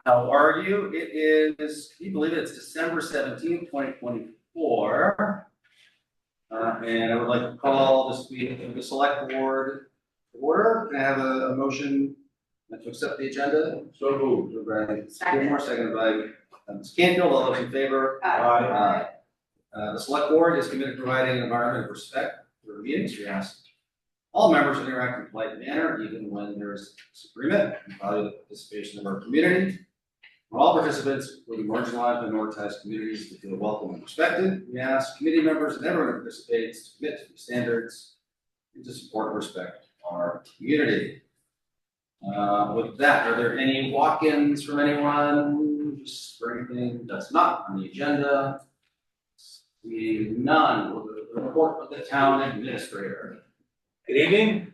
How are you? It is, can you believe it? It's December 17th, 2024. And I would like to call this meeting of the select board to order. Can I have a motion to accept the agenda? So moved. Second. Seconded by Ms. Canfield. All those in favor? Aye. The select board is committed to providing an environment of respect for meetings. We ask all members to interact in a polite manner, even when there is disagreement, and value the participation of our community. For all participants, including marginalized and minoritized communities, to feel welcome and respected, we ask committee members and everyone who participates to commit to these standards and to support and respect our community. With that, are there any walk-ins from anyone? Just for anything that's not on the agenda? Seeing none, will the report of the town administrator. Good evening.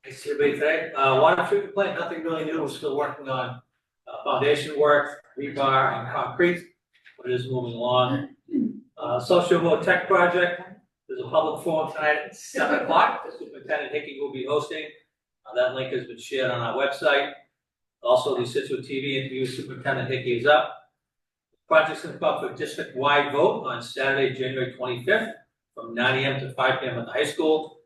Nice to see everybody today. Water treatment plant, nothing really new. We're still working on foundation work, rebar, and concrete, but it is moving along. Social tech project. There's a public forum tonight at 7 o'clock. The Superintendent Hickey will be hosting. That link has been shared on our website. Also, the Scituate TV interview with Superintendent Hickey is up. The project's going to come up for a district-wide vote on Saturday, January 25th, from 9 a.m. to 5 p.m. at the high school.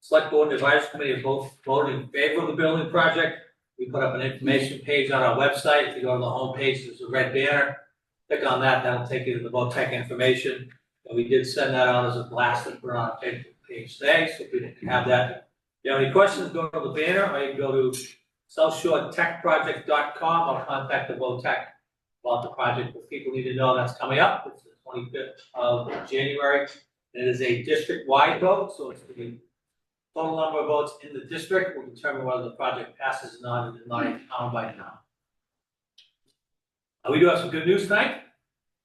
Select Board and Advisory Committee have both voted in favor of the building project. We put up an information page on our website. If you go to the home page, there's a red banner. Click on that, that'll take you to the VOTEC information. And we did send that out as a blast and put it on our page today, so if you didn't have that. If you have any questions, go to the banner, or you can go to southshoretechproject.com or contact the VOTEC about the project. What people need to know that's coming up. It's the 25th of January. It is a district-wide vote, so it's going to be total number of votes in the district will determine whether the project passes or not, and is not in town by now. We do have some good news tonight.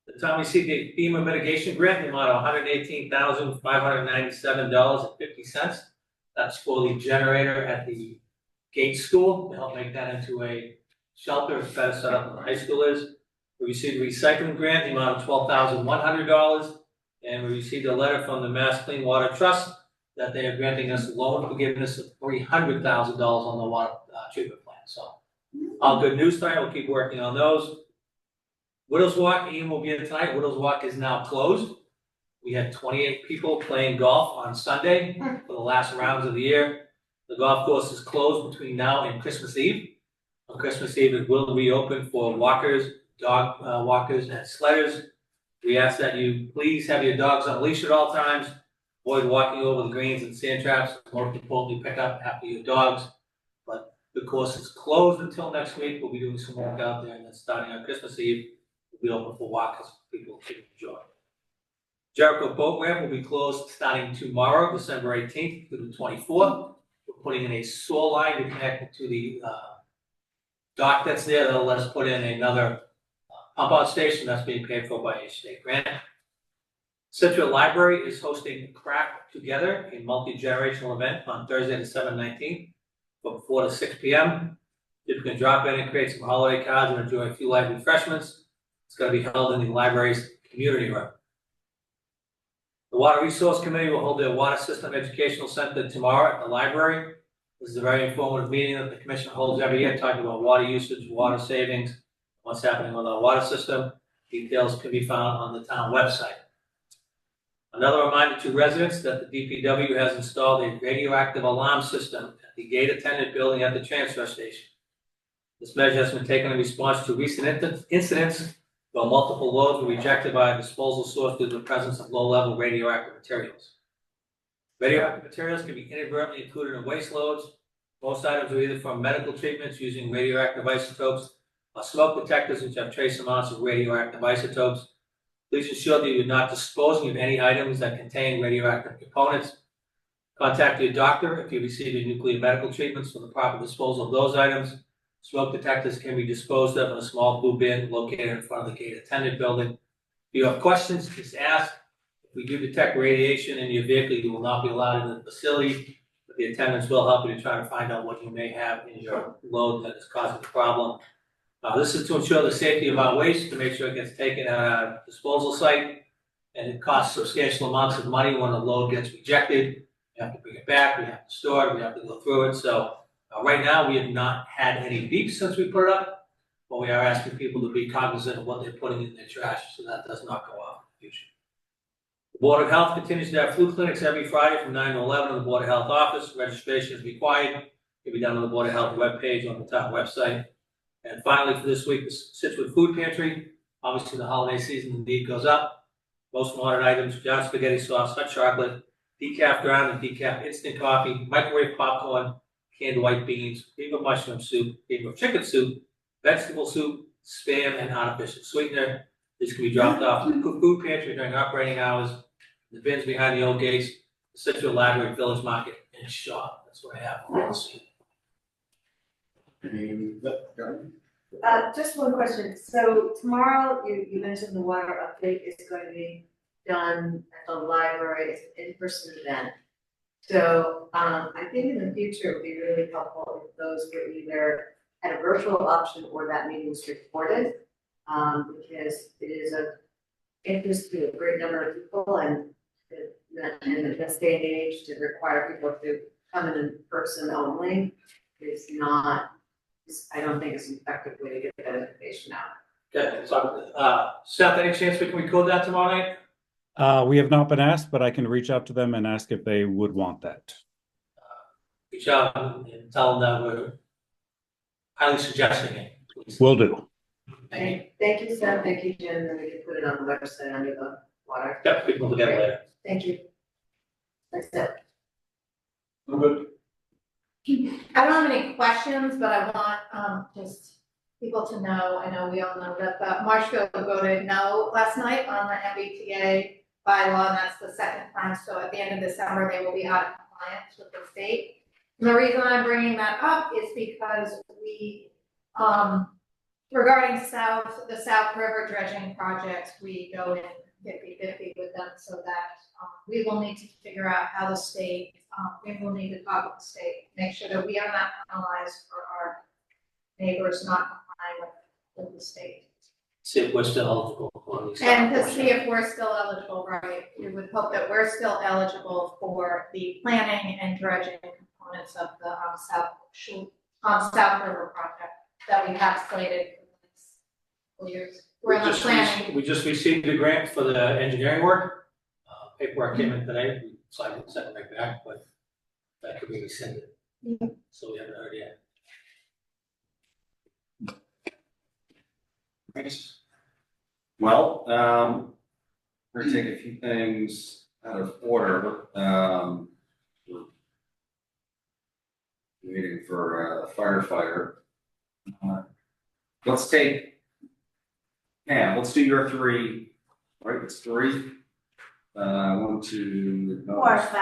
The town received a FEMA mitigation grant in the amount of $118,597.50. That's for the generator at the Gates School to help make that into a shelter. It's better set up than the high school is. We received a recycling grant in the amount of $12,100, and we received a letter from the Mass Clean Water Trust that they are granting us loan forgiveness of $300,000 on the water treatment plant. So, all good news tonight. We'll keep working on those. Widows Walk, Ian will be in tonight. Widows Walk is now closed. We had 28 people playing golf on Sunday for the last rounds of the year. The golf course is closed between now and Christmas Eve. On Christmas Eve, it will reopen for walkers, dog walkers, and sledders. We ask that you please have your dogs on a leash at all times. Avoid walking over the greens and sand traps. Most importantly, pick up after your dogs. But the course is closed until next week. We'll be doing some work out there, and then starting on Christmas Eve, we'll be open for walkers for people to enjoy. Jericho Boat Ramp will be closed starting tomorrow, December 18th through the 24th. We're putting in a sewer line to connect it to the dock that's there. That'll let us put in another pump out station that's being paid for by a state grant. Scituate Library is hosting Crack Together, a multi-generational event on Thursday, December 19th from 4 to 6 p.m. You can drop in and create some holiday cards and enjoy a few light refreshments. It's going to be held in the library's community room. The Water Resource Committee will hold their Water System Educational Center tomorrow at the library. This is a very informative meeting that the Commission holds every year, talking about water usage, water savings, what's happening with our water system. Details can be found on the town website. Another reminder to residents that the DPW has installed a radioactive alarm system at the gate attendant building at the transfer station. This measure has been taken in response to recent incidents where multiple loads were rejected by a disposal source due to the presence of low-level radioactive materials. Radioactive materials can be inadvertently included in waste loads. Most items are either from medical treatments using radioactive isotopes or smoke detectors which have trace amounts of radioactive isotopes. Please ensure that you're not disposing of any items that contain radioactive components. Contact your doctor if you receive your nuclear medical treatments for the proper disposal of those items. Smoke detectors can be disposed of in a small blue bin located in front of the gate attendant building. If you have questions, just ask. If we do detect radiation in your vehicle, you will not be allowed in the facility, but the attendants will help you to try to find out what you may have in your load that is causing the problem. This is to ensure the safety of our waste, to make sure it gets taken at our disposal site, and it costs substantial amounts of money when a load gets rejected. We have to bring it back, we have to store it, we have to go through it. So right now we have not had any beeps since we put it up. but we are asking people to be cognizant of what they're putting in their trash, so that does not go off in the future. The Board of Health continues to have flu clinics every Friday from 9 to 11 in the Board of Health office. Registration is required. It can be done on the Board of Health webpage on the town website. And finally, for this week, the Scituate Food Pantry. Obviously, the holiday season, the need goes up. Most wanted items: John spaghetti sauce, hot chocolate, decaf ground and decaf instant coffee, microwave popcorn, canned white beans, cream of mushroom soup, cream of chicken soup, vegetable soup, spam, and artificial sweetener. These can be dropped off to the food pantry during operating hours. The bins behind the old gates, the Scituate Library, Village Market, and shop. That's what I have on this. Just one question, so tomorrow, you mentioned the water update is going to be done at the library, it's an in-person event. So, I think in the future, it would be really helpful if those were either at a virtual option or that meeting was recorded. Because it is of interest to a great number of people and in this day and age, to require people to come in person only is not, I don't think it's an effective way to get that information out. Okay, so, Seth, any chance we can record that tomorrow night? We have not been asked, but I can reach out to them and ask if they would want that. Reach out and tell them that we're highly suggesting it. Please. Will do. Thank you, Seth, thank you, Jim, and we can put it on the website under the water. Yep, we can look at it later. Thank you. That's it. I'm good. I don't have any questions, but I want, just people to know, I know we all know that the Marshfield voted no last night on the MBTA bylaw, and that's the second time, so at the end of December, they will be out of compliance with the state. And the reason I'm bringing that up is because we, regarding the South River dredging project, we go in 50-50 with them, so that, we will need to figure out how the state, we will need to talk with the state, make sure that we are not penalized for our neighbors not complying with the state. See if we're still eligible for these. And to see if we're still eligible, right, we would hope that we're still eligible for the planning and dredging components of the, South River project that we have slated for the next couple years. We're in the planning. We just received a grant for the engineering work. Paperwork came in today, we signed it, sent it right back, but that could be rescinded. So we haven't heard yet. Well, we're gonna take a few things out of order. We're waiting for a firefighter. Let's take, let's do your three, right, it's three. 1, 2, no. 4 or 5.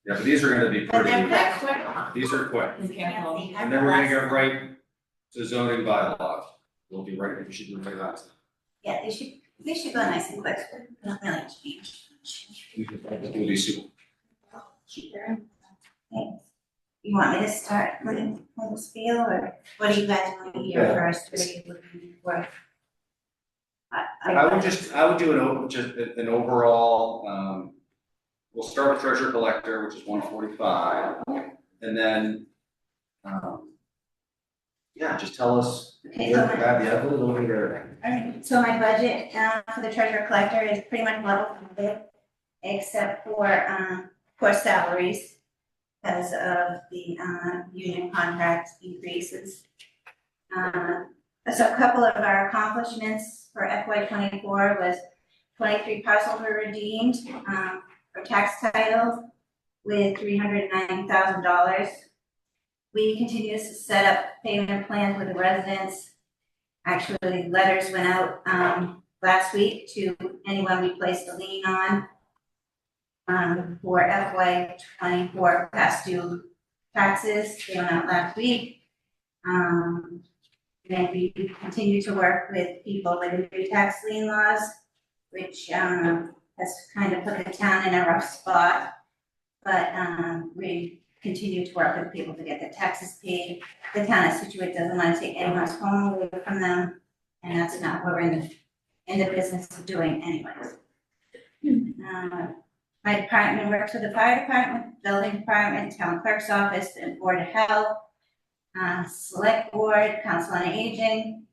Yeah, but these are gonna be But pretty, they're quick. these are quick. You can't see. And then we're gonna get right to zoning bylaws. We'll be right, we should do right on. Yeah, they should go nice and quick. Not really change. We'll be super. Thanks. You want me to start with the spiel, or what do you guys want to hear Yeah. first? What are you looking for? I would do just an overall, we'll start with treasure collector, which is 145, and then, just tell us. Okay, so Yeah, a little bit there. Alright, so my budget for the treasurer collector is pretty much level funded, except for salaries because of the union contract increases. So a couple of our accomplishments for FY '24 was 23 parcels were redeemed for tax title with $390,000. We continue to set up payment plans with the residents. Actually, letters went out last week to anyone we placed a lien on for FY '24 past due taxes. They went out last week. And we continue to work with people with the new tax lien laws, which has kind of put the town in a rough spot. But we continue to work with people to get their taxes paid. The town of Scituate doesn't want to take anyone's home away from them, and that's not what we're in the business of doing anyways. My department works with the fire department, building department, town clerk's office, and board of health. select board, council on aging,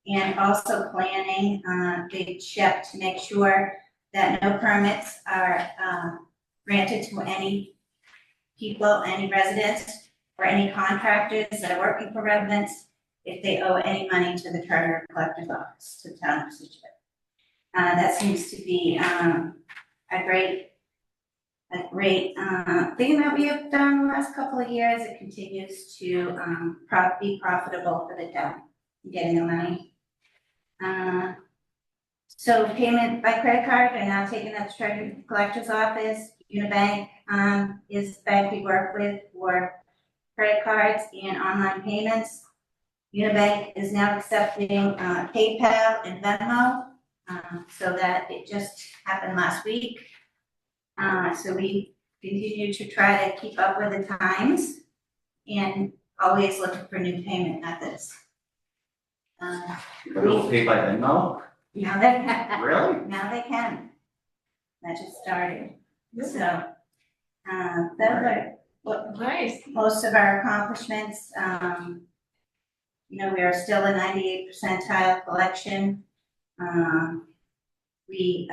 and also planning. They check to make sure that no permits are, granted to any people, any residents, or any contractors that are working for residents if they owe any money to the treasurer collector's office, to the town of Scituate. That seems to be, a great thing that we have done the last couple of years. It continues to, be profitable for the town, getting the money. So payment by credit card are now taken at the treasurer collector's office. Unibank, is the bank we work with for credit cards and online payments. Unibank is now accepting, PayPal and Venmo, so that it just happened last week. So we continue to try to keep up with the times and always looking for new payment methods. People pay by Venmo? Now that, Really? now they can. That just started. So, those are what Nice. most of our accomplishments. You know, we are still a 98th percentile collection. We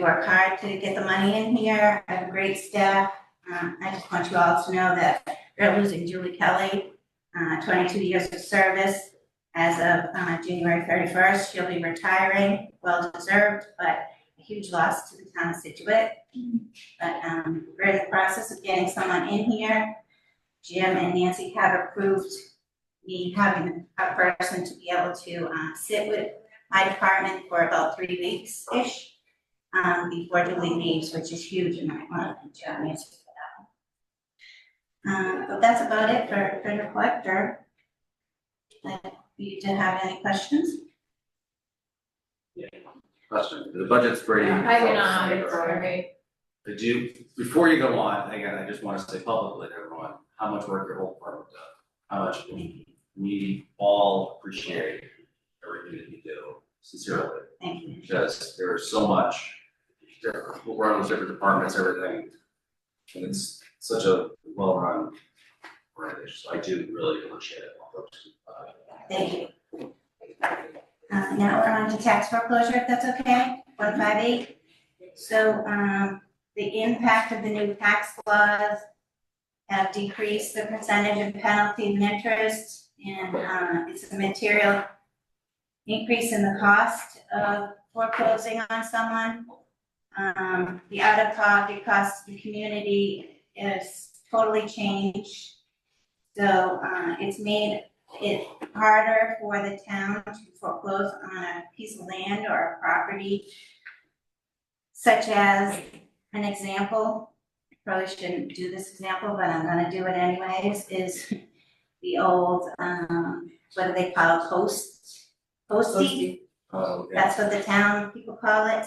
work hard to get the money in here. I have a great staff. I just want you all to know that we're losing Julie Kelly, 22 years of service. As of January 31st, she'll be retiring, well deserved, but a huge loss to the town of Scituate. But we're in the process of getting someone in here. Jim and Nancy have approved me having a person to be able to sit with my department for about 3 weeks-ish before Julie leaves, which is huge, and I want to thank Jim and Nancy for that. But that's about it for the collector. You did have any questions? Question, the budget's pretty. I do not, it's very, Did you, before you go on, again, I just want to say publicly to everyone, how much work your whole department does. How much we all appreciate everything that you do, sincerely, Thank you. because there's so much, we're on those different departments, everything. And it's such a well-run organization, so I do really appreciate it. Thank you. Now we're on to tax foreclosure, if that's okay, 158. So, the impact of the new tax laws have decreased the percentage of penalty and interest, and, it's a material increase in the cost of foreclosing on someone. The out-of-pocket cost to the community is totally changed. So, it's made it harder for the town to foreclose on a piece of land or a property, such as an example, I probably shouldn't do this example, but I'm gonna do it anyways, is the old, what do they call it, postie? Yeah. That's what the town people call it.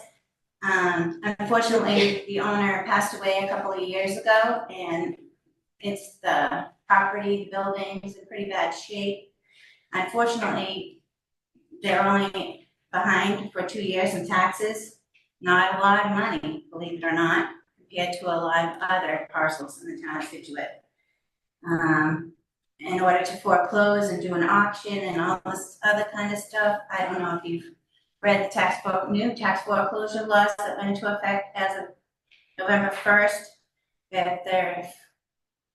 Unfortunately, the owner passed away a couple of years ago, and it's the property, the building is in pretty bad shape. Unfortunately, they're only behind for 2 years in taxes. Not a lot of money, believe it or not, compared to a lot of other parcels in the town of Scituate. In order to foreclose and do an auction and all this other kind of stuff, I don't know if you've read the new tax foreclosure laws that went into effect as of November 1st, that there's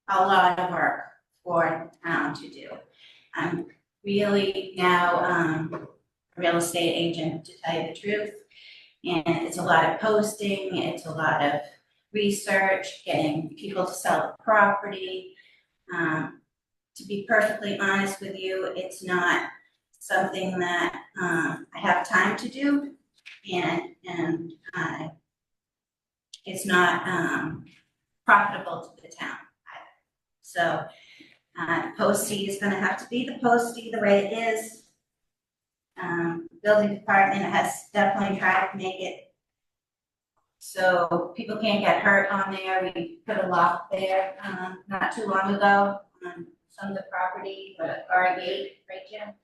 a lot of work for the town to do. I'm really now a real estate agent, to tell you the truth. And it's a lot of posting, it's a lot of research, getting people to sell the property. To be perfectly honest with you, it's not something that I have time to do, and it's not profitable to the town either. So postie is gonna have to be the postie the way it is. Building department has definitely tried to make it so people can't get hurt on there. We put a lock there not too long ago on some of the property, or a gate, right, Jim?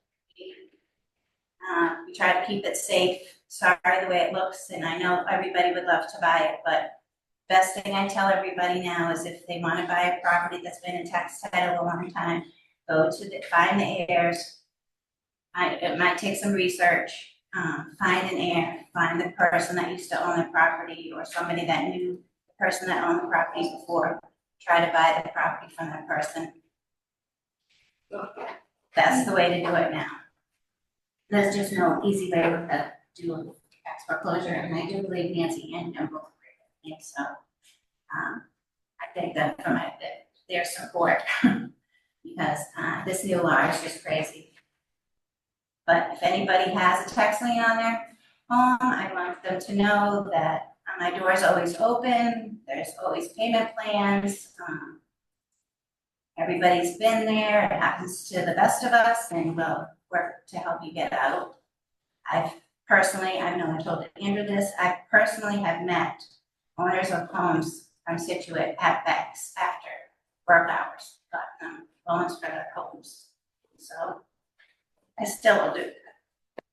We try to keep it safe. Sorry the way it looks, and I know everybody would love to buy it, but best thing I tell everybody now is if they want to buy a property that's been in tax title a long time, find the heirs. It might take some research, find an heir, find the person that used to own the property or somebody that knew the person that owned the property before, try to buy the property from that person. That's the way to do it now. There's just no easy way to do a tax foreclosure, and I do believe Nancy and Jim both agree with me, so, I think that from their support, because, this new law is just crazy. But if anybody has a tax lien on their home, I want them to know that my door is always open, there's always payment plans. Everybody's been there, it happens to the best of us, and we'll work to help you get out. I know I told Andrew this, I personally have met owners of homes from Scituate at banks after work hours, gotten them loans for their homes. So I still will do that.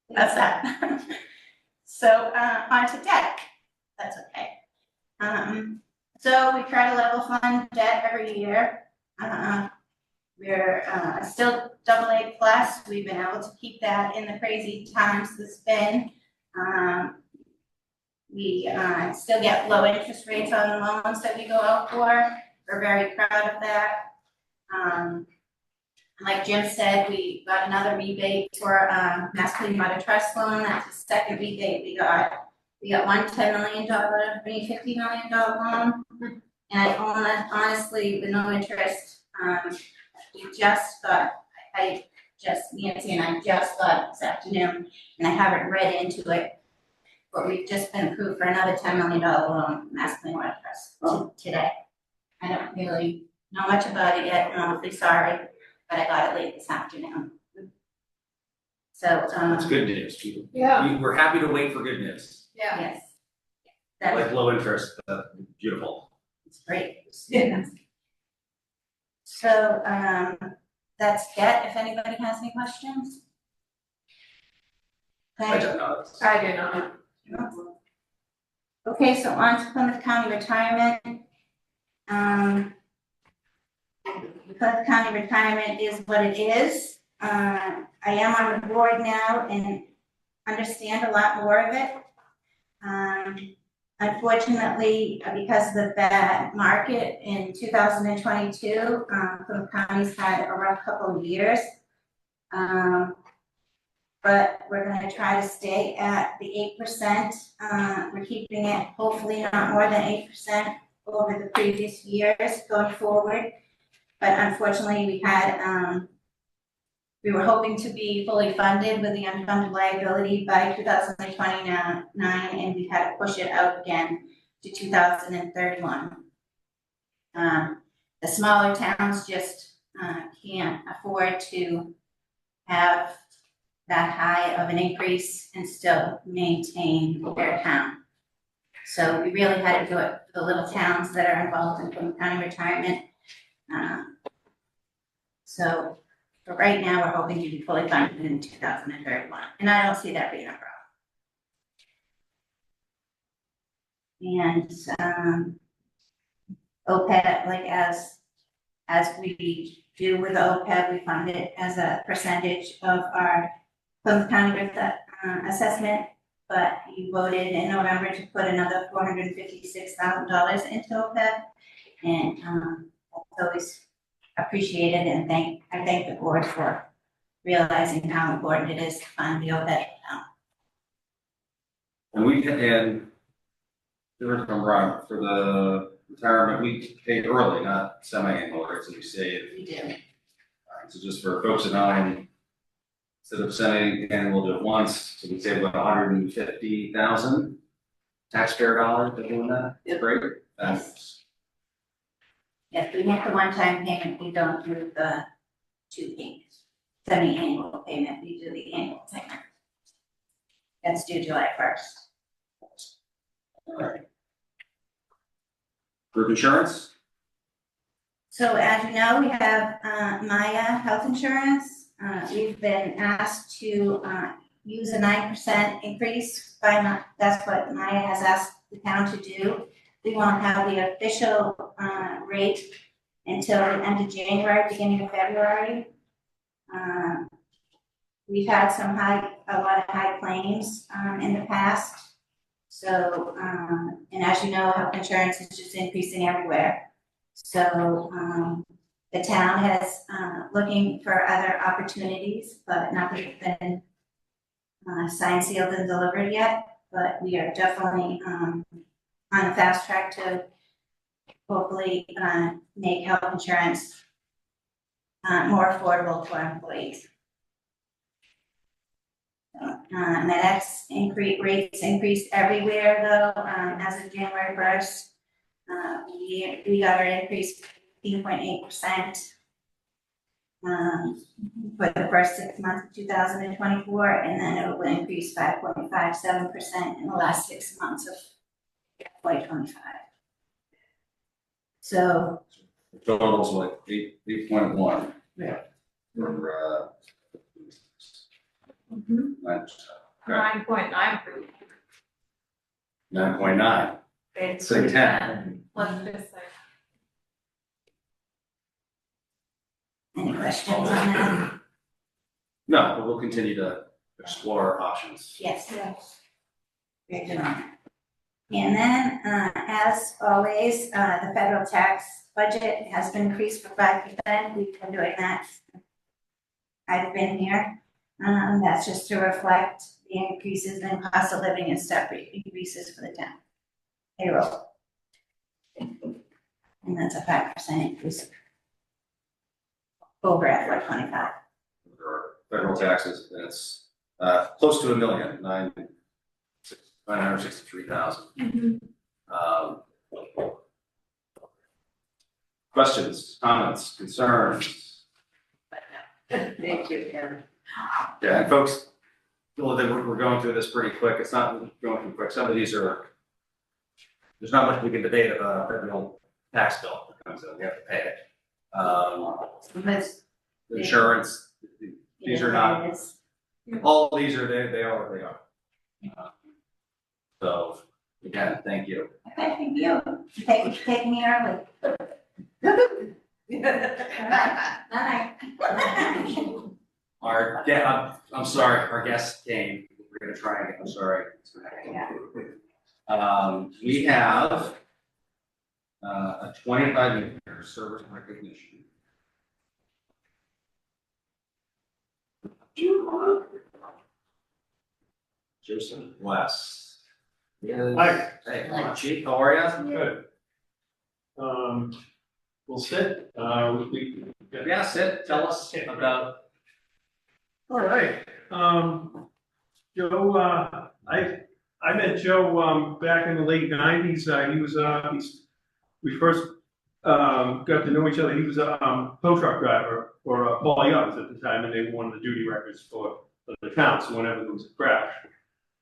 That's that. So, on to debt, that's okay. So we try to level fund debt every year. We're still AA plus, we've been able to keep that in the crazy times it's been. We still get low interest rates on the loans that we go out for, we're very proud of that. Like Jim said, we got another rebate for Mass Clean Water Trust loan, that's the second rebate we got. We got one $10 million, $50 million loan. And I honestly, with no interest, Nancy and I just got it this afternoon, and I haven't read into it. But we've just been approved for another $10 million loan from Mass Clean Water Trust today. I don't really know much about it yet, I'm awfully sorry, but I got it late this afternoon. So, That's good news. Yeah. We're happy to wait for good news. Yeah. yes. Like That's, low interest, beautiful. it's great. So, that's debt, if anybody has any questions. I Okay. don't know. I do not. Okay, so on to Plymouth County retirement. Plymouth County retirement is what it is. I am on the board now and understand a lot more of it. Unfortunately, because of the bad market in 2022, Plymouth County's had a rough couple of years. But we're gonna try to stay at the 8%. We're keeping it hopefully not more than 8% over the previous years going forward. But unfortunately, we were hoping to be fully funded with the unfunded liability by 2029, and we had to push it out again to 2031. The smaller towns just can't afford to have that high of an increase and still maintain their town. So we really had to do it for the little towns that are involved in Plymouth County retirement. So for right now, we're hoping to be fully funded in 2031, and I don't see that being a problem. And OPEB, like as we do with the OPEB, we fund it as a percentage of our Plymouth County assessment, but you voted in November to put another $456,000 into OPEB, and that's always appreciated, and I thank the board for realizing how important it is to fund the OPEB now. And for the retirement, we pay early, not semi-annual rates, as you say. We do. So just for folks at home, instead of semi-annual, we'll do it once, so we save about 150,000 taxpayer dollars by doing that. Yep. Great. Yes, we make the one-time payment, we don't do the two payments, semi-annual payment, we do the annual payment. That's due July 1st. All right. Group insurance? So as you know, we have Maya Health Insurance. We've been asked to use a 9% increase that's what Maya has asked the town to do. We won't have the official rate until the end of January, beginning of February. We've had a lot of high claims, in the past. So, and as you know, health insurance is just increasing everywhere. So, the town has, looking for other opportunities, but nothing's been, signed, sealed, and delivered yet. But we are definitely, on a fast track to hopefully, make health insurance, more affordable for employees. Rates increased everywhere though, as of January 1st. We got our increase 15.8%. For the first 6 months of 2024, and then it will increase 5.57% in the last 6 months of FY 25. So, Total's like 8.1. Yeah. For, Mhm. 9%. 9.9. 9.9. It's Say 10. Let's just say. any questions on that? No, but we'll continue to explore options. Yes. Yes. Great to know. And then, as always, the federal tax budget has been increased for 5%. We've been doing that. I've been here. That's just to reflect the increases in cost of living and step increases for the town payroll. And that's a 5% increase over FY 25. For federal taxes, and it's close to $1 million, 963,000. Questions, comments, concerns? Thank you, Karen. Yeah, and folks, well, then we're going through this pretty quick. It's not going through quick. Some of these are, there's not much we can debate about a federal tax bill that comes in. We have to pay it. Miss, Insurance, these are not, It's- all of these are, they are what they are. So, again, thank you. Okay, thank you. Take me early. Bye. I'm sorry, our guest came. We're gonna try again, I'm sorry. We have a 25-year service recognition. Jason West. Hi. Hey, Chief, how are you? Good. We'll sit, Yeah, sit, tell us about. all right, Joe, I met Joe, back in the late 90s, he was, we first, got to know each other, he was a, tow truck driver for, Paul Young's at the time, and they were one of the duty records for the town, so whenever there was a crash,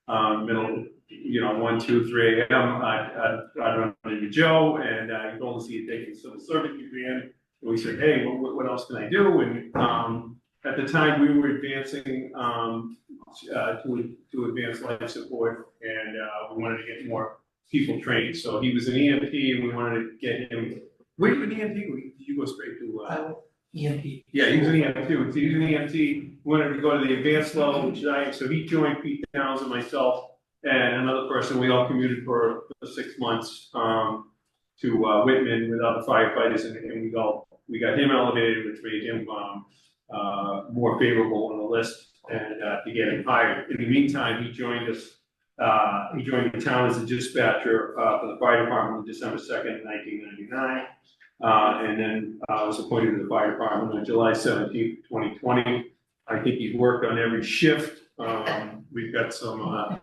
middle, 1, 2, 3 a.m. I'd run into Joe, and he told us he had taken civil service exam. And we said, hey, what else can I do? And at the time, we were advancing to advance life support, and we wanted to get more people trained. So he was an EMT, and we wanted to get him. Were you an EMT? Did you go straight to? EMP. Yeah, he was an EMT too. So he was an EMT, wanted to go to the advanced level, which so he joined Pete Downs and myself and another person. We all commuted for 6 months to Whitman with other firefighters, and we got him elevated, which made him more favorable on the list and to get him hired. In the meantime, he joined us. He joined the town as a dispatcher for the fire department on December 2nd, 1999. And then was appointed to the fire department on July 17th, 2020. I think he's worked on every shift. We've got some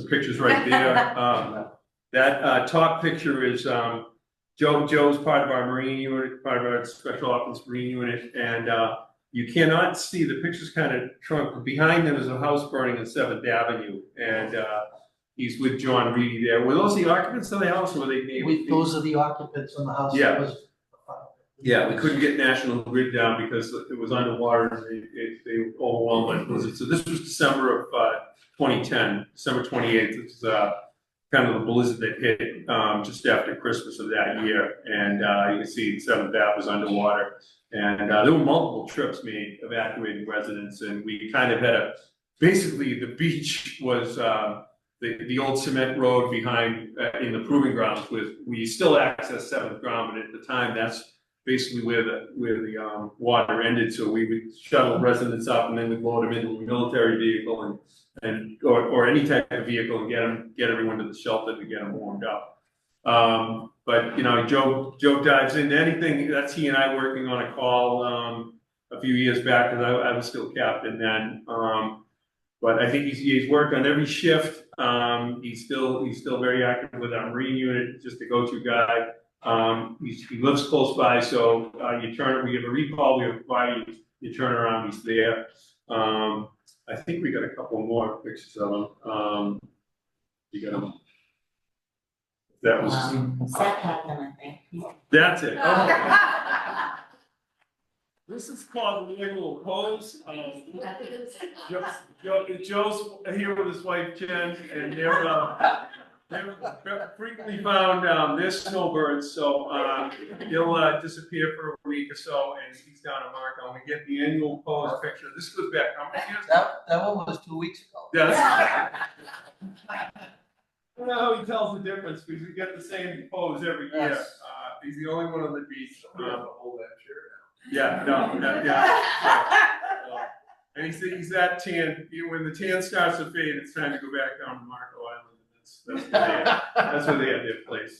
pictures right there. That top picture is Joe's part of our Marine unit, part of our Special Operations Marine unit, and you cannot see, the picture's kind of shrunk, but behind them is a house burning on 7th Avenue, and he's with John Reedy there. Were those the occupants of the house, or were they neighbors? Those are the occupants in the house. Yeah. That was- Yeah, we couldn't get National Grid down because it was underwater, and they were overwhelmed by blizzard. So this was December of 2010, December 28th. This is kind of the blizzard that hit, just after Christmas of that year. And, you can see 7th Ave was underwater. And, there were multiple trips made evacuating residents, and we kind of had basically the beach was, the old cement road behind, in the proving grounds we still access 7th ground, but at the time, that's basically where the water ended. So we would shuttle residents up, and then we'd load them into a military vehicle or any type of vehicle and get everyone to the shelter to get them warmed up. But Joe dives into anything. That's he and I working on a call a few years back, because I was still captain then. But I think he's worked on every shift. He's still very active with our Marine unit, just a go-to guy. He lives close by, so we have a recall, we have a fire, you turn around, he's there. I think we got a couple more pictures of him. You got him. That was. Seth had them, I think. That's it. Oh. This is called the little pose. Joe's here with his wife Jen, and they're frequently found, they're snowbirds, so he'll disappear for a week or so, and he's down at Marco. We get the annual pose picture. This goes back how many years? That one was 2 weeks ago. Yes. I don't know how he tells the difference, because we get the same pose every year. Yes. He's the only one on the beach. Hold that shirt Yeah, yeah. And he's that tan. When the tan starts to fade, it's time to go back down to Marco Island. That's where they had their place.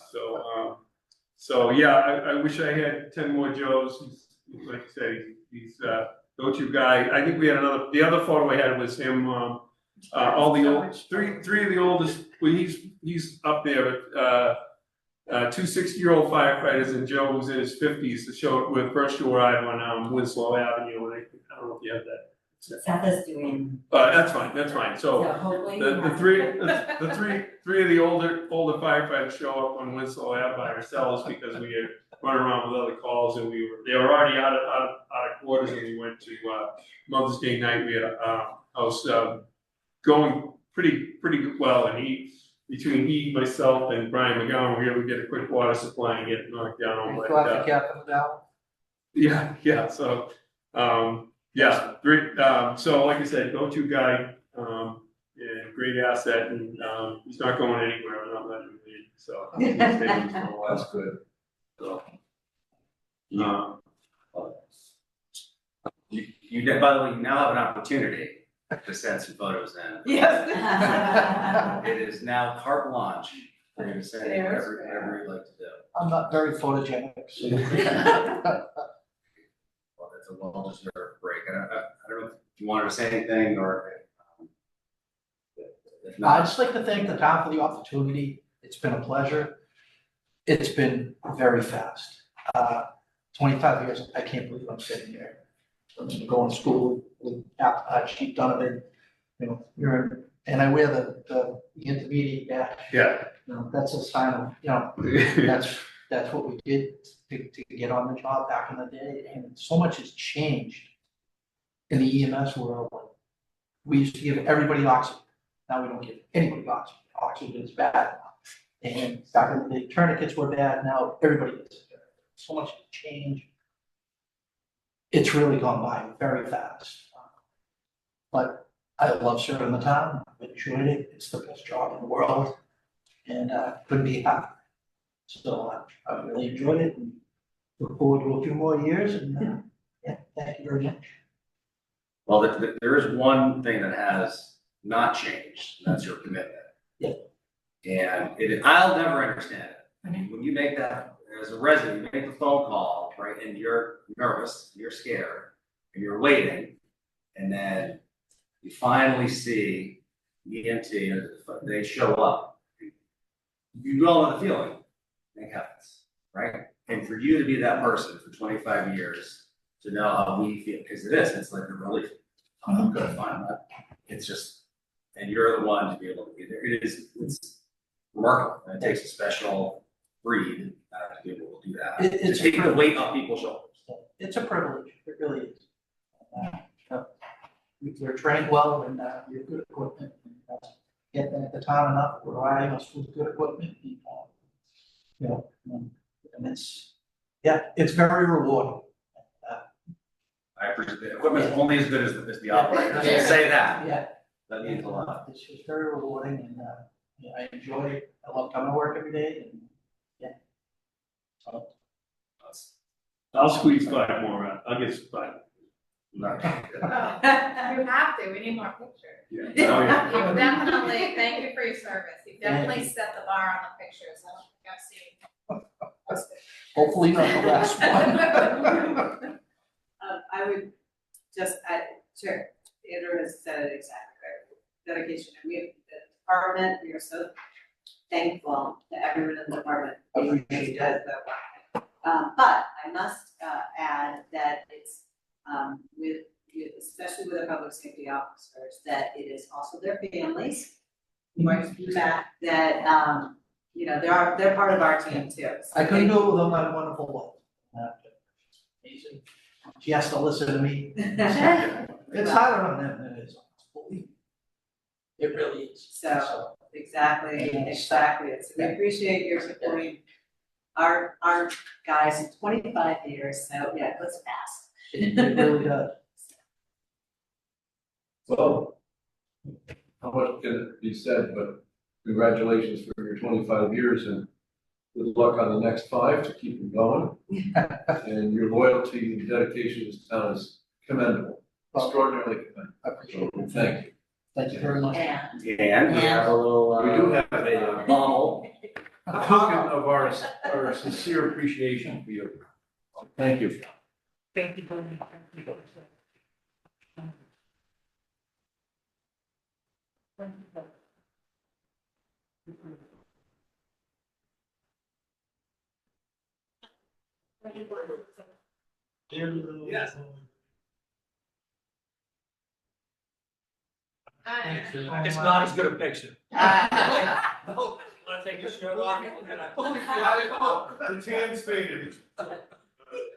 So yeah, I wish I had 10 more Joes. He's like you say, he's go-to guy. I think we had the other photo I had was him. All the old three of the oldest. Well, he's up there. 2 60-year-old firefighters, and Joe was in his 50s. The show with first to arrive on Winslow Avenue, and I don't know if you have that. Seth is doing. That's fine. That's fine. So hopefully. the three of the older firefighters show up on Winslow Ave by ourselves, because we had run around with other calls, and they were already out of quarters, and we went to Mother's Day night. We had a house going pretty well, and between myself, and Brian McGowan, we would get a quick water supply and get it knocked down. You still have the captain down? Yeah. So, so like I said, go-to guy, and great asset, and he's not going anywhere. I'm not letting him leave. So he's staying for a while. That's good. So, You by the way, you now have an opportunity to send some photos in. Yes. It is now carte blanche for you to send in whatever you'd like to do. I'm not very photogenic. So. Well, it's a well-deserved break. I don't know if you wanted to say anything, or if I'd not. just like to thank the town for the opportunity. It's been a pleasure. It's been very fast. 25 years, I can't believe I'm sitting here. I'm going to school with Chief Donovan, and I wear the intermediate badge. yeah. That's a sign of, that's what we did to get on the job back in the day, and so much has changed in the EMS world. We used to give everybody oxygen, now we don't give anybody oxygen. Oxygen is bad now. And back in the day, tourniquets were bad, now everybody gets it. So much has changed. It's really gone by very fast. But I love serving the town, I've enjoyed it, it's the best job in the world, and couldn't be happier. So I really enjoyed it, and look forward to a few more years, and thank you very much. Well, there is one thing that has not changed, and that's your commitment. Yeah. And I'll never understand it. I mean, when you make that, as a resident, you make the phone call, right, and you're nervous, you're scared, and you're waiting, and then you finally see the EMT, they show up. You all know the feeling, thank heavens, right? And for you to be that person for 25 years, to know how we feel, because it's like a relief. I'm gonna find that. It's just, and you're the one to be able to be there. It's remarkable. And it takes a special breed to be able to do that. It's to take the weight off people's shoulders. It's a privilege, it really is. You're trained well, and you're good equipment, and getting the town enough, providing us with good equipment, and, you know, and it's, yeah, it's very rewarding. I appreciate it. Equipment's only as good as the operator. Yeah. Say that. Yeah. That means a lot. It's just very rewarding, and, yeah, I enjoy it, I love coming to work every day, and, yeah. So, I'll squeeze 5 more out, I'll get 5. You have to, we need more pictures. Yeah. Oh, yeah. You definitely, thank you for your service, you definitely set the bar on the pictures, I don't think I've seen. hopefully not the last one. I would just add, sure, Andrew has said it exactly right. Dedication, and we have the department, we are so thankful to everyone in the department. I appreciate that. But I must add that it's with especially with our public safety officers, that it is also their families. Right through that you know, they're part of our team too. So I couldn't do it without my wonderful wife. Amazing. She has to listen to me. It's harder on them than it is on us, believe me. It really is. So, exactly. So we appreciate your supporting our guys in 25 years, so yeah, it goes fast. It really does. Well, how much can be said, but congratulations for your 25 years and good luck on the next 5 to keep them going. And your loyalty and dedication to this town is commendable, extraordinarily commendable. I appreciate So it. thank you. Thank you very much. And And we have a little, We do have a bottle. A token of our sincere appreciation for you. Thank you. Thank you very much. Yes. It's not as good a picture. Wanna take your shirt off? The tan's faded.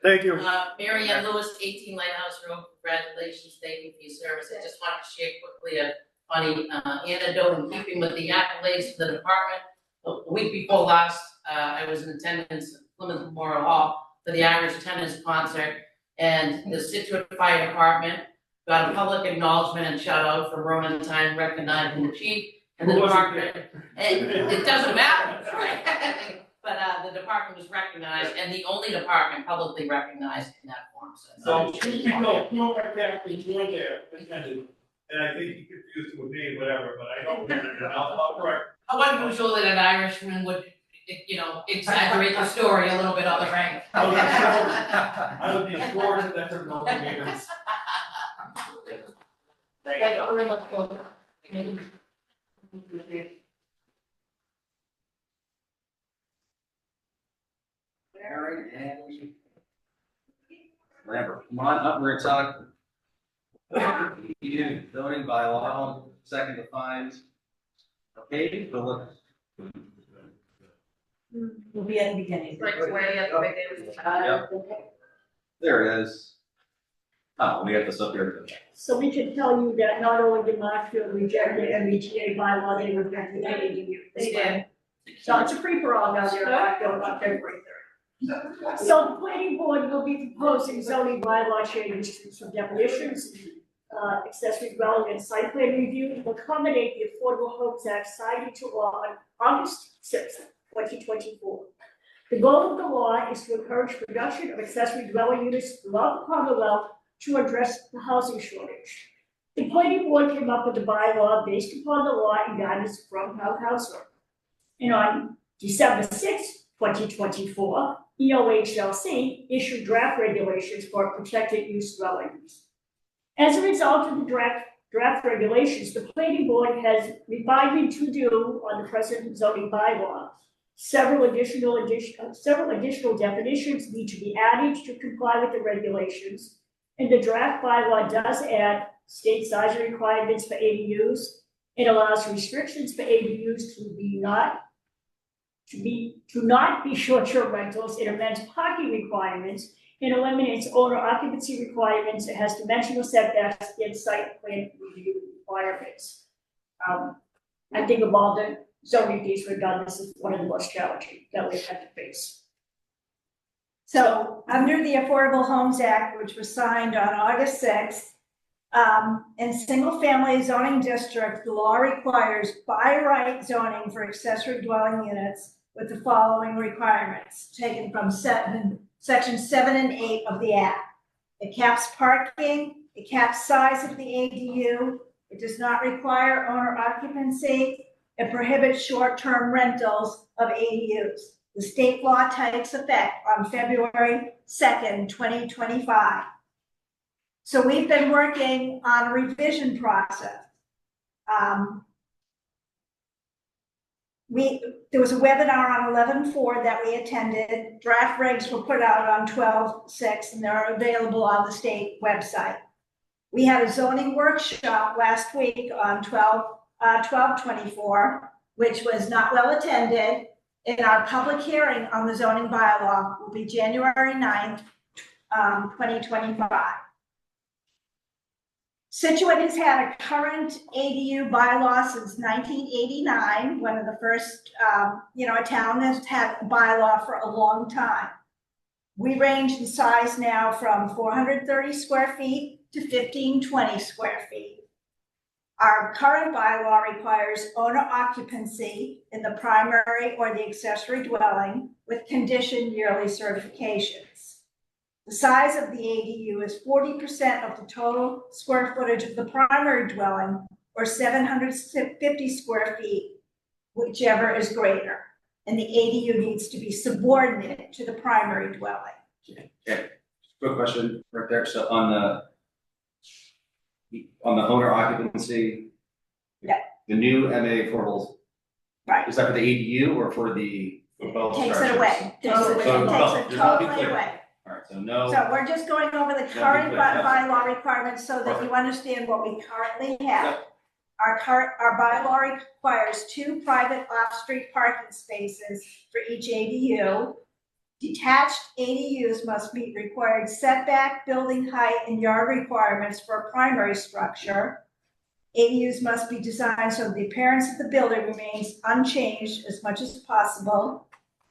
Thank you. Mary Ann Lewis, 18 Lighthouse Road, congratulations, thank you for your service. I just wanted to share quickly a funny anecdote in keeping with the accolades for the department. The week before last, I was in attendance at Plymouth Memorial Hall for the Irish tennis concert, and the Scituate Fire Department got a public acknowledgement and shout out from Ronan Time recognizing the chief and the Who wasn't department. It doesn't matter, right? But the department was recognized, and the only department publicly recognized in that form, So, you know, right there, you were there, and I think he confused it with me, whatever, but I don't, I'll correct. how unusual that an Irishman would, exaggerate the story a little bit on the rank. I would be assured that there no meetings. Aaron and Lambert, come on up, we're gonna talk. Zoning bylaw, second to find. Okay, but look. we'll be at the beginning. Like way at the beginning. Yep. There it is. Oh, we have this up here. So we can tell you that not only did Marshfield reject the MBTA bylaw, they rejected the ADU. They did. So it's a free-for-all down there, Marshfield, on February 3rd. So the planning board will be proposing zoning bylaw changes to some definitions, accessory dwelling and site plan review to accommodate the Affordable Homes Act signed into law on August 6th, 2024. The goal of the law is to encourage production of accessory dwelling units throughout the Commonwealth to address the housing shortage. The planning board came up with the bylaw based upon the law and guidance from town council. And on December 6, 2024, EOHLC issued draft regulations for protected use dwellings. As a result of the draft regulations, the planning board has refined to do on the present zoning bylaw. Several additional definitions need to be added to comply with the regulations. And the draft bylaw does add state size requirements for ADUs. It allows restrictions for ADUs to not be short-term rentals. It amends parking requirements. It eliminates owner occupancy requirements. It has dimensional setbacks and site plan review requirements. I think of all the zoning fees we've done, this is one of the most challenging that we've had to face. So, under the Affordable Homes Act, which was signed on August sixth, in single-family zoning district, the law requires by right zoning for accessory dwelling units with the following requirements, taken from section 7 and 8 of the Act. It caps parking, it caps size of the ADU, it does not require owner occupancy, it prohibits short-term rentals of ADUs. The state law takes effect on February 2nd, 2025. So we've been working on a revision process. There was a webinar on 11/4 that we attended. Draft regs were put out on 12/6 and they're available on the state website. We had a zoning workshop last week on 12/24, which was not well attended. And our public hearing on the zoning bylaw will be January 9th, 2025. Scituate has had a current ADU bylaw since 1989, one of the first, a town that's had a bylaw for a long time. We range in size now from 430 square feet to 1520 square feet. Our current bylaw requires owner occupancy in the primary or the accessory dwelling with conditioned yearly certifications. The size of the ADU is 40% of the total square footage of the primary dwelling, or 750 square feet, whichever is greater. And the ADU needs to be subordinate to the primary dwelling. Okay, quick question right there. So on the owner occupancy. Yeah. The new MA affordable. Right. Is that for the ADU or for both Takes structures? it away. Takes So it both. totally Just wanna be clear. away. All right, so no. So we're just going over the Yeah, current be clear, yeah. bylaw requirements so that you understand what we currently have. Yep. Our bylaw requires 2 private off-street parking spaces for each ADU. Detached ADUs must meet required setback, building height, and yard requirements for a primary structure. ADUs must be designed so the appearance of the building remains unchanged as much as possible.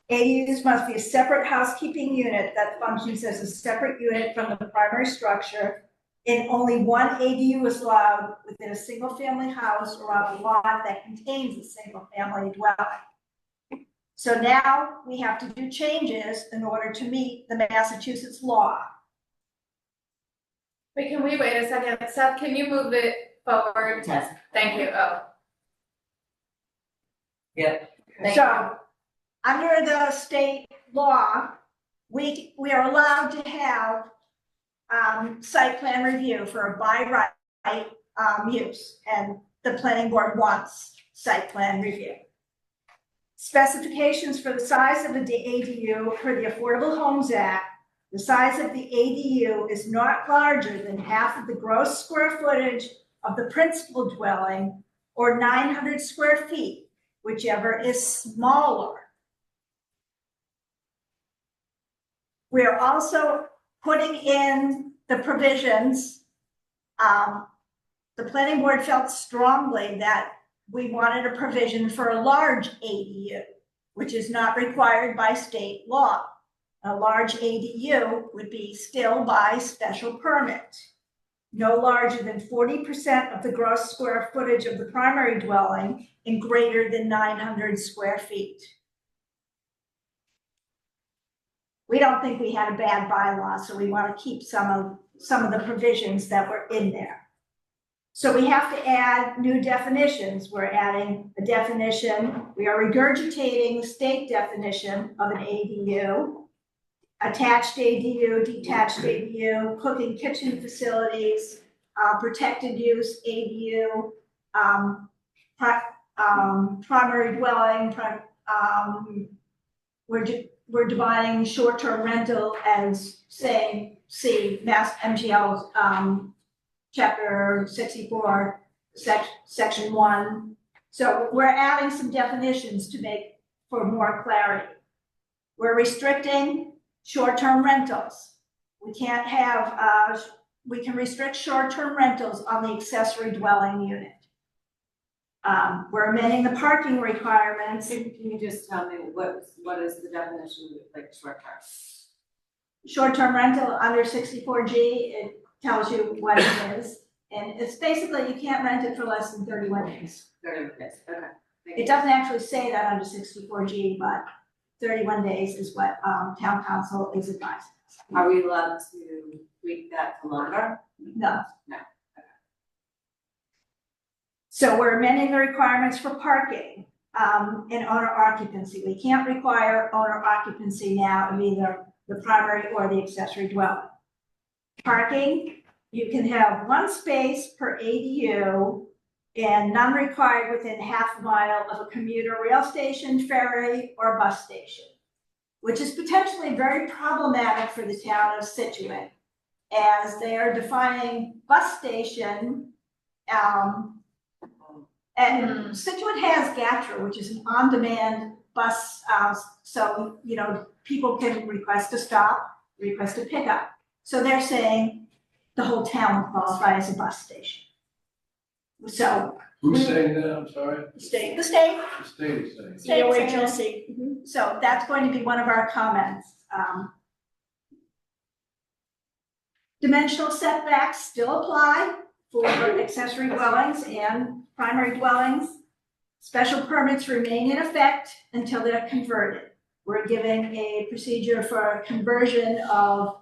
ADUs must be a separate housekeeping unit that functions as a separate unit from the primary structure. And only one ADU is allowed within a single-family house or on a lot that contains a single-family dwelling. So now we have to do changes in order to meet the Massachusetts law. Wait, can we wait a second? Seth, can you move it forward? Yes. Thank you. Oh. Yeah. Thank So, under the state law, we are allowed to have site plan review for a by right use, and the planning board wants site plan review. Specifications for the size of the ADU per the Affordable Homes Act. The size of the ADU is not larger than half of the gross square footage of the principal dwelling, or 900 square feet, whichever is smaller. We are also putting in the provisions. The planning board felt strongly that we wanted a provision for a large ADU, which is not required by state law. A large ADU would be still by special permit. No larger than 40% of the gross square footage of the primary dwelling and greater than 900 square feet. We don't think we had a bad bylaw, so we want to keep some of the provisions that were in there. So we have to add new definitions. We're adding a definition. We are regurgitating the state definition of an ADU, attached ADU, detached ADU, cooking kitchen facilities, protected use ADU, primary dwelling. We're dividing short-term rental as saying, see, Mass MGL Chapter 64, Section 1. So we're adding some definitions to make for more clarity. We're restricting short-term rentals. We can't have, we can restrict short-term rentals on the accessory dwelling unit. We're amending the parking requirements. Can you just tell me what is the definition of like short term? Short-term rental under 64G, it tells you what it is. And it's basically, you can't rent it for less than 31 days. Okay. Thank It you. doesn't actually say that under 64G, but 31 days is what town council is advising. Are we allowed to tweak that to longer? No. No. So we're amending the requirements for parking and owner occupancy. We can't require owner occupancy now of either the primary or the accessory dwelling. Parking, you can have one space per ADU and none required within half a mile of a commuter rail station, ferry, or bus station, which is potentially very problematic for the town of Scituate, as they are defining bus station, and Scituate has GATRA, which is an on-demand bus, so, you know, people can request a stop, request a pickup. So they're saying the whole town will qualify as a bus station. So, Who's saying that, I'm sorry? the state, The state is saying. State. So that's going to be one of our comments. Dimensional setbacks still apply for accessory dwellings and primary dwellings. Special permits remain in effect until they're converted. We're giving a procedure for conversion of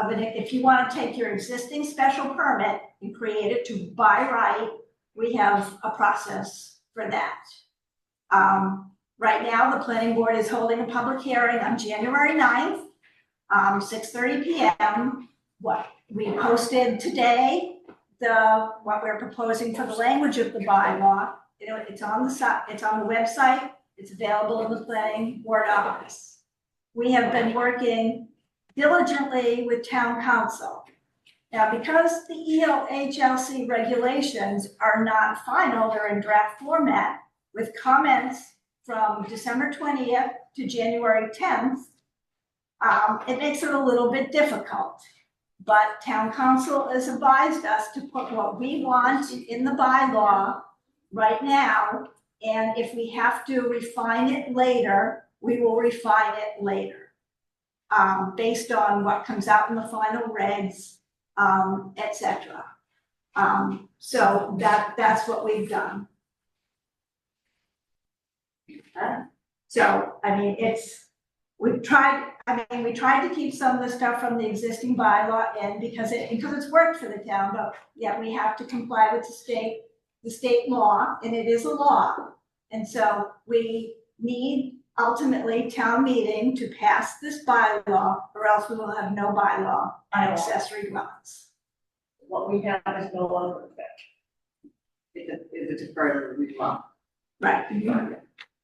if you want to take your existing special permit and create it to by right, we have a process for that. Right now, the planning board is holding a public hearing on January 9th, 6:30 p.m. What we posted today, what we're proposing for the language of the bylaw, you know, it's on the website, it's available in the planning board office. We have been working diligently with town council. Now, because the ELHLC regulations are not final, they're in draft format with comments from December 20th to January 10th, it makes it a little bit difficult. But town council has advised us to put what we want in the bylaw right now, and if we have to refine it later, we will refine it later. Based on what comes out in the final regs, et cetera. So that's what we've done. So, I mean, we tried to keep some of the stuff from the existing bylaw in because it's worked for the town, but yet we have to comply with the state law, and it is a law. And so we need ultimately town meeting to pass this bylaw, or else we will have no bylaw on accessory dwellings. What we have is no longer in effect. Is it further redrawn? Right.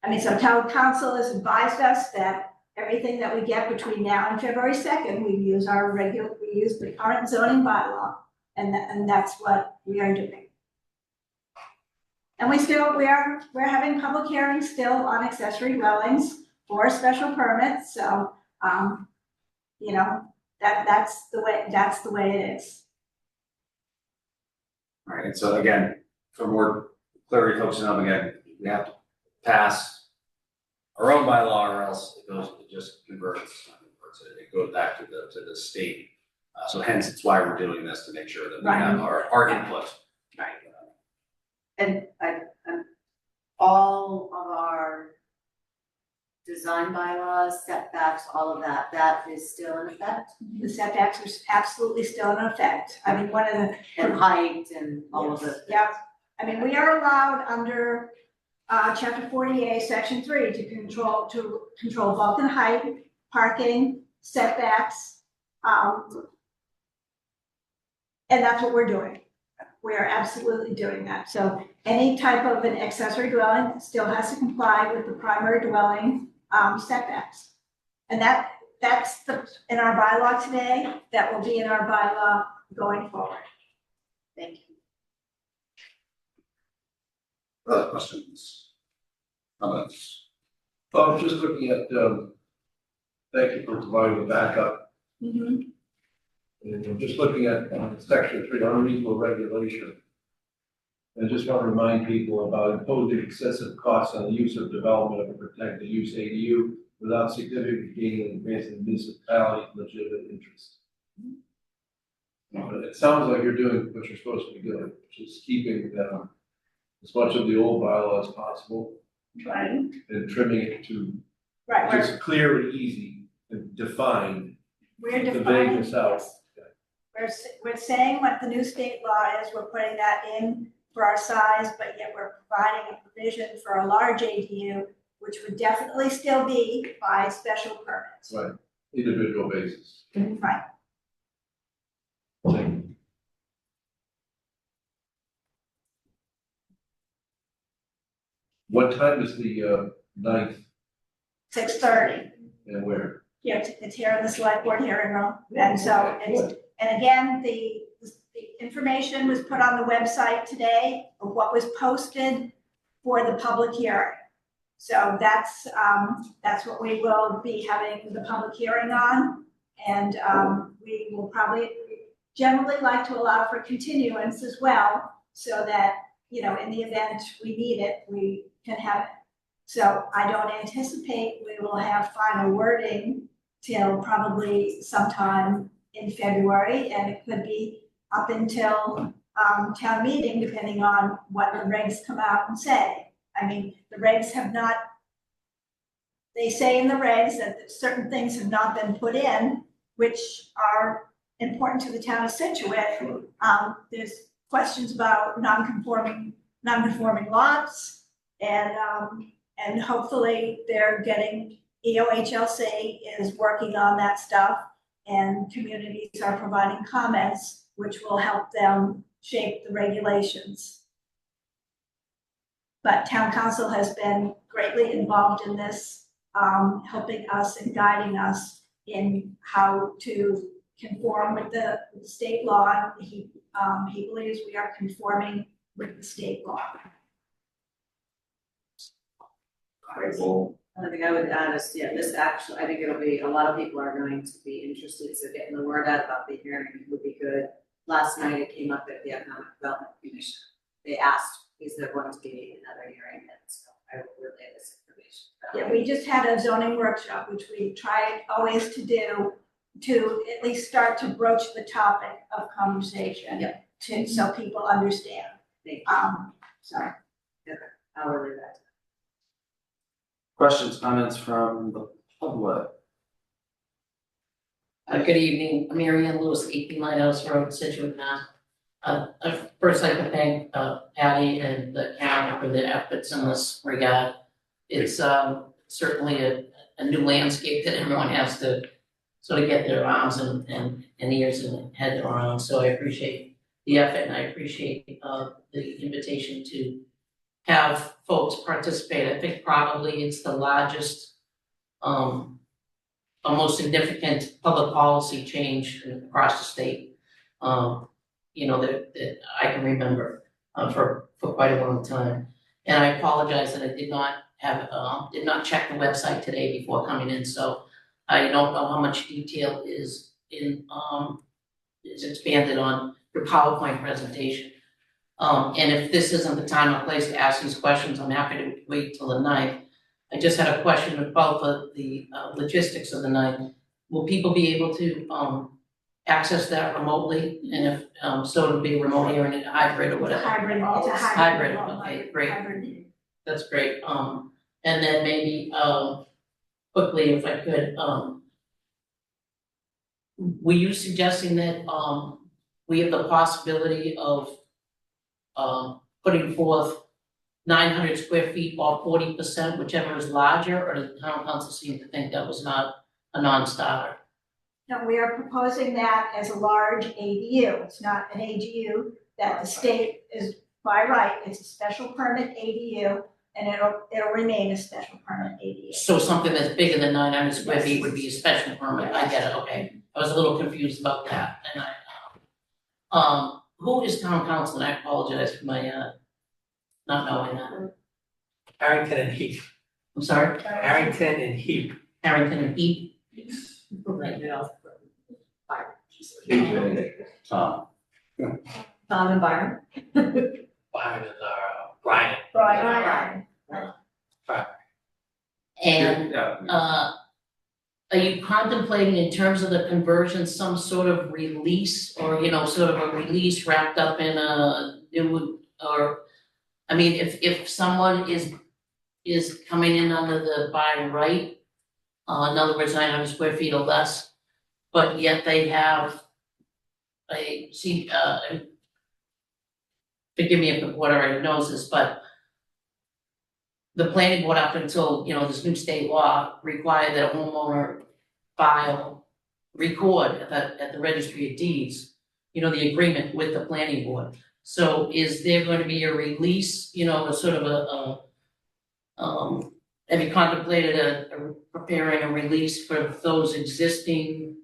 I mean, so town council has advised us that everything that we get between now and February 2nd, we use the current zoning bylaw, and that's what we are doing. And we're having public hearings still on accessory dwellings for special permits, so, you know, that's the way it is. All right, and so again, for more clarity, focusing on again, we have to pass our own bylaw or else it just converts, it goes back to the state. So hence, it's why we're doing this, to make sure that we have our input. Right. And all of our design bylaws, setbacks, all of that is still in effect? The setbacks are absolutely still in effect. I mean, one of the. And height and all of it? Yeah, I mean, we are allowed under chapter 48, section 3 to control bulk and height, parking, setbacks. And that's what we're doing. We are absolutely doing that. So any type of an accessory dwelling still has to comply with the primary dwelling setbacks. And that's in our bylaw today, that will be in our bylaw going forward. Thank you. Other questions? Comments? I'm just looking at, thank you for providing the backup. Mm-hmm. And I'm just looking at section 3, unreasonable regulation. I just want to remind people about imposing excessive costs on the use of development of a protected use ADU without significant gain in advancing the municipality's legitimate interests. But it sounds like you're doing what you're supposed to be doing, which is keeping as much of the old bylaw as possible Right, and trimming it to right, just clear and easy and defined. we're the defining, vagueness out. yes. We're saying what the new state law is, we're putting that in for our size, but yet we're providing a provision for a large ADU, which would definitely still be by special permits. Right, individual basis. Right, Thank you. What time is the 9th 6:30. and where? Yeah, it's here in the select board hearing room, and so it's, and again, the information was put on the website today of what was posted for the public hearing. So that's what we will be having the public hearing on, and, we will probably generally like to allow for continuance as well, so that, you know, in the event we need it, we can have it. So I don't anticipate we will have final wording till probably sometime in February, and it could be up until town meeting, depending on what the regs come out and say. I mean, the regs have not, they say in the regs that certain things have not been put in, which are important to the town of Scituate. There's questions about non-conforming lots, and hopefully they're getting, EOHLC is working on that stuff, and communities are providing comments, which will help them shape the regulations. But town council has been greatly involved in this, helping us and guiding us in how to conform with the state law. He believes we are conforming with the state law. Only thing I would add is, yeah, this actually, I think it'll be, a lot of people are going to be interested, so getting the word out about the hearing would be good. Last night it came up at the Economic Development Commission. They asked, is there going to be another hearing? And so I will relay this information. Yeah, we just had a zoning workshop, which we try always to do, to at least start to broach the topic of conversation. Yeah. So people understand. Thank Sorry. I'll relay that. Questions, comments from the public? Good evening, Mary Ann Lewis, 18 Lighthouse Road, Scituate, Mass. First I'd like to thank Patty and the county for their efforts in this regard. It's certainly a new landscape that everyone has to sort of get their arms and ears and head around. So I appreciate the effort, and I appreciate the invitation to have folks participate. I think probably it's the largest, a most significant public policy change across the state, you know, that I can remember for quite a long time. And I apologize that I did not check the website today before coming in, so I don't know how much detail is expanded on your PowerPoint presentation. And if this isn't the time or place to ask these questions, I'm happy to wait till the 9th. I just had a question about the logistics of the 9th. Will people be able to access that remotely? And if so, it'll be remote hearing, hybrid or whatever. It's a Hybrid, hybrid. okay, great. Hybrid meeting. That's great. And then maybe quickly, if I could, were you suggesting that we have the possibility of putting forth 900 square feet or 40%, whichever is larger, or the town council seemed to think that was not a non-starter? No, we are proposing that as a large ADU. It's not an AGU that the state is by right. It's a special permit ADU, and it'll remain a special permit ADU. So something that's bigger than 900 square Yes. feet would be a special permit. I get it, okay. I was a little confused about that, and who is town council? And I apologize for my not knowing that. Harrington and Heath. I'm sorry, Harrington and Heath. Harrington and Heath. Tom. Tom and Byron. Byron is Brian. Brian. And, Yeah. are you contemplating in terms of the conversion, some sort of release or, sort of a release wrapped up in a new, or, I mean, if someone is coming in under the by right, in other words, 900 square feet or less, but yet they have forgive me if the board already knows this, but the planning board up until, this new state law required that a homeowner record at the registry of deeds, the agreement with the planning board. So is there going to be a release, a sort of have you contemplated preparing a release for those existing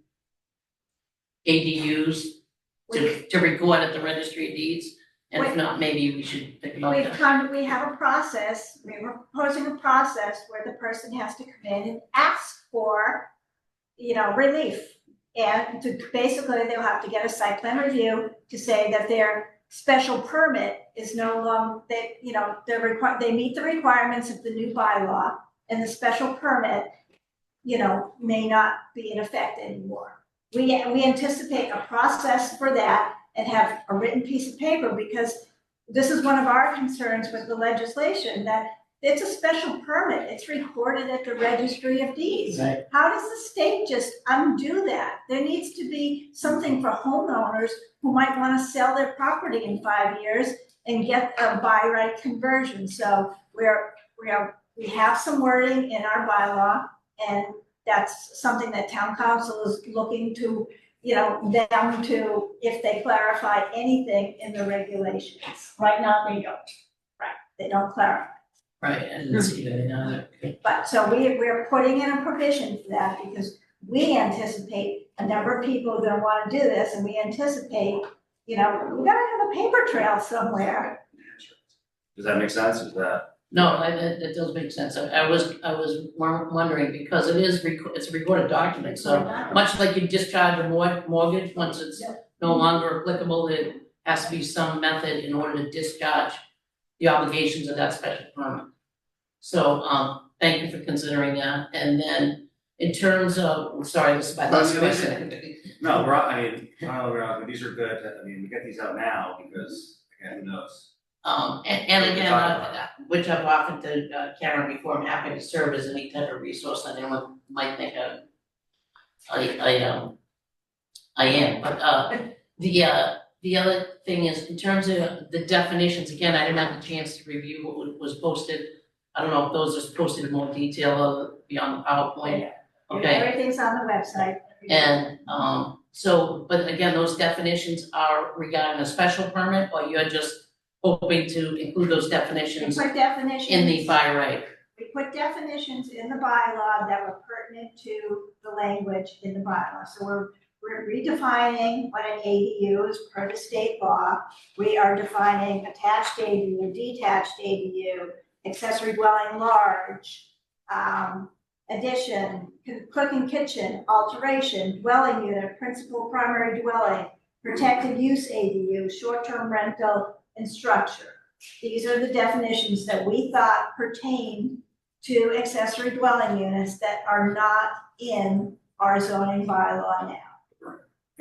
ADUs to record at the registry of deeds? And if not, maybe we should think about that. We have a process, we're proposing a process where the person has to come in and ask for, relief. And basically, they'll have to get a site plan review to say that their special permit is no longer, they meet the requirements of the new bylaw, and the special permit, may not be in effect anymore. We anticipate a process for that and have a written piece of paper, because this is one of our concerns with the legislation, that it's a special permit, it's recorded at the registry of deeds. Right. How does the state just undo that? There needs to be something for homeowners who might want to sell their property in 5 years and get a by right conversion. So we have some wording in our bylaw, and that's something that town council is looking to, them to, if they clarify anything in the regulations. Right now, they don't. Right, they don't clarify. Right, I didn't see that either. But so we're putting in a provision for that, because we anticipate a number of people are gonna wanna do this, and we anticipate, we gotta have a paper trail somewhere. Does that make sense? Is that? No, that does make sense. I was wondering, because it's a recorded document, so much like you discharge a mortgage, once it's no longer applicable, there has to be some method in order to discharge the obligations of that special permit. So, thank you for considering that. And then in terms of, sorry, this is my last question. No, these are good. We get these out now because, again, who knows? And again, which I've offered to Karen before, I'm happy to serve as any type of resource that anyone might think I am, but the other thing is, in terms of the definitions, again, I didn't have the chance to review what was posted. I don't know if those are posted in more detail beyond the PowerPoint. Okay. Everything's on the website. And but again, those definitions are regarding a special permit, or you're just hoping to include those definitions We put definitions. in the by right? We put definitions in the bylaw that were pertinent to the language in the bylaw. So we're redefining what an ADU is per the state law. We are defining attached ADU, detached ADU, accessory dwelling large, addition, cooking kitchen, alteration, dwelling unit, principal primary dwelling, protected use ADU, short-term rental, and structure. These are the definitions that we thought pertain to accessory dwelling units that are not in our zoning bylaw now.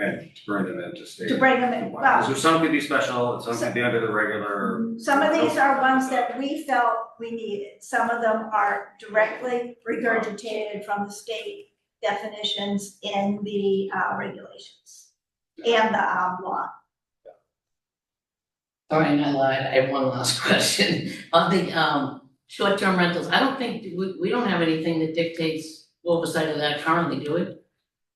And to bring them into state. To bring them in, well, So some could be special, and some could be under the regular. some of these are ones that we felt we needed. Some of them are directly regurgitated from the state definitions in the regulations and the law. Sorry, I lied. I have one last question. On the short-term rentals, I don't think, we don't have anything that dictates oversight of that currently, do we?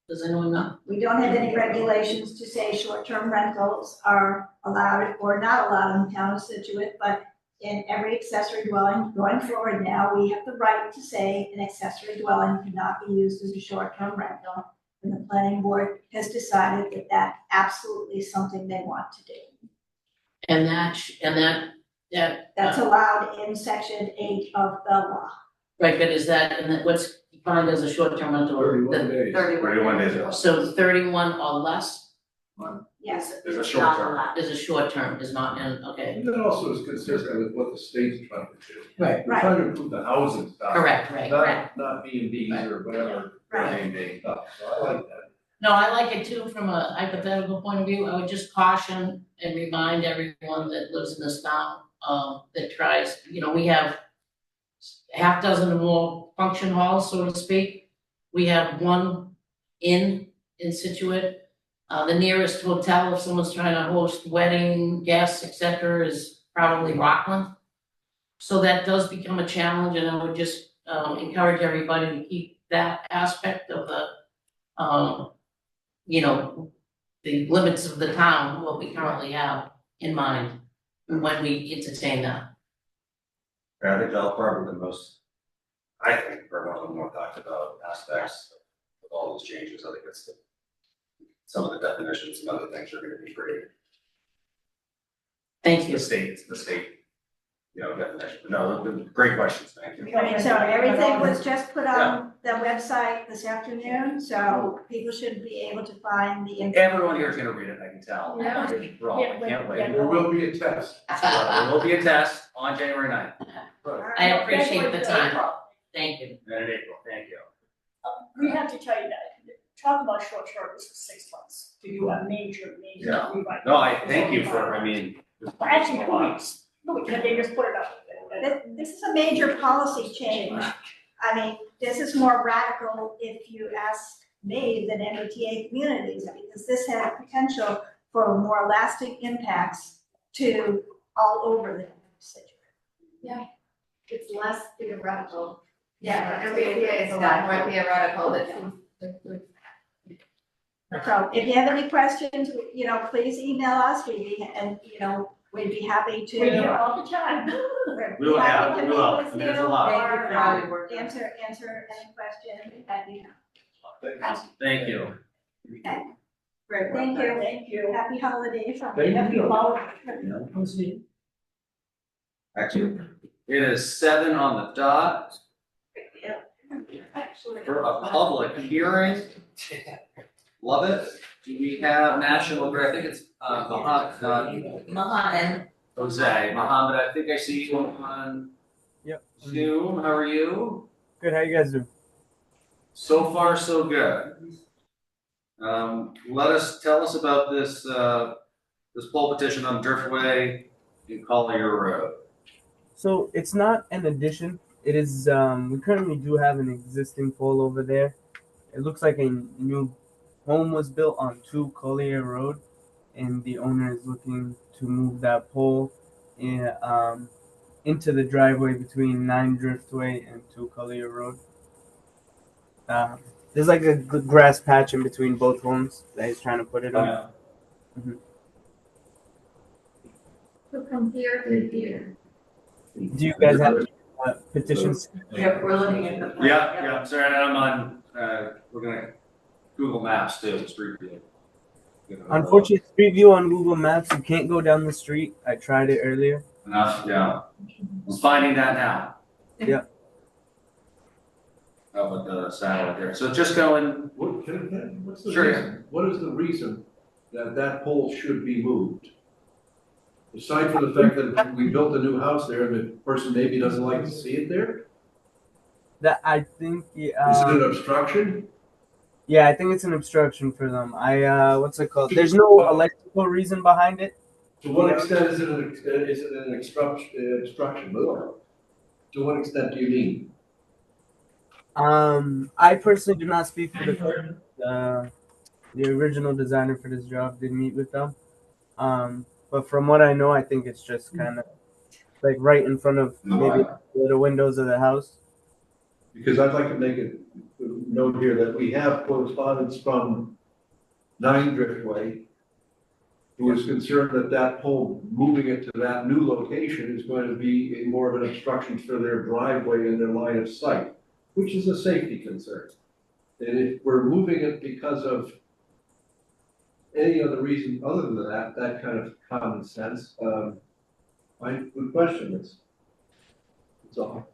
Does anyone know? We don't have any regulations to say short-term rentals are allowed or not allowed in the town of Scituate, but in every accessory dwelling going forward now, we have the right to say an accessory dwelling cannot be used as a short-term rental. And the planning board has decided that that absolutely is something they want to do. And That's allowed in section 8 of the law. right, but is that, and what's defined as a short-term rental? 31 days. 31 days. So 31 or less? Yes. There's a It's short not term. allowed. There's a short term, is not in, okay, And that also is consistent with what the state's trying to do. Right. They're trying to improve the housing stock. correct, right, correct. Not B and Bs or whatever, Right. name stuff, so I like that. No, I like it too, from a hypothetical point of view, I would just caution and remind everyone that lives in this town, that tries, we have half dozen or more function halls, so to speak. We have one in Scituate. The nearest hotel, if someone's trying to host wedding guests, et cetera, is probably Rockland. So that does become a challenge, and I would just, encourage everybody to keep that aspect of the, the limits of the town, what we currently have in mind when we entertain that. I think that'll probably the most, I think, for one of the more talked about aspects of all those changes. I think it's some of the definitions and other things are gonna be pretty. Thank you. The state, definition. No, great questions, thank you. So everything was just put on the website this afternoon, so people should be able to find the. Everyone here is gonna read it, I can tell. Yeah. We're all, I can't wait. There will be a test. There will be a test on January 9th I appreciate the time, thank you. and in April, thank you. We have to tell you that, talk about short term, this is 6 months to do a major Yeah. rewrite. No, I thank you for, I mean. Actually, 2 weeks, no, they just put it up. This is a major policy change. I mean, this is more radical if you ask me than MBTA communities, because this has potential for more lasting impacts to all over the city. It's less theoretical. Yeah, MBTA is a lot more theoretical than. So if you have any questions, please email us, we'd be happy to. We're here all the time. We will, Happy to we will, meet I with mean, there's you a lot. or, Probably work. answer any question that you have. Awesome, thank you. Great, thank you. Thank you. Happy holidays. Happy holidays. Actually, it is 7 on the dot for a public hearing. Love it. Do we have National Grid? I think it's, Mohammed. Jose, Mohammed, I think I see you on Yep. Zoom. How are you? Good. How you guys doing? So far, so good. Tell us about this, this poll petition on Driftway in Collier Road. So it's not an addition. It is. We currently do have an existing pole over there. It looks like a new home was built on 2 Collier Road, and the owner is looking to move that pole into the driveway between 9 Driftway and 2 Collier Road. There's like a good grass patch in between both homes that he's trying to put it on. So from here to here. Do you guys have petitions? Yeah, we're looking at the. Yeah, sorry, I'm on, we're gonna Google Maps too, Street View. Unfortunately, Street View on Google Maps, you can't go down the street. I tried it earlier. Enough, yeah. I'm finding that now. Yeah. Up with the satellite there. So just going, What's the Sure. reason? What is the reason that that pole should be moved? Aside from the fact that we built a new house there and the person maybe doesn't like to see it there? That I think. Is it an obstruction? Yeah, I think it's an obstruction for them. What's it called? There's no electrical reason behind it. To what extent is it an obstruction? To what extent do you mean? I personally do not speak for the original designer for this job. Did meet with them. But from what I know, I think it's just kind of like right in front of maybe the windows of the house. Because I'd like to make a note here that we have correspondence from 9 Driftway, who is concerned that that pole, moving it to that new location is going to be more of an obstruction for their driveway and their line of sight, which is a safety concern. And if we're moving it because of any other reason other than that kind of common sense, I would question this. That's all.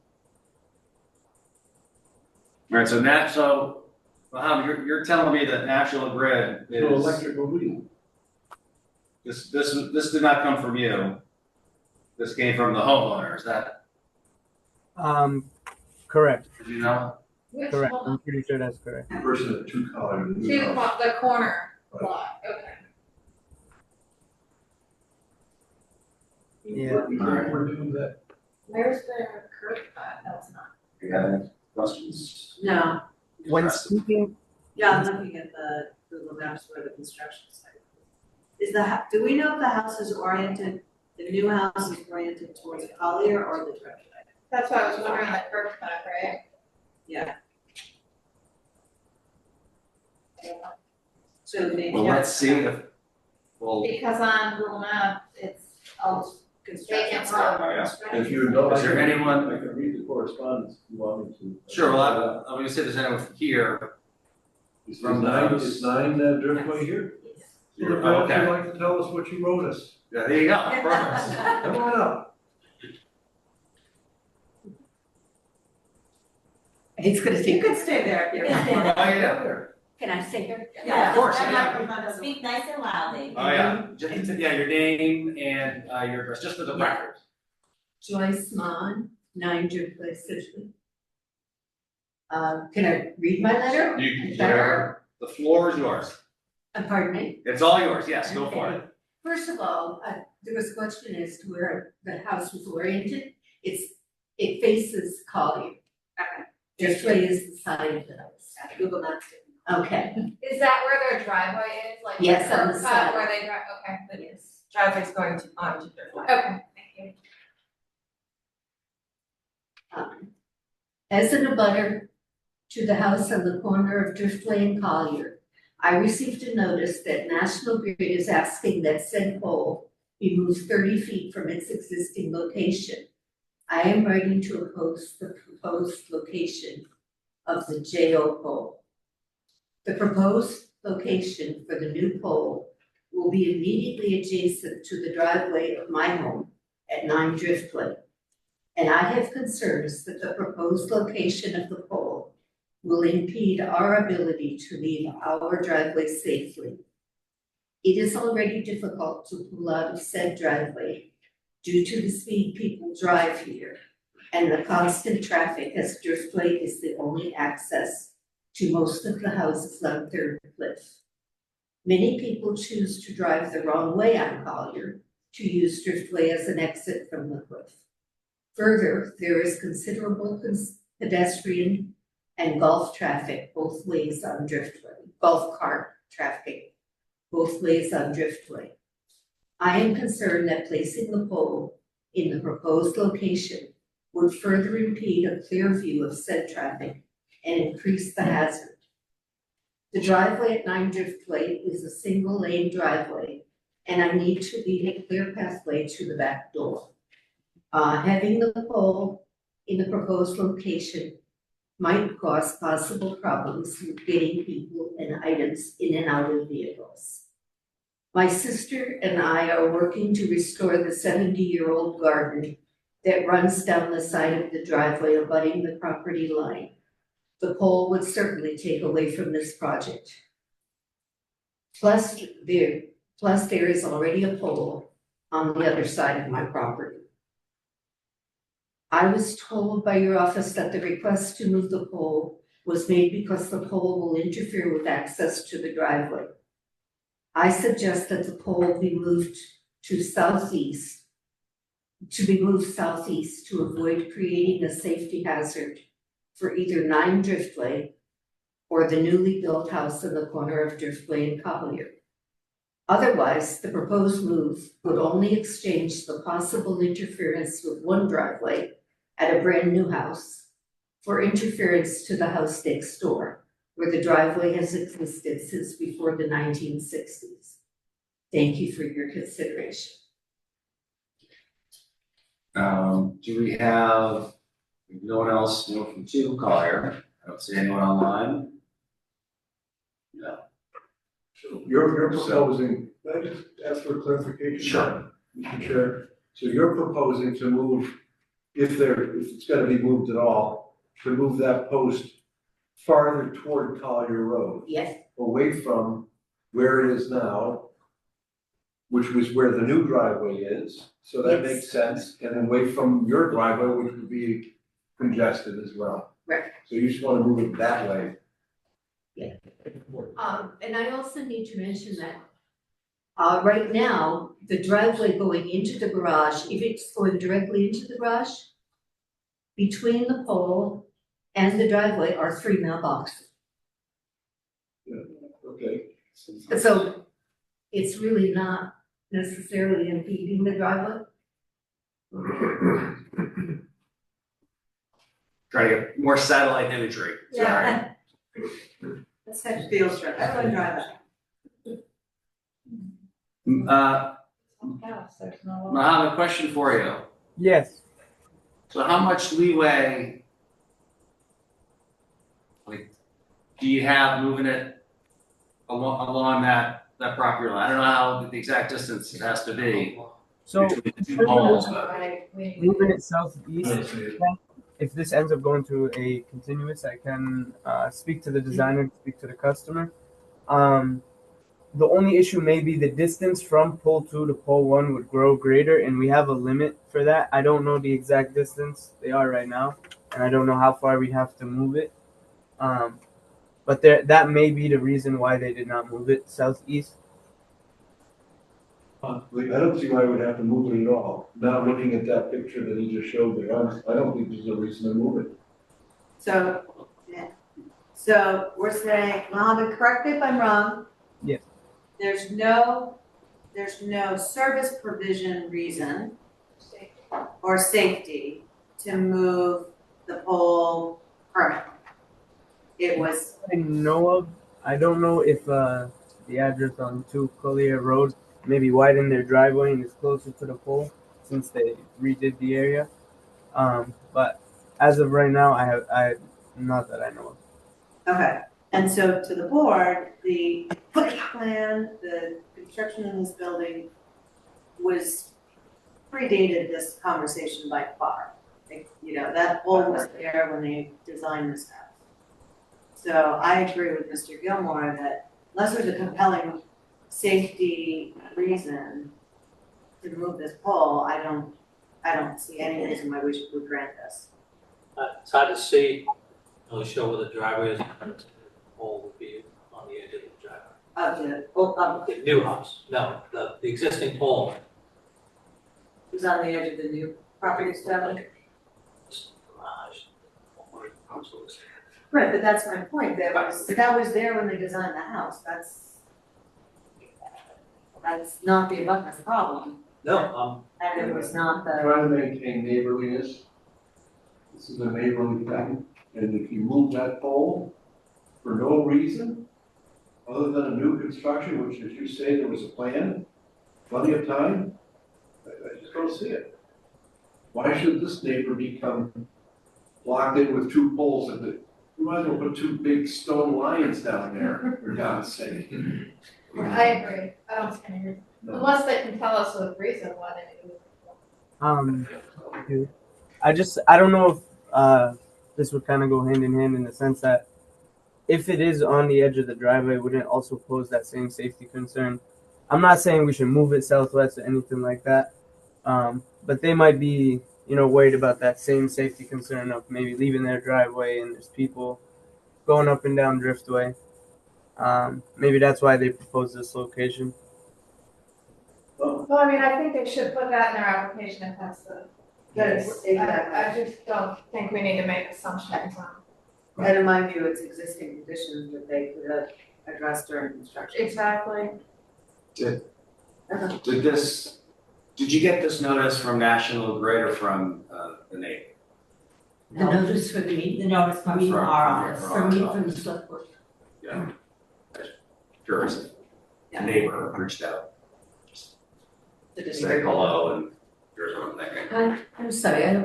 all right, so Mohammed, you're telling me that National Grid is. No electrical wheel. This did not come from you. This came from the homeowner, is that, Correct, did you know? Which correct. one? I'm pretty sure that's correct. The person at Two Collar. The corner lot, okay. Yeah. We're doing that. Where's the curb cut? That's not. You have any questions? No, When speaking, yeah, I'm looking at the Google Maps where the construction site is. Do we know if the house is oriented, the new house is oriented towards Collier or the Driftway? That's why I was wondering the curb cut, right? Yeah. So maybe. Well, let's see if, well, Because on Google Maps, it's all Construction. vacant road. If you know. Is there anyone- I can read the correspondence if you want me to. sure, well, I'm gonna see if there's anyone from here. Is From the house. is nine Driftway here? You're- Would you okay. like to tell us what you wrote us? Yeah, there you go, perfect. Come on up. He's gonna take. You could stay there if you're. Oh, yeah. Can I stay here? Yeah, of course, yeah. Speak nice and loudly. Oh, yeah, just, yeah, your name and, your address, just for the record. Joyce Mon, 9 Driftway, Scituate. Can I read my letter? You can share, the floor is yours. Pardon me? It's all yours, yes, go for it. First of all, there was a question as to where the house was oriented. It faces Collier. Driftway is the side of the house. Google Maps. Okay. Is that where their driveway is, like the Yes, on curb the cut side. where they drive, okay, Yes. Driveway's going to, onto Driftway. okay, thank you. As an abutter to the house on the corner of Driftway and Collier, I received a notice that National Grid is asking that said pole be moved 30 feet from its existing location. I am writing to oppose the proposed location of the JO pole. The proposed location for the new pole will be immediately adjacent to the driveway of my home at 9 Driftway. And I have concerns that the proposed location of the pole will impede our ability to leave our driveway safely. It is already difficult to pull out of said driveway due to the speed people drive here and the constant traffic, as Driftway is the only access to most of the houses on Third Cliff. Many people choose to drive the wrong way on Collier to use Driftway as an exit from the cliff. Further, there is considerable pedestrian and golf traffic both ways on Driftway, golf cart traffic both ways on Driftway. I am concerned that placing the pole in the proposed location would further impede a clear view of said traffic and increase the hazard. The driveway at 9 Driftway is a single lane driveway, and I need to leave a clear pathway to the back door. Having the pole in the proposed location might cause possible problems with getting people and items in and out of vehicles. My sister and I are working to restore the 70-year-old garden that runs down the side of the driveway abutting the property line. The pole would certainly take away from this project. Plus there is already a pole on the other side of my property. I was told by your office that the request to move the pole was made because the pole will interfere with access to the driveway. I suggest that the pole be moved southeast to avoid creating a safety hazard for either 9 Driftway or the newly built house in the corner of Driftway and Collier. Otherwise, the proposed move would only exchange the possible interference with one driveway at a brand new house for interference to the house next door, where the driveway has existed since before the 1960s. Thank you for your consideration. Do we have, no one else, no one from 2 Collier? I don't see anyone online. No. So you're proposing, can I just ask for clarification? Sure. Mr. Chair, so you're proposing to move, if it's gonna be moved at all, to move that post farther toward Collier Road, Yes, away from where it is now, which was where the new driveway is, so that makes sense, and then away from your driveway, which would be congested as well. Right. So you just wanna move it that way. And I also need to mention that, right now, the driveway going into the garage, if it's going directly into the garage, between the pole and the driveway are 3 mailboxes. Okay. So it's really not necessarily impeding the driveway. Trying to get more satellite imagery, sorry. Yeah. That's how it feels, right? Everyone drive it. Mohammed, question for you. Yes. So how much leeway, like, do you have moving it along that property line? I don't know how the exact distance it has to be So between the two poles, but. moving it southeast, if this ends up going to a continuous, I can speak to the designer, speak to the customer. The only issue may be the distance from pole 2 to pole 1 would grow greater, and we have a limit for that. I don't know the exact distance they are right now, and I don't know how far we have to move it. But that may be the reason why they did not move it southeast. I don't see why we would have to move it at all. Now, looking at that picture that he just showed me, I don't think there's a reason to move it. So, yeah. So we're saying, Mohammed, correct me if I'm wrong. Yes. There's no service provision reason or safety to move the pole permanently. It was, I know of. I don't know if the address on 2 Collier Road maybe widen their driveway and is closer to the pole since they redid the area. But as of right now, I not that I know of. okay. And so to the board, the plan, the construction in this building was predated this conversation by far. Like, you know, that pole was there when they designed this house. So I agree with Mr. Gilmore that unless there's a compelling safety reason to move this pole, I don't see any reason why we should grant this. It's hard to see, really show where the driveway is, the pole would be on the edge of the driveway. The new house, no, the existing pole. Who's on the edge of the new property establishment? Garage. Right, but that's my point, that was there when they designed the house, that's not the abutment problem, No, and it was not the, Trying to maintain neighborliness. This is a neighborly thing, and if you move that pole for no reason, other than a new construction, which as you say, there was a plan, plenty of time, I just don't see it. Why should this neighbor become locked in with 2 poles and you might as well put 2 big stone lions down there, for God's sake. I agree. I don't see any reason. Unless they can tell us the reason why they do it. I don't know if this would kind of go hand in hand in the sense that if it is on the edge of the driveway, wouldn't it also pose that same safety concern? I'm not saying we should move it southwest or anything like that, but they might be, worried about that same safety concern of maybe leaving their driveway and there's people going up and down Driftway. Maybe that's why they proposed this location. Well, I mean, I think they should put that in their application if that's the. Yes, exactly. I just don't think we need to make assumptions on. and in my view, it's existing conditions that they could have addressed during construction. Exactly. Did you get this notice from National Grid or from the neighbor? The notice for me, the notice from me, our office, from me, from the select board. Yeah. Curious. The neighbor reached out, say hello and here's what I'm thinking. I'm sorry, I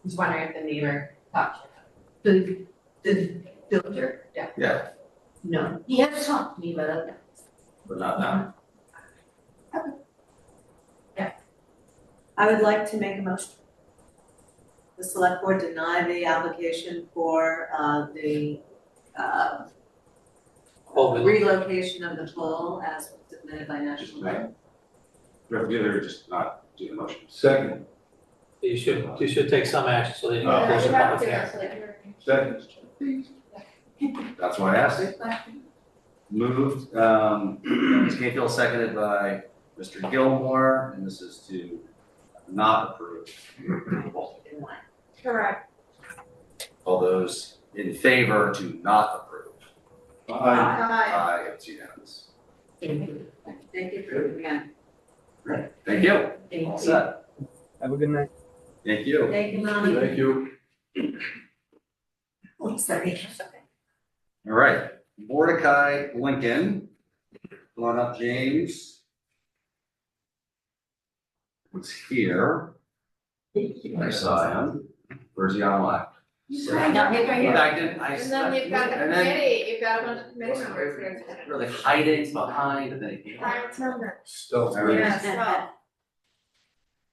was wondering if the neighbor talked the builder, Yeah, no, he has talked to me about it. but not now. I would like to make a motion. The select board deny the application for the relocation of the pole as submitted by National Grid. we have to do it or just not do the motion? Second. You should take some action so that you Oh. can close the You have public to, hearing. so Second. That's why I asked it. Moved, Ms. Canfield, seconded by Mr. Gilmore, and this is to not approve. Correct. All those in favor to not approve? Aye. Aye, it's unanimous. Thank you for doing that. Great, thank you. All set. Have a good night. Thank you. Thank you, Mom. Thank you. Oh, sorry. All right, Mordecai Lincoln. Come on up, James. Was here. I saw him. Where's he on left? No, he's right here. I didn't, I. And then you've got the and then committee, you've got a bunch of committee members here. Really hiding behind the. Private member. Still. All right. Yes, well,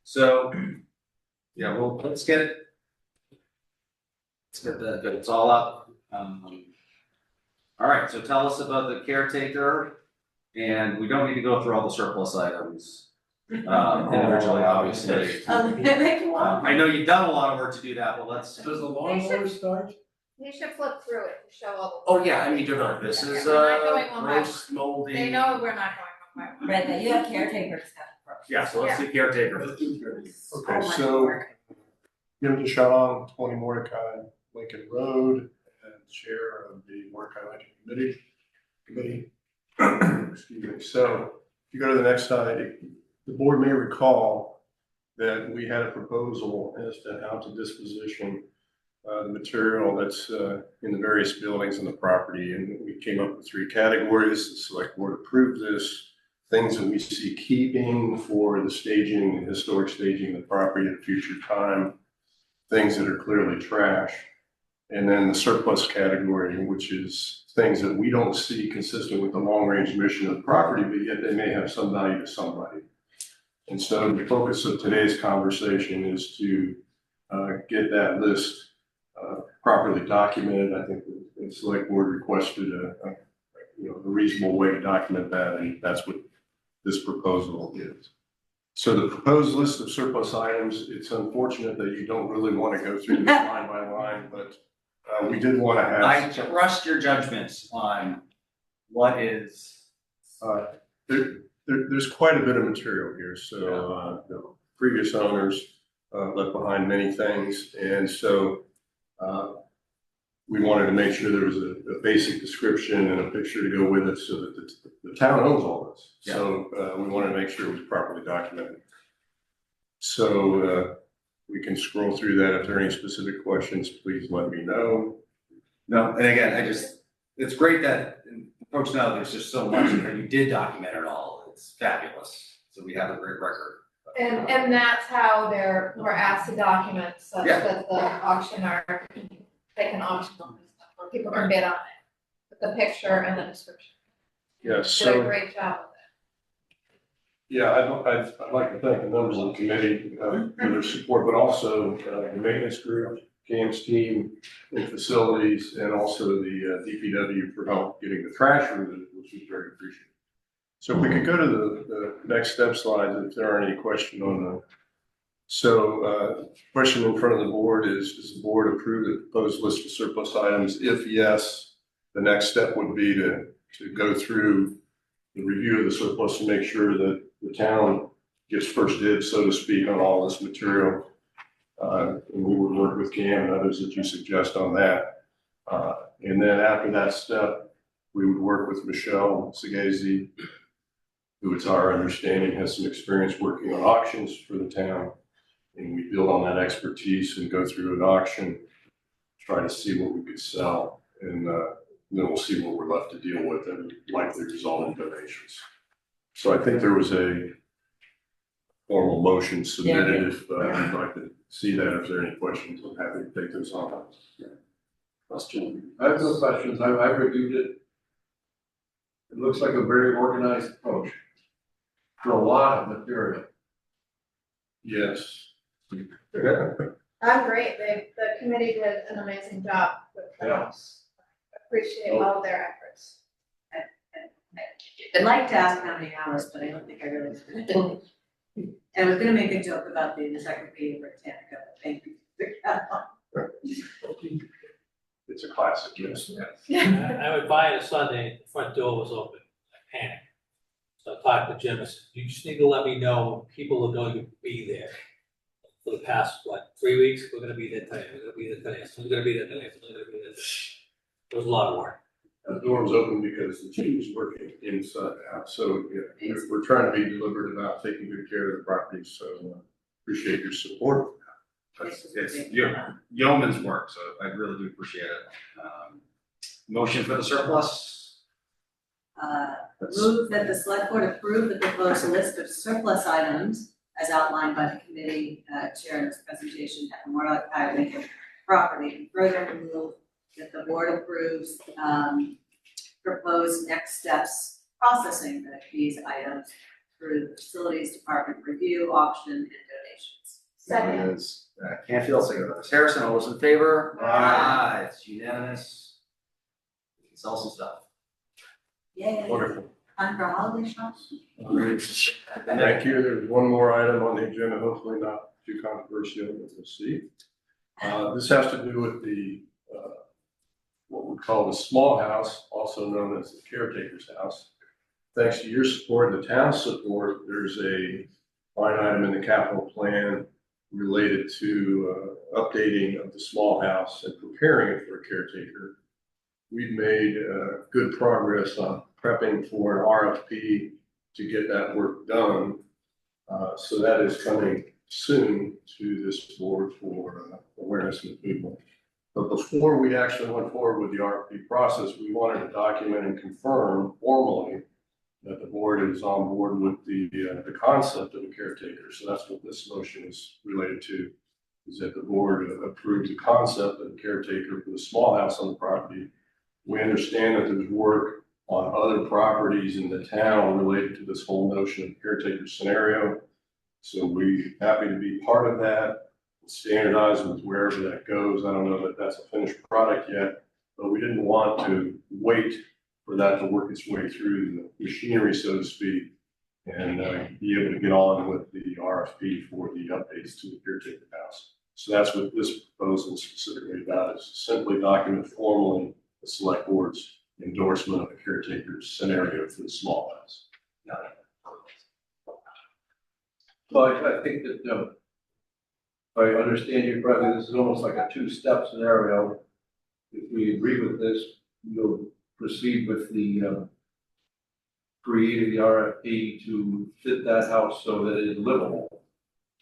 So, yeah, well, let's get it's all up. All right, so tell us about the caretaker, and we don't need to go through all the surplus items. Individually, obviously. I know you've done a lot of work to do that, but let's. Does the lawnmower start? you should flip through it to show all Oh, yeah, I mean, this is, We're not going one by one. gross moldy. the. They know we're not going one by one. Right, but you have caretakers first. Yeah, so let's do caretaker. Okay, so Jim DeShawn, 20 Mordecai Lincoln Road, and Chair of the Mordecai Lincoln Committee. Excuse me. So if you go to the next slide, the board may recall that we had a proposal as to how to disposition the material that's in the various buildings in the property, and we came up with 3 categories. The select board approved this. Things that we see keeping for the staging, historic staging of the property at a future time, things that are clearly trash. And then the surplus category, which is things that we don't see consistent with the long-range mission of the property, but yet they may have some value to somebody. And so the focus of today's conversation is to get that list properly documented. I think the select board requested a reasonable way to document that, and that's what this proposal is. So the proposed list of surplus items, it's unfortunate that you don't really want to go through this line by line, but we did want to have. I trust your judgments on what is. There's quite a bit of material here, so the previous owners left behind many things, and so we wanted to make sure there was a basic description and a picture to go with it, so that the town owns all this. Yeah. So we wanted to make sure it was properly documented. So we can scroll through that. If there are any specific questions, please let me know. No, and again, it's great that folks know there's just so much that you did document it all. It's fabulous. So we have a great record. And that's how we're asked to document such Yeah. that the auctioneer, they can auction on this stuff, or people can bid on it. With the picture and the description. Yes. Did a So great job with yeah, I'd like to thank the members of the committee for their support, but also the maintenance group, Cam's team in facilities, and also the DPW for help getting the trash routed, which was very appreciated. So if we could go to the next step slide, if there are any questions on the. So question in front of the board is, does the board approve the proposed list of surplus items? If yes, the next step would be to go through the review of the surplus to make sure that the town gets first dibs, so to speak, on all this material. And we would work with Cam and others that you suggest on that. And then after that step, we would work with Michelle Segazy, who it's our understanding has some experience working on auctions for the town. And we build on that expertise and go through an auction, try to see what we could sell, and then we'll see what we're left to deal with and likely result in donations. So I think there was a formal motion submitted. If you'd like to see that, if there are any questions, I'm happy to take those on. Question? I have no questions. I've reviewed it. It looks like a very organized approach for a lot of material. Yes. it. I'm great, the committee did an amazing job with the Yeah. house. Appreciate all of their efforts. I'd like to ask how many hours, but I don't think I really should. And I was gonna make a joke about the encyclopedia Britannica, but thank you. It's a classic, yes. I would buy it a Sunday, the front door was open, I panicked. So I talked to Jim, I said, you just need to let me know when people are going to be there. For the past, 3 weeks, we're gonna be there today, we're gonna be there today, someone's gonna be there today, someone's gonna be there today. It was a lot of work. The door was open because the team was working inside out, so yeah, we're trying to be deliberate about taking good care of the property, so appreciate your support. It's yeoman's work, so I really do appreciate it. Motion for the surplus? Move that the select board approve the proposed list of surplus items as outlined by the committee chair in its presentation at the Mordecai Lincoln property. And further move that the board approves proposed next steps processing of these items through the facilities department review, auction, and donations. Second. Ms. Canfield, second by Ms. Harrison, all those in favor? Aye. It's unanimous. We can sell some stuff. Yay. Wonderful. Time for holiday shops? Thank you. There's one more item on the agenda, hopefully not too controversial, but we'll see. This has to do with the, what we call the small house, also known as the caretaker's house. Thanks to your support and the town's support, there's a line item in the capital plan related to updating of the small house and preparing it for a caretaker. We've made good progress on prepping for an RFP to get that work done. So that is coming soon to this board for awareness and approval. But before we actually went forward with the RFP process, we wanted to document and confirm formally that the board is on board with the concept of a caretaker. So that's what this motion is related to, is that the board approved the concept of a caretaker for the small house on the property. We understand that there's work on other properties in the town related to this whole notion of caretaker scenario. So we're happy to be part of that, standardize with wherever that goes. I don't know that that's a finished product yet, but we didn't want to wait for that to work its way through the machinery, so to speak, and be able to get on with the RFP for the updates to the caretaker house. So that's what this proposal is specifically about, is simply document formally the select board's endorsement of a caretaker scenario for the small house. Well, I think that, if I understand you correctly, this is almost like a two-step scenario. If we agree with this, we'll proceed with the creating the RFP to fit that house so that it is livable.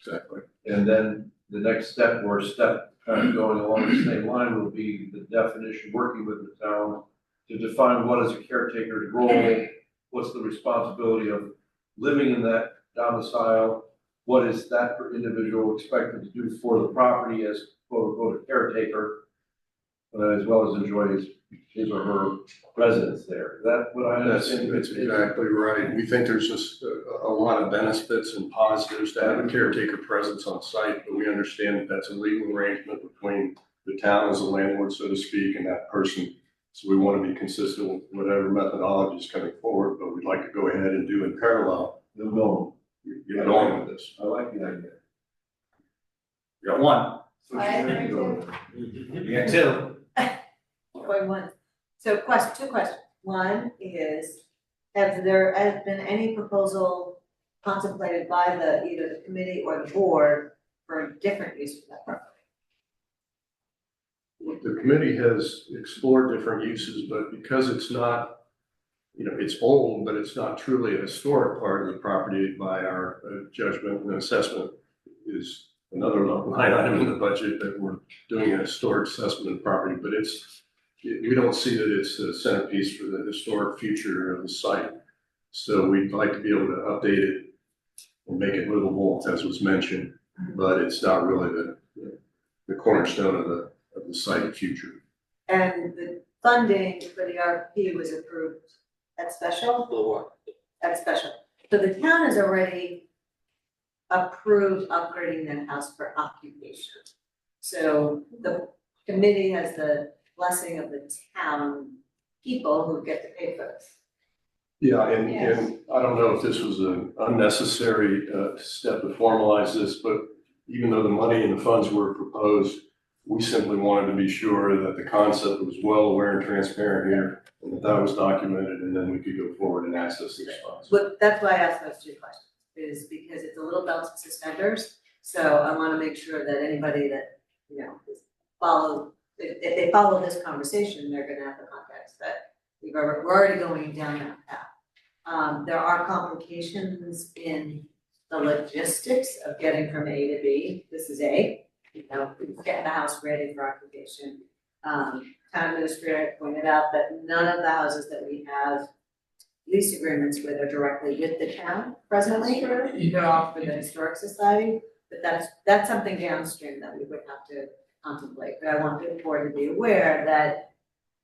Exactly. And then the next step, or step kind of going along the same line, will be the definition, working with the town to define what is a caretaker's role, what's the responsibility of living in that domicile, what is that individual expected to do for the property as quote unquote a caretaker, as well as enjoy his or her residence there. Is that what I understand? That's exactly right. We think there's just a lot of benefits and positives to have a caretaker presence on site, but we understand that that's a legal arrangement between the town as a landlord, so to speak, and that person. So we want to be consistent with whatever methodology is coming forward, but we'd like to go ahead and do in parallel. No, no. You're going with this. I like the idea. You got one. I agree too. You got two. Going one. So two questions. One is, have there has been any proposal contemplated by either the committee or the board for a different use for that property? The committee has explored different uses, but because it's not, it's old, but it's not truly a historic part of the property by our judgment and assessment is another line item in the budget that we're doing a historic assessment of the property, but we don't see that it's a centerpiece for the historic future of the site. So we'd like to be able to update it and make it livable, as was mentioned, but it's not really the cornerstone of the site future. And the funding for the RFP was approved at special? At special. So the town has already approved upgrading that house for occupation. So the committee has the blessing of the town people who get to pay for this. Yeah, and I don't know if this was an unnecessary step to formalize this, but even though the money and the funds were proposed, we simply wanted to be sure that the concept was well aware and transparent here, and that that was documented, and then we could go forward and access these funds. Look, that's why I asked those 2 questions, is because it's a little belts and suspenders. So I wanna make sure that anybody that, you know, if they follow this conversation, they're gonna have the context that we're already going down that path. There are complications in the logistics of getting from A to B. This is A, you know, getting the house ready for occupation. Town administrator pointed out that none of the houses that we have lease agreements with are directly with the town presently. They're off with the historic society, but that's something downstream that we would have to contemplate. But I want the board to be aware that,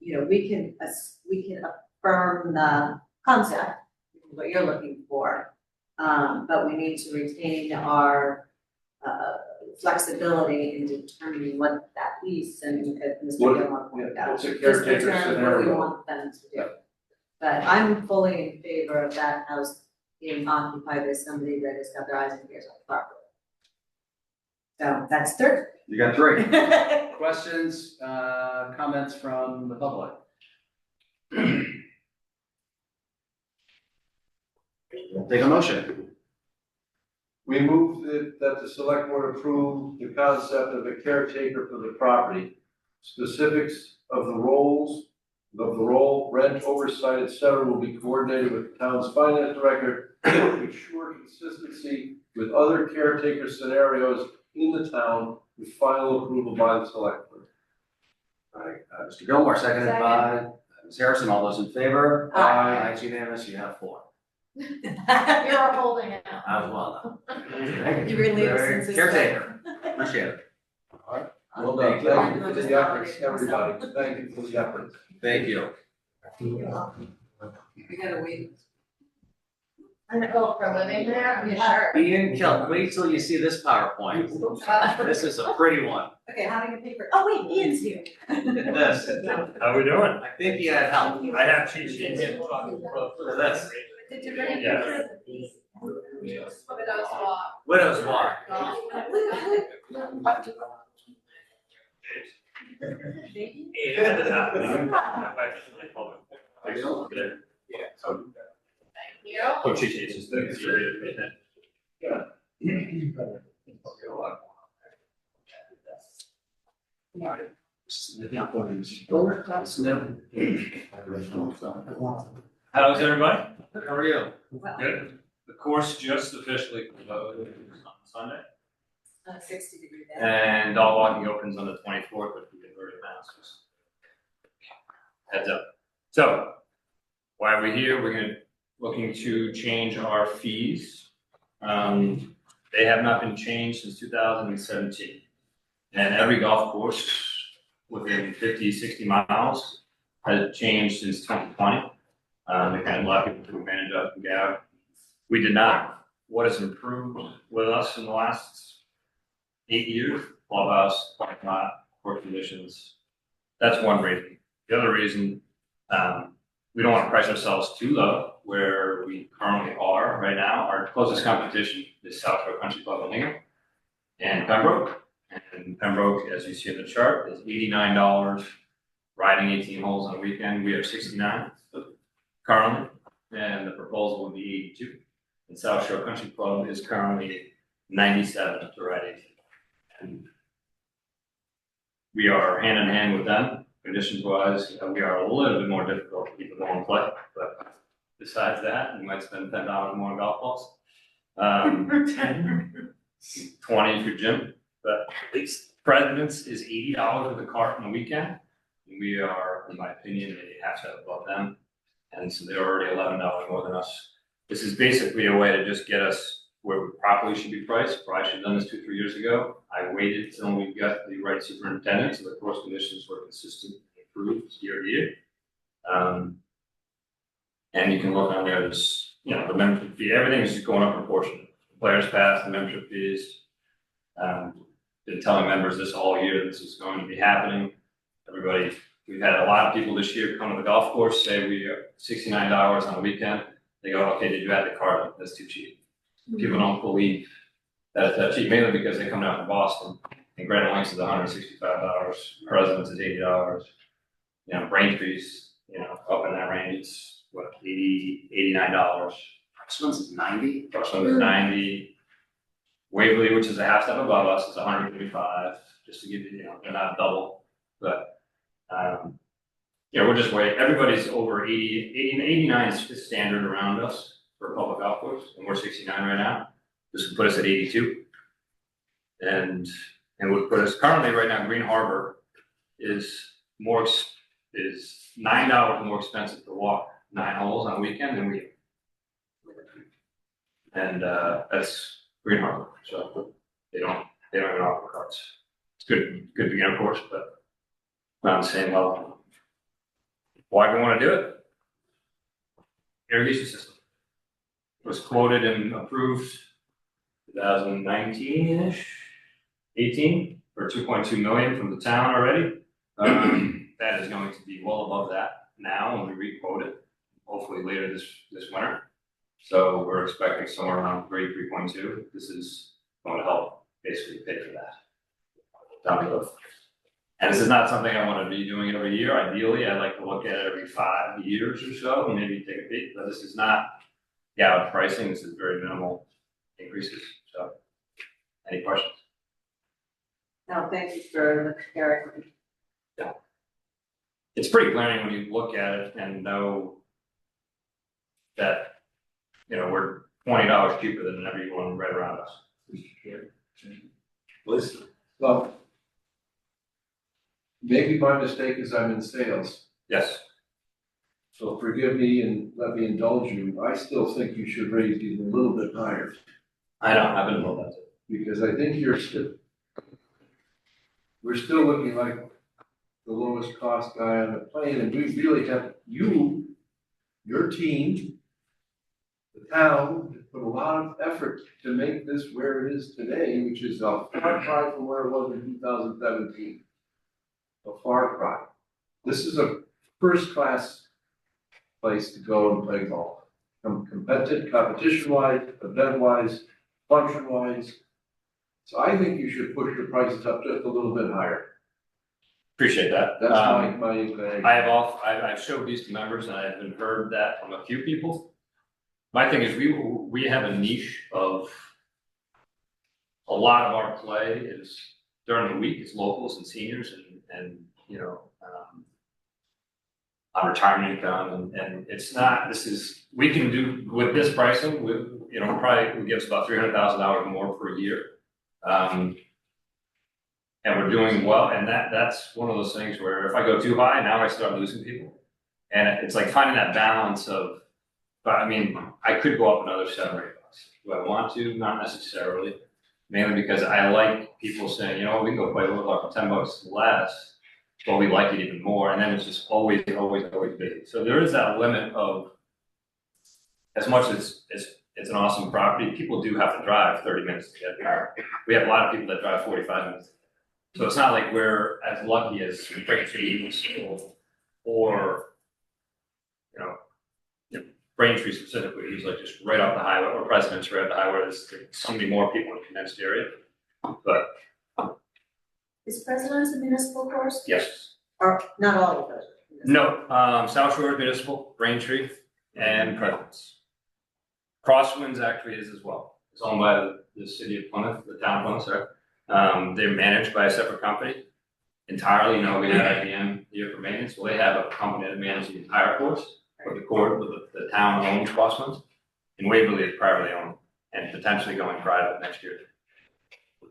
you know, we can affirm the concept, what you're looking for, but we need to retain our flexibility in determining what that lease and as Mr. Gilmore pointed out, What's a just caretaker determine what we scenario? want them to do. But I'm fully in favor of that house being occupied by somebody that has got their eyes and ears on the property. So that's 3. You got 3. Questions, comments from the public? Take a motion. We move that the select board approve the concept of a caretaker for the property. Specifics of the role, rent, oversight, et cetera, will be coordinated with the town's finance director to ensure consistency with other caretaker scenarios in the town with final approval by the select board. All right, Mr. Gilmore, seconded by Ms. Harrison. All those in favor? Aye. It's unanimous. You have 4. You're holding it now. As well. Thank You relieve us Very since it's- Caretaker. Appreciate it. Well done. Thank you for the efforts, everybody. Thank you for the efforts. Thank you. We gotta wait. I'm gonna go for a living there, yeah, sure. Ian, Kelly, wait till you see this PowerPoint. This is a pretty one. Okay, how do you pay for? Oh, wait, Ian's here. This. How we doing? I think he had help. I have cheat sheets. Look at this. Did you bring Yeah. Widow's walk. Oh, cheat sheets is the. How's everybody? How are you? Good. The course just officially closed on Sunday, 60-degree day. and dog walking opens on the 24th, but we can wear masks. Heads up. So, why are we here? We're looking to change our fees. They have not been changed since 2017. And every golf course within 50, 60 miles has changed since 2020. They kind of allowed people to manage up and gab. We did not. What has improved with us in the last 8 years? Clubhouse, parking lot, court conditions. That's one reason. The other reason, we don't want to price ourselves too low where we currently are right now. Our closest competition is South Shore Country Club in Hingham and Pembroke. And Pembroke, as you see in the chart, is $89 riding 18 holes on a weekend. We have 69 currently, and the proposal would be 82. And South Shore Country Club is currently 97 to ride 18. And we are hand in hand with them, conditions wise. We are a little bit more difficult to keep them on play, but besides that, you might spend $10 more on golf balls. 20 for gym, but at least President's is $80 with a cart on the weekend. We are, in my opinion, maybe half step above them. And so they're already $11 more than us. This is basically a way to just get us where we properly should be priced. Probably should have done this 2-3 years ago. I waited till we got the right superintendent, so the course conditions were consistent and improved year to year. And you can look on there, there's, the membership fee, everything is just going up proportionally. Players pass, the membership fees. Been telling members this all year, this is going to be happening. Everybody We've had a lot of people this year come to the golf course, say we are $69 on a weekend. They go, okay, did you add the card? That's too cheap. People don't believe that it's that cheap, mainly because they come down from Boston. And Grand Lakes is $165, President's is $80. You know, Braintree's, you know, up in that range, it's what, $89. This is 90. Portsmouth is 90. Waverly, which is a half step above us, is 135, just to give you, you know, they're not double, but, yeah, we're just waiting. Everybody's over 89 is standard around us for a public golf course, and we're 69 right now. This would put us at 82. And would put us, currently right now, Green Harbor is $9 more expensive to walk 9 holes on a weekend than we do. And that's Green Harbor, so they don't even offer carts. It's good beginner course, but not on the same level. Why do we want to do it? Irrigation system. It was quoted and approved 2019-ish, 18, for 2.2 million from the town already. That is going to be well above that now when we re-quote it, hopefully later this winter. So we're expecting somewhere around 3.2. This is going to help basically pay for that down the road. And this is not something I want to be doing every year. Ideally, I like to look at it every 5 years or so and maybe take a peek, but this is not, with pricing, this is very minimal increases. So, any questions? No, thank you for the clarity. Yeah. It's pretty glaring when you look at it and know that, you know, we're $20 cheaper than everyone right around us. Listen, well, maybe my mistake is I'm in sales. Yes. So forgive me and let me indulge you. I still think you should raise it a little bit higher. I know, I've been told that too. Because I think we're still looking like the lowest cost guy on the plane, and we really have, your team, the town, put a lot of effort to make this where it is today, which is a far cry from where it was in 2017. A far cry. This is a first-class place to go and play golf. Competition-wise, event-wise, function-wise. So I think you should push the prices up just a little bit higher. Appreciate that. That's my inclination. I've showed these to members and I've been heard that from a few people. My thing is we have a niche of a lot of our play is during the week, it's locals and seniors and you know, on retirement income and it's not, we can do with this pricing, you know, probably it gives about $300,000 more per year. And we're doing well, and that's one of those things where if I go too high, now I start losing people. And it's like finding that balance of, but I mean, I could go up another $7 or $8. Do I want to? Not necessarily. Mainly because I like people saying, you know, we can go play Woodlock for $10 less, but we like it even more. And then it's just always busy. So there is that limit of, as much as it's an awesome property, people do have to drive 30 minutes to get there. We have a lot of people that drive 45 minutes. So it's not like we're as lucky as Braintree or, you know, Braintree specifically, he's like just right off the highway, or President's right off the highway. There's so many more people in a condensed area. But Is President's a municipal course? yes. Or not all of those? No, South Shore Municipal, Braintree, and President's. Crosswinds actually is as well. It's owned by the city of Plymouth, the town of Plymouth, sorry. They're managed by a separate company entirely. You know, we had IBM here for maintenance. Well, they have a company that manages the entire course, but the town owns Crosswinds, and Waverly is privately owned and potentially going private next year.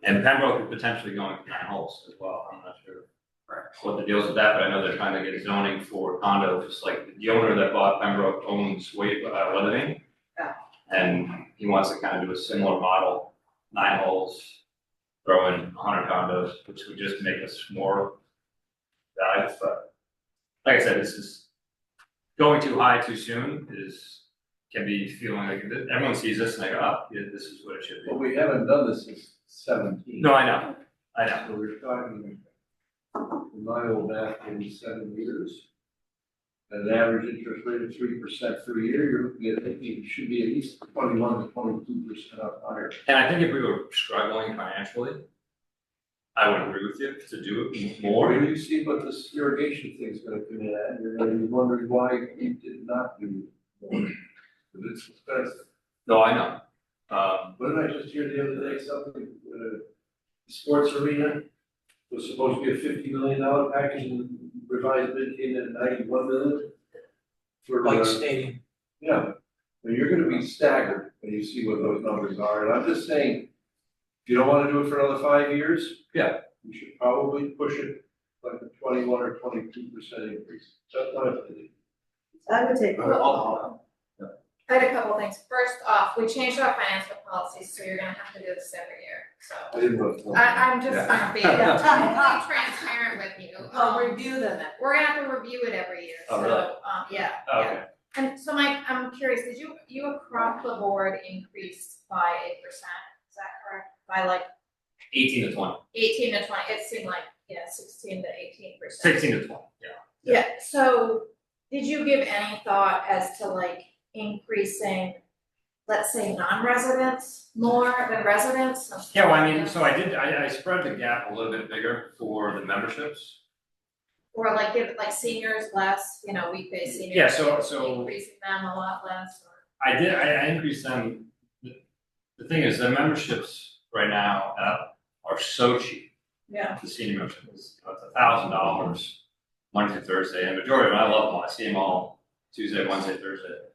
And Pembroke is potentially going to 9 holes as well. I'm not sure what the deal is with that, but I know they're trying to get zoning for condos. Just like the owner that bought Pembroke owns Weathering, and he wants to kind of do a similar model, 9 holes. Throw in 100 condos, which would just make us more valuable. But like I said, this is going too high too soon can be feeling like everyone sees this and they go, oh, yeah, this is what it should be. But we haven't done this since 17. No, I know. So we're talking in my old math, maybe 7 years. At an average interest rate of 3% per year, you're looking at, it should be at least 21 to 22% up higher. And I think if we were struggling financially, I would agree with you to do it more. When you see what this irrigation thing's gonna come in at, you're gonna be wondering why you did not do more. But it's expensive. No, I know. What did I just hear the other day, something, sports arena was supposed to be a $50 million package and revised bid came in at $91 million. For, Like stadium. yeah, and you're gonna be staggered when you see what those numbers are, and I'm just saying, if you don't wanna do it for another 5 years, yeah, you should probably push it like a 21 or 22% increase. That's my opinion. I would take. I had a couple things. First off, we changed our financial policies, so you're gonna have to do this every year, so. I didn't know. I'm just gonna be totally transparent with you. I'll review them. We're gonna have to review it every year, Oh, so, really? yeah, Oh, yeah. okay. And so Mike, I'm curious, did you across the board increase by 8%? Is that correct? By like 18 to 20. 18 to 20, it seemed like, 16 to 18%. 16 to 20, yeah. Yeah, so did you give any thought as to like increasing, let's say, non-residents more than residents? Yeah, well, I mean, so I spread the gap a little bit bigger for the memberships. Or like give it like seniors less, weekday seniors. Yeah, so increasing them a lot less, or. I increased them. The thing is, the memberships right now are so cheap. Yeah. The senior membership is, it's $1,000 Monday through Thursday, and the majority of them, I love them all. I see them all Tuesday, Wednesday, Thursday.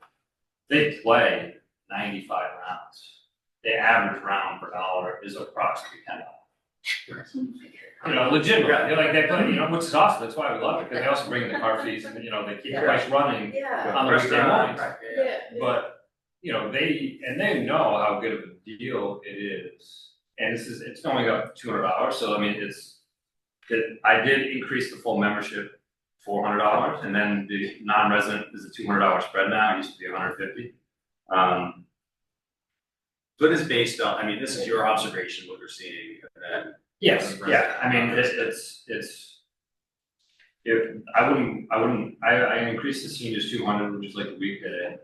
They play 95 rounds. The average round per dollar is approximately $10. Legitimately, they play, which is awesome. That's why we love it, because they also bring in the car fees and, they keep the price running on the weekday mornings. Yeah. But, they know how good of a deal it is. And it's only up $200. So, I mean, I did increase the full membership $400, and then the non-resident is a $200 spread now. It used to be $150. So it is based on, this is your observation, what you're seeing, and then. Yes, yeah, I mean, I increased the seniors 200, which is like a weekday.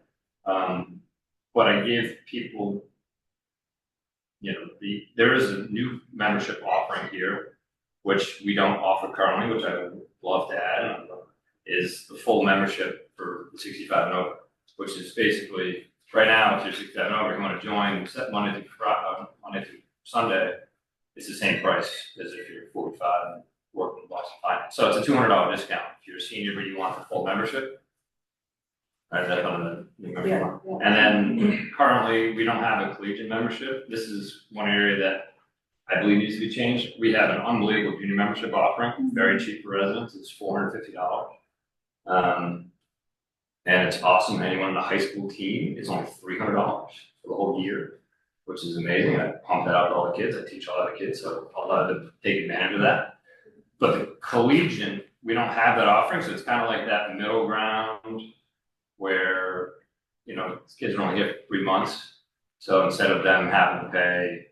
But I give people, there is a new membership offering here, which we don't offer currently, which I would love to add, is the full membership for 65 and over, which is basically, right now, if you're 65 and over, you want to join, set Monday through Sunday, it's the same price as if you're 45 and working in Boston Finance. So it's a $200 discount if you're a senior but you want the full membership. Right, that's on the new membership. Yeah. And then currently, we don't have a collegiate membership. This is one area that I believe needs to be changed. We have an unbelievable junior membership offering, very cheap for residents. It's $450. And it's awesome. Anyone in the high school team is only $300 for the whole year, which is amazing. I pump that out to all the kids. I teach all the kids, so I'll let them take advantage of that. But the collegiate, we don't have that offering, so it's kind of like that middle ground where, kids are only here for 3 months. So instead of them having to pay,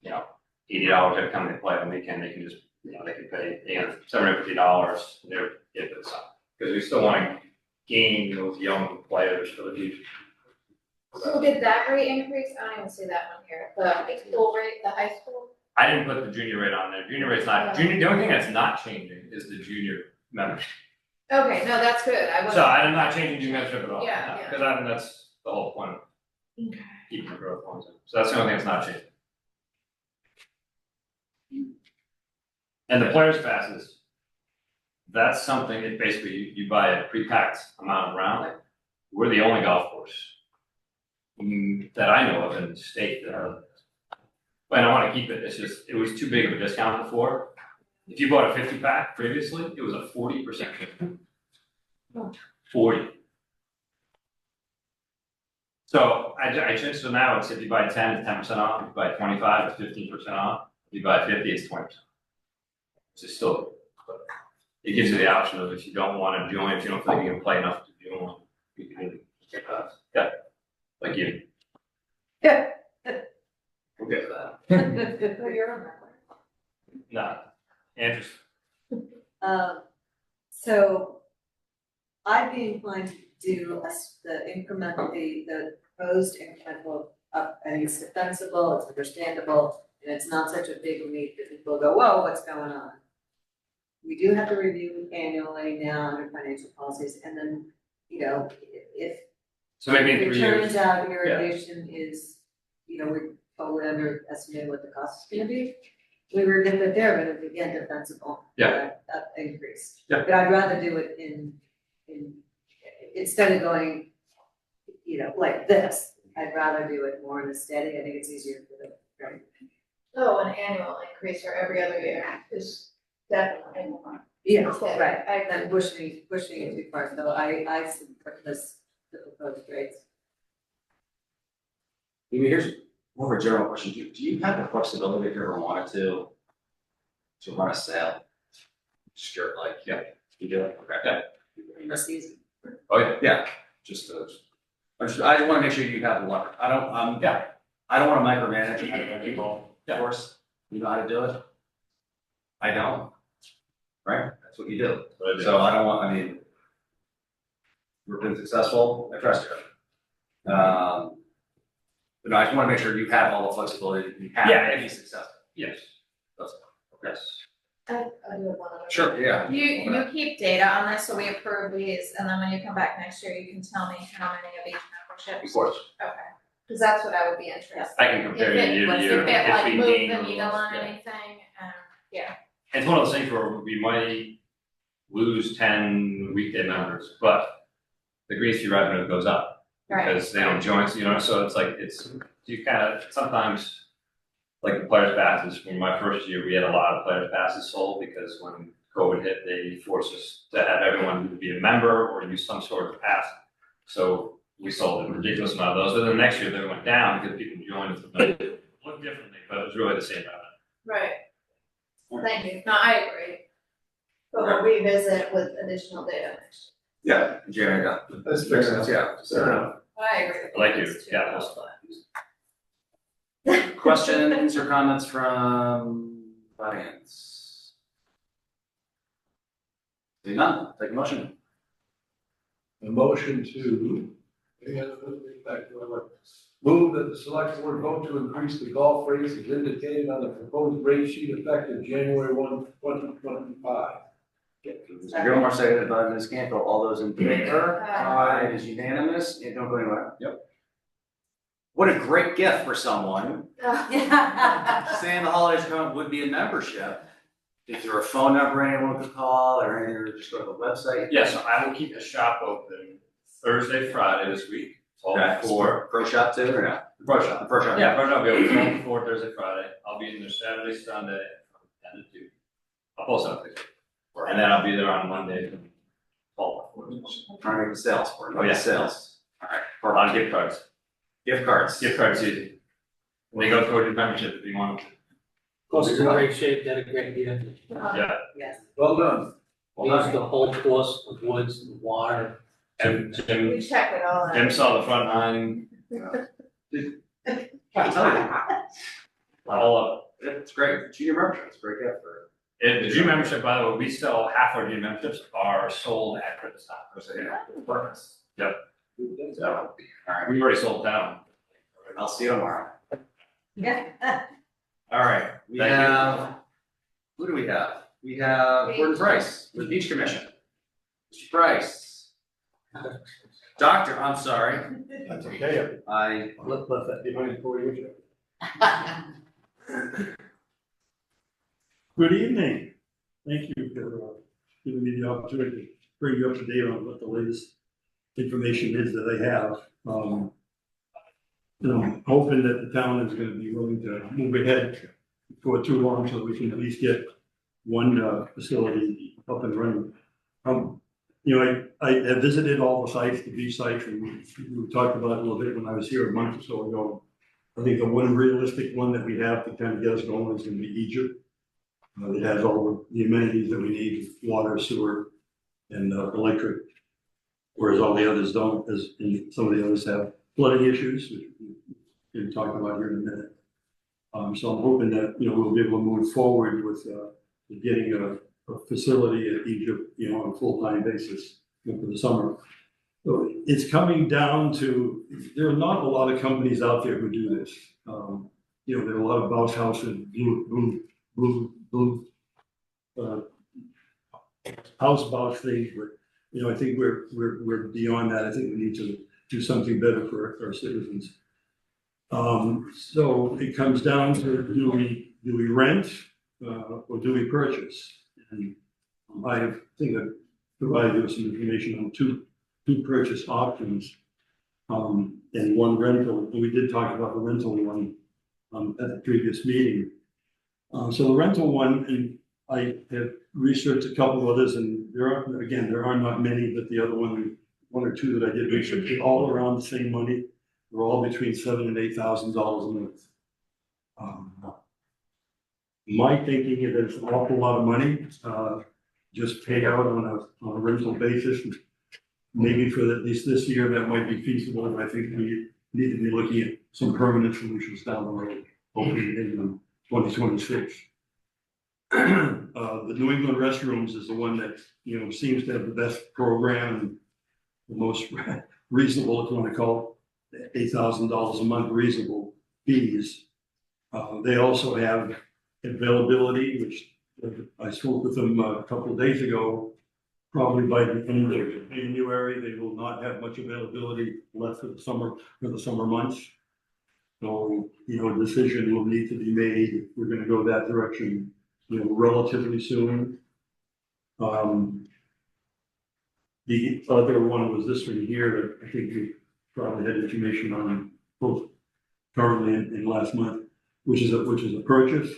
$80 every time they play on the weekend, they can just, they can pay $750 and they're getting this up. Because we still want to gain those young players for the future. So did that rate increase? I don't even see that one here. The high school rate, the high school? I didn't put the junior rate on there. Junior rate's not, the only thing that's not changing is the junior membership. Okay, no, that's good. So I'm not changing junior membership at all. Yeah, yeah. Because I think that's the whole point of Okay. keeping the growth going. So that's the only thing that's not changing. And the players passes, that's something that basically you buy a pre-packed amount of round. We're the only golf course that I know of in the state that are. And I want to keep it. It's just, it was too big of a discount before. If you bought a 50 pack previously, it was a 40% discount. 40. So I changed, so now it's if you buy 10, it's 10% off. If you buy 25, it's 15% off. If you buy 50, it's 20%. It's still, it gives you the option of if you don't want to join, if you don't think you can play enough to join, you can, yeah, like you. Yeah. We'll get to that. You're on that one. No, Andrew's. So I'd be inclined to do the incremental, the proposed incremental up, I think it's defensible, it's understandable, and it's not such a big leap that people go, whoa, what's going on? We do have to review annually now under financial policies, and then, you know, if So maybe in it 3 years. turns out irrigation is, you know, we're totally underestimating what the cost is gonna be, we were gonna put there, but it's again defensible. Yeah. That increase. Yeah. But I'd rather do it instead of going, you know, like this, I'd rather do it more in a steady, I think it's easier for the, right? Oh, an annual increase or every other year is definitely more. Yeah, Okay, right, I I'm pushing it too far, so I support the proposed rates. Maybe here's more of a general question. Do you have the flexibility if you ever wanted to run a sale? Just your, like, yeah, you do it, okay. In the season. Oh, yeah, yeah, just, I just wanna make sure you have the lever. I don't wanna micromanage other people, of course, you know how to do it. I don't, right? That's what you do. So I don't want, I mean, we've been successful, I trust you. But no, I just wanna make sure you have all the flexibility that you have to be successful. Yes. That's, yes. do have one other. Sure, yeah. You keep data on this, so we approve these, and then when you come back next year, you can tell me how many of each memberships. Of course. Okay, because that's what I would be interested in. I can compare If it- year to if year, it, if like we moved gain the or needle lost, on yeah. anything, yeah. It's one of those things where we might lose 10 weekday members, but the grease fee revenue goes up. Right. Because they don't join, so, you know, so it's like, you kind of, sometimes, like the players passes, when my first year, we had a lot of players passes sold, because when COVID hit, they forced us to have everyone either be a member or use some sort of pass. So we sold a ridiculous amount of those, but then the next year they went down because people joined us, looked differently, but it was really the same revenue. Right. Thank you, no, I agree. But we'll revisit with additional data next Yeah, Jeremy, yeah. That's fair enough. Yeah, Fair enough. year. I agree with I like you. you, It's too yeah, close, but- Questions or comments from audience? Seeing none, take a motion. A motion to, move that the select board vote to increase the golf rates as indicated on the proposed rate sheet effective January 1, 2025. Mr. Gilmore, seconded by Ms. Campbell, all those in favor? Aye. It is unanimous, and don't go anywhere. Yep. What a great gift for someone, saying the holidays come would be a membership. Is there a phone number anyone could call, or anything, or just go to the website? Yes, I will keep the shop open Thursday, Friday this week, all Okay. before. Pro shop too, or no? Pro shop. Pro shop. Yeah, pro shop, we'll be open before Thursday, Friday, I'll be in there Saturday, Sunday, from 10 to 2. I'll post something, and then I'll be there on Monday from 12 to 4. Trying to make the sales for it. Oh, yeah. Sales. All right. On gift cards. Gift cards. Gift cards easy. They go toward your membership if you want. Course is in great shape, did a great year. Yeah. Yes. Well done. We used the whole course of woods and water. Jim, We check it all out. Jim saw the front line, all of It's great. Junior membership, it's a great gift for. it. The June membership, by the way, we sell half our June memberships are sold at Christmas time. So, yeah, purpose. Yep. So, all right, We already sold down. I'll see you tomorrow. Yeah. All right, we Thank you. have, who do we have? We have Gordon Price, the Beach Commission. Mr. Price. Doctor, I'm sorry, That's okay. I, Left that behind for you. Good evening. Thank you for giving me the opportunity to bring you up to date on what the latest information is that I have. I'm hoping that the town is gonna be willing to move ahead before too long so that we can at least get one facility up and running. You know, I have visited all the sites, the beach sites, and we talked about it a little bit when I was here a month or so ago. I think the one realistic one that we have to kind of get us going is gonna be Egypt. It has all the amenities that we need, water, sewer, and electric. Whereas all the others don't, as in some of the others have flooding issues, which we can talk about here in a minute. So I'm hoping that, you know, we'll be able to move forward with getting a facility at Egypt, on a full-time basis for the summer. So it's coming down to, there are not a lot of companies out there who do this. There are a lot of Bausch House and blue, house Bausch things, but, I think we're beyond that. I think we need to do something better for our citizens. So it comes down to, do we rent, or do we purchase? And I think I provided you with some information on two purchase options, and one rental. And we did talk about the rental one, at the previous meeting. So the rental one, and I have researched a couple of others, and there are not many, but the other one or two that I did research, they're all around the same money. They're all between $7,000 and $8,000 a month. My thinking is that it's an awful lot of money, just paid out on a rental basis. Maybe for at least this year, that might be feasible, but I think we need to be looking at some permanent solutions down the road, hopefully in 2026. The New England restrooms is the one that, seems to have the best program and the most reasonable, if you want to call it, $8,000 a month reasonable fees. They also have availability, which I spoke with them a couple of days ago. Probably by the end of January, they will not have much availability left for the summer months. So, a decision will need to be made if we're going to go that direction, relatively soon. The other one was this one here that I think you probably had information on both currently and last month, which is a purchase.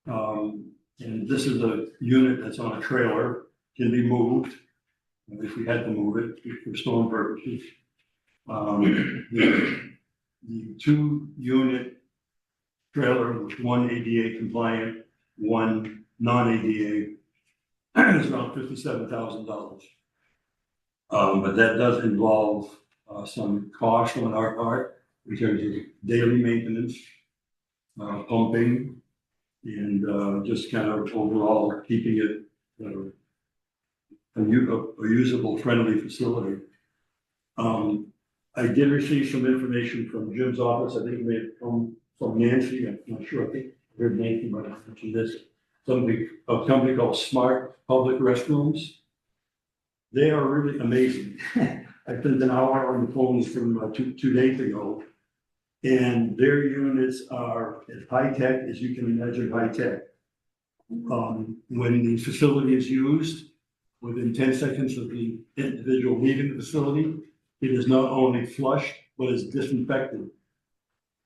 And this is a unit that's on a trailer, can be moved if we had to move it for storm purposes. The 2-unit trailer with one ADA compliant, one non-ADA is around $57,000. But that does involve some cost on our part in terms of daily maintenance, pumping, and just kind of overall keeping it a usable, friendly facility. I did receive some information from Jim's office. I think it may have come from Nancy. I'm not sure. I think I heard Nancy might have mentioned this. A company called Smart Public Restrooms. They are really amazing. I spent an hour on the phones from 2 days ago, and their units are as high tech as you can imagine high tech. When the facility is used, within 10 seconds of the individual leaving the facility, it is not only flushed, but is disinfected.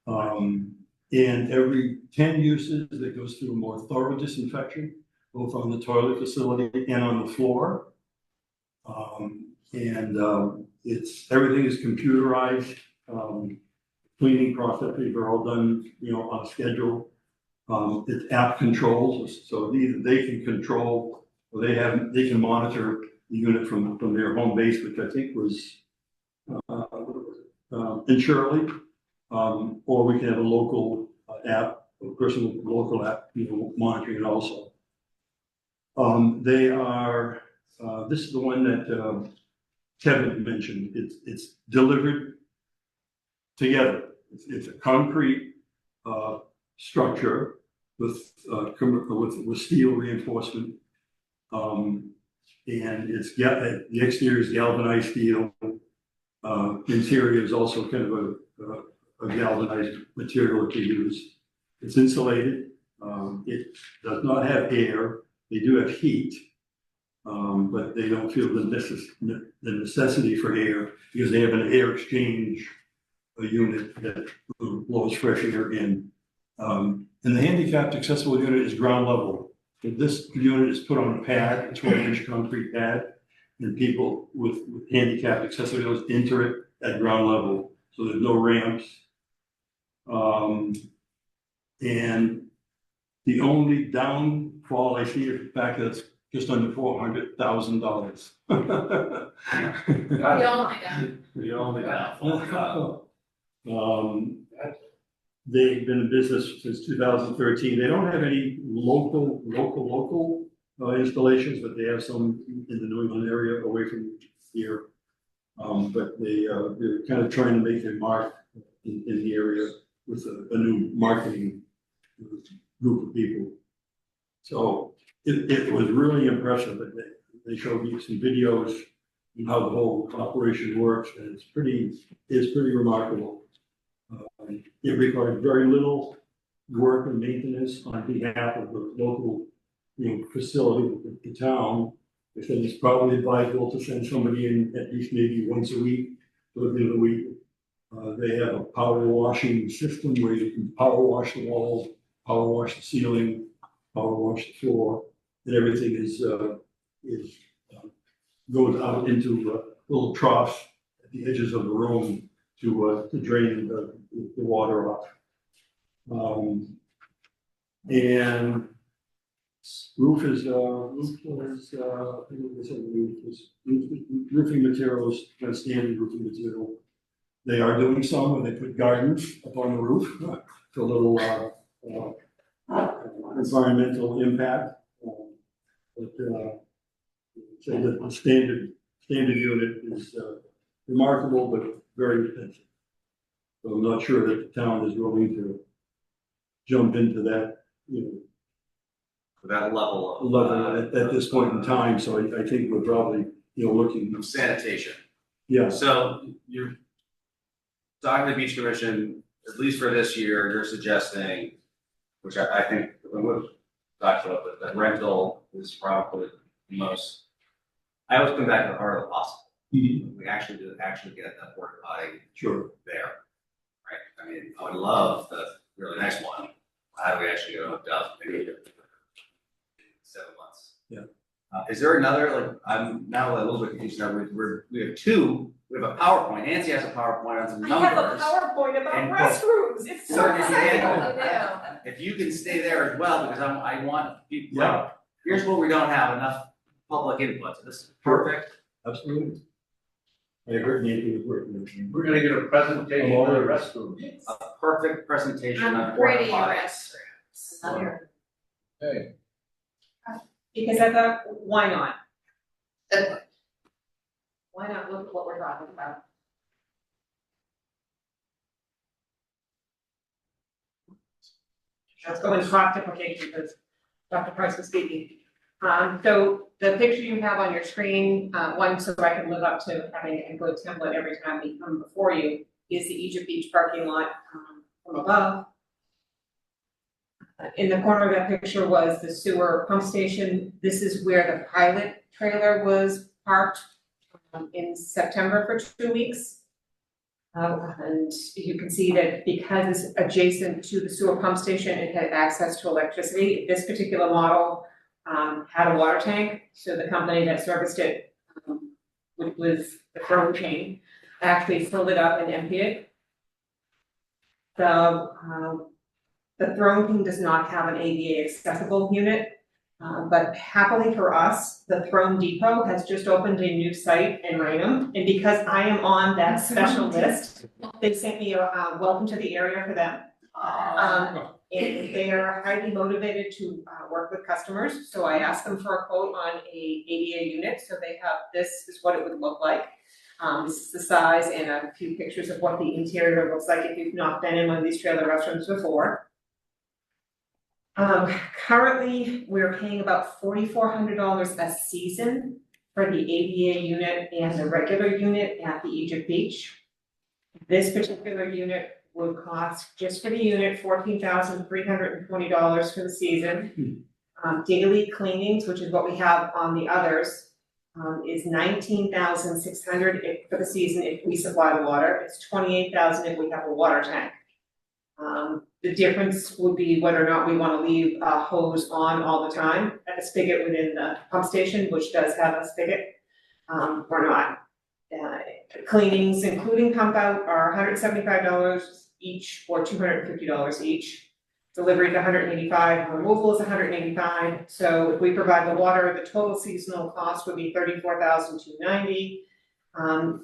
And every 10 uses, it goes through a more thorough disinfection, both on the toilet facility and on the floor. Everything is computerized. Cleaning processes are all done, on schedule. It's app controls, so either they can control or they can monitor the unit from their home base, which I think was in Shirley, or we can have a local app, a personal local app, monitoring it also. They are. This is the one that Kevin mentioned. It's delivered together. It's a concrete structure with steel reinforcement, and the exterior is galvanized steel. Interior is also kind of a galvanized material that they use. It's insulated. It does not have air. They do have heat, but they don't feel the necessity for air because they have an air exchange unit that blows fresh air in. And the handicapped accessible unit is ground level. This unit is put on a pad, a 12-inch concrete pad, and people with handicapped accessibility enter it at ground level. So there's no ramps. And the only downfall I see is the fact that it's just under $400,000. The only downfall. They've been in business since 2013. They don't have any local installations, but they have some in the New England area away from here. But they're kind of trying to make their mark in the area with a new marketing group of people. So it was really impressive, but they showed me some videos and how the whole operation works, and it's pretty remarkable. It required very little work and maintenance on behalf of the local, facility, the town. I think it's probably advisable to send somebody in at least maybe once a week, for the end of the week. They have a power washing system where you can power wash the walls, power wash the ceiling, power wash the floor, and everything goes out into little troughs at the edges of the room to drain the water off. And roof is roofing materials, kind of standard roofing material. They are doing some, and they put gardens up on the roof for a little environmental impact. So the standard unit is remarkable, but very expensive. So I'm not sure that the town is willing to jump into that, that level of. at this point in time. So I think we're probably, looking. Sanitation. Yeah. So you're talking to the beach commission, at least for this year, you're suggesting, which I think we've talked about, that rental is probably the most. I always come back to the heart of the possible. Mm-hmm. We actually get that porta potty Sure. there, right? I mean, I would love the really nice one. How do we actually get it hooked up? Maybe 7 months. Yeah. Is there another, like, I'm now a little bit confused now, we have a PowerPoint, Nancy has a PowerPoint on some numbers. I have a PowerPoint about And- restrooms, it's so So if you exciting. can- If you can stay there as well, because I want people, like, here's where we don't have enough public input, so this is perfect. Absolutely. I heard Nancy was working. We're gonna get a presentation on the restroom. A perfect presentation on I'm porta pretty potties. Hey, Because I thought, why not? Why not look at what we're talking about? Let's go into cost implication because Dr. Price was speaking. So the picture you have on your screen, one so I can live up to having a good template every time we come before you, is the Egypt Beach parking lot from above. In the corner of that picture was the sewer pump station. This is where the pilot trailer was parked in September for 2 weeks. And you can see that because it's adjacent to the sewer pump station, it had access to electricity. This particular model had a water tank, so the company that serviced it, which was the Throne chain, actually filled it up and emptied it. The Throne King does not have an ADA accessible unit, but happily for us, the Throne Depot has just opened a new site in Raynham, and because I am on that special list, they sent me a welcome to the area for them. And they are highly motivated to work with customers, so I asked them for a quote on a ADA unit, so they have, this is what it would look like. This is the size and a few pictures of what the interior looks like if you've not been in one of these trailer restrooms before. Currently, we're paying about $4,400 a season for the ADA unit and the regular unit at the Egypt Beach. This particular unit would cost, just for the unit, $14,320 for the season. Daily cleanings, which is what we have on the others, is $19,600 for the season if we supply the water. It's $28,000 if we have a water tank. The difference would be whether or not we want to leave a hose on all the time at the spigot within the pump station, which does have a spigot, or not. Cleanings, including pump out, are $175 each or $250 each. Delivery is $185, removal is $185. So if we provide the water, the total seasonal cost would be $34,290.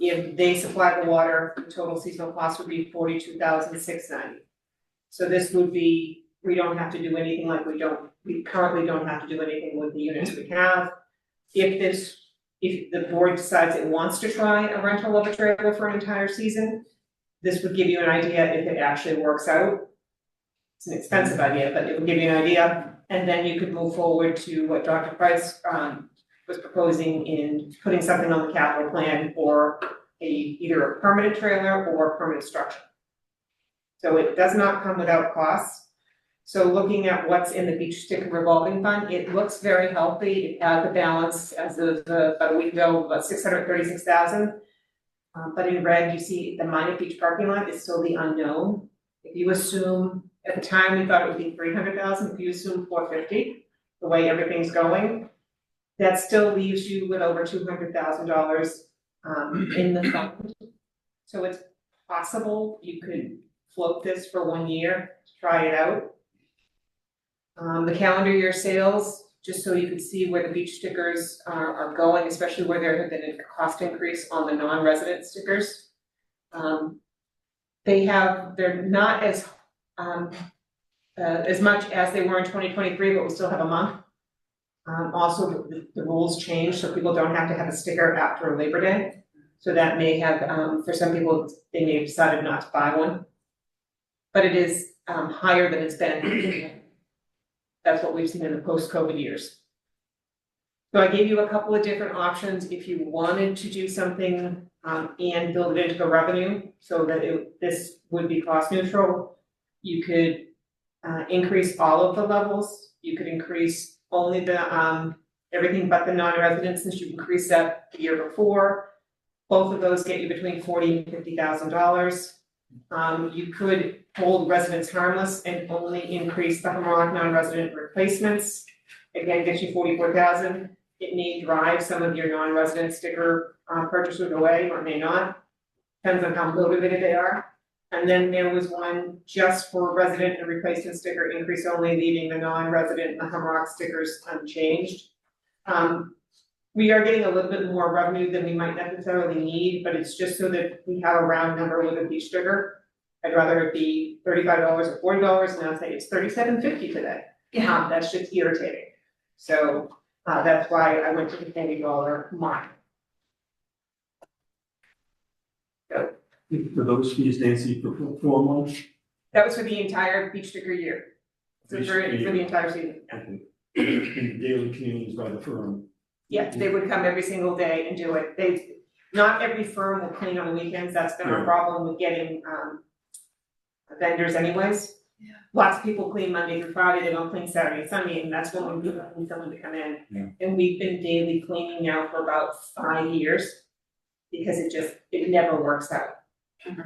If they supply the water, the total seasonal cost would be $42,690. So this would be we don't have to do anything like we currently don't have to do anything with the units we have. If the board decides it wants to try a rental of a trailer for an entire season, this would give you an idea if it actually works out. It's an expensive idea, but it would give you an idea, and then you could move forward to what Dr. Price was proposing in putting something on the capital plan for either a permanent trailer or a permanent structure. So it does not come without costs. So looking at what's in the beach sticker revolving fund, it looks very healthy. It has a balance as of about a week ago, about 636,000. But in red, you see the Minot Beach parking lot is still the unknown. If you assume, at the time, we thought it would be 300,000, if you assume 450, the way everything's going, that still leaves you with over $200,000 in the fund. So it's possible you could float this for 1 year, try it out. The calendar year sales, just so you can see where the beach stickers are going, especially where there have been a cost increase on the non-resident stickers. They're not as much as they were in 2023, but we still have a month. Also, the rules changed, so people don't have to have a sticker after Labor Day. So that may have, for some people, they may have decided not to buy one. But it is higher than it's been. That's what we've seen in the post-COVID years. So I gave you a couple of different options if you wanted to do something and build it into the revenue so that this would be cost neutral. You could increase all of the levels. You could increase only the everything but the non-residents, since you increased that the year before. Both of those get you between $40,000 and $50,000. You could hold residents harmless and only increase the Hammerlock non-resident replacements. Again, gets you $44,000. It may drive some of your non-resident sticker purchasers away or may not. Depends on how motivated they are. And then there was one just for resident and replacement sticker increase only, leaving the non-resident and the Hammerlock stickers unchanged. We are getting a little bit more revenue than we might necessarily need, but it's just so that we have a round number with a beach sticker. I'd rather it be $35 or $40, and I'll say it's $37.50 today. Yeah. That's just irritating. So that's why I went to the $40 mark. So For those fees, Nancy, for 4 months? that was for the entire beach sticker year. So for the entire season. And daily cleanings by the firm. Yeah, they would come every single day and do it. Not every firm will clean on the weekends. That's been our problem with getting vendors anyways. Yeah. Lots of people clean Monday through Friday, they don't clean Saturday and Sunday, and that's when we need someone to come in. Yeah. And we've been daily cleaning now for about 5 years because it never works out.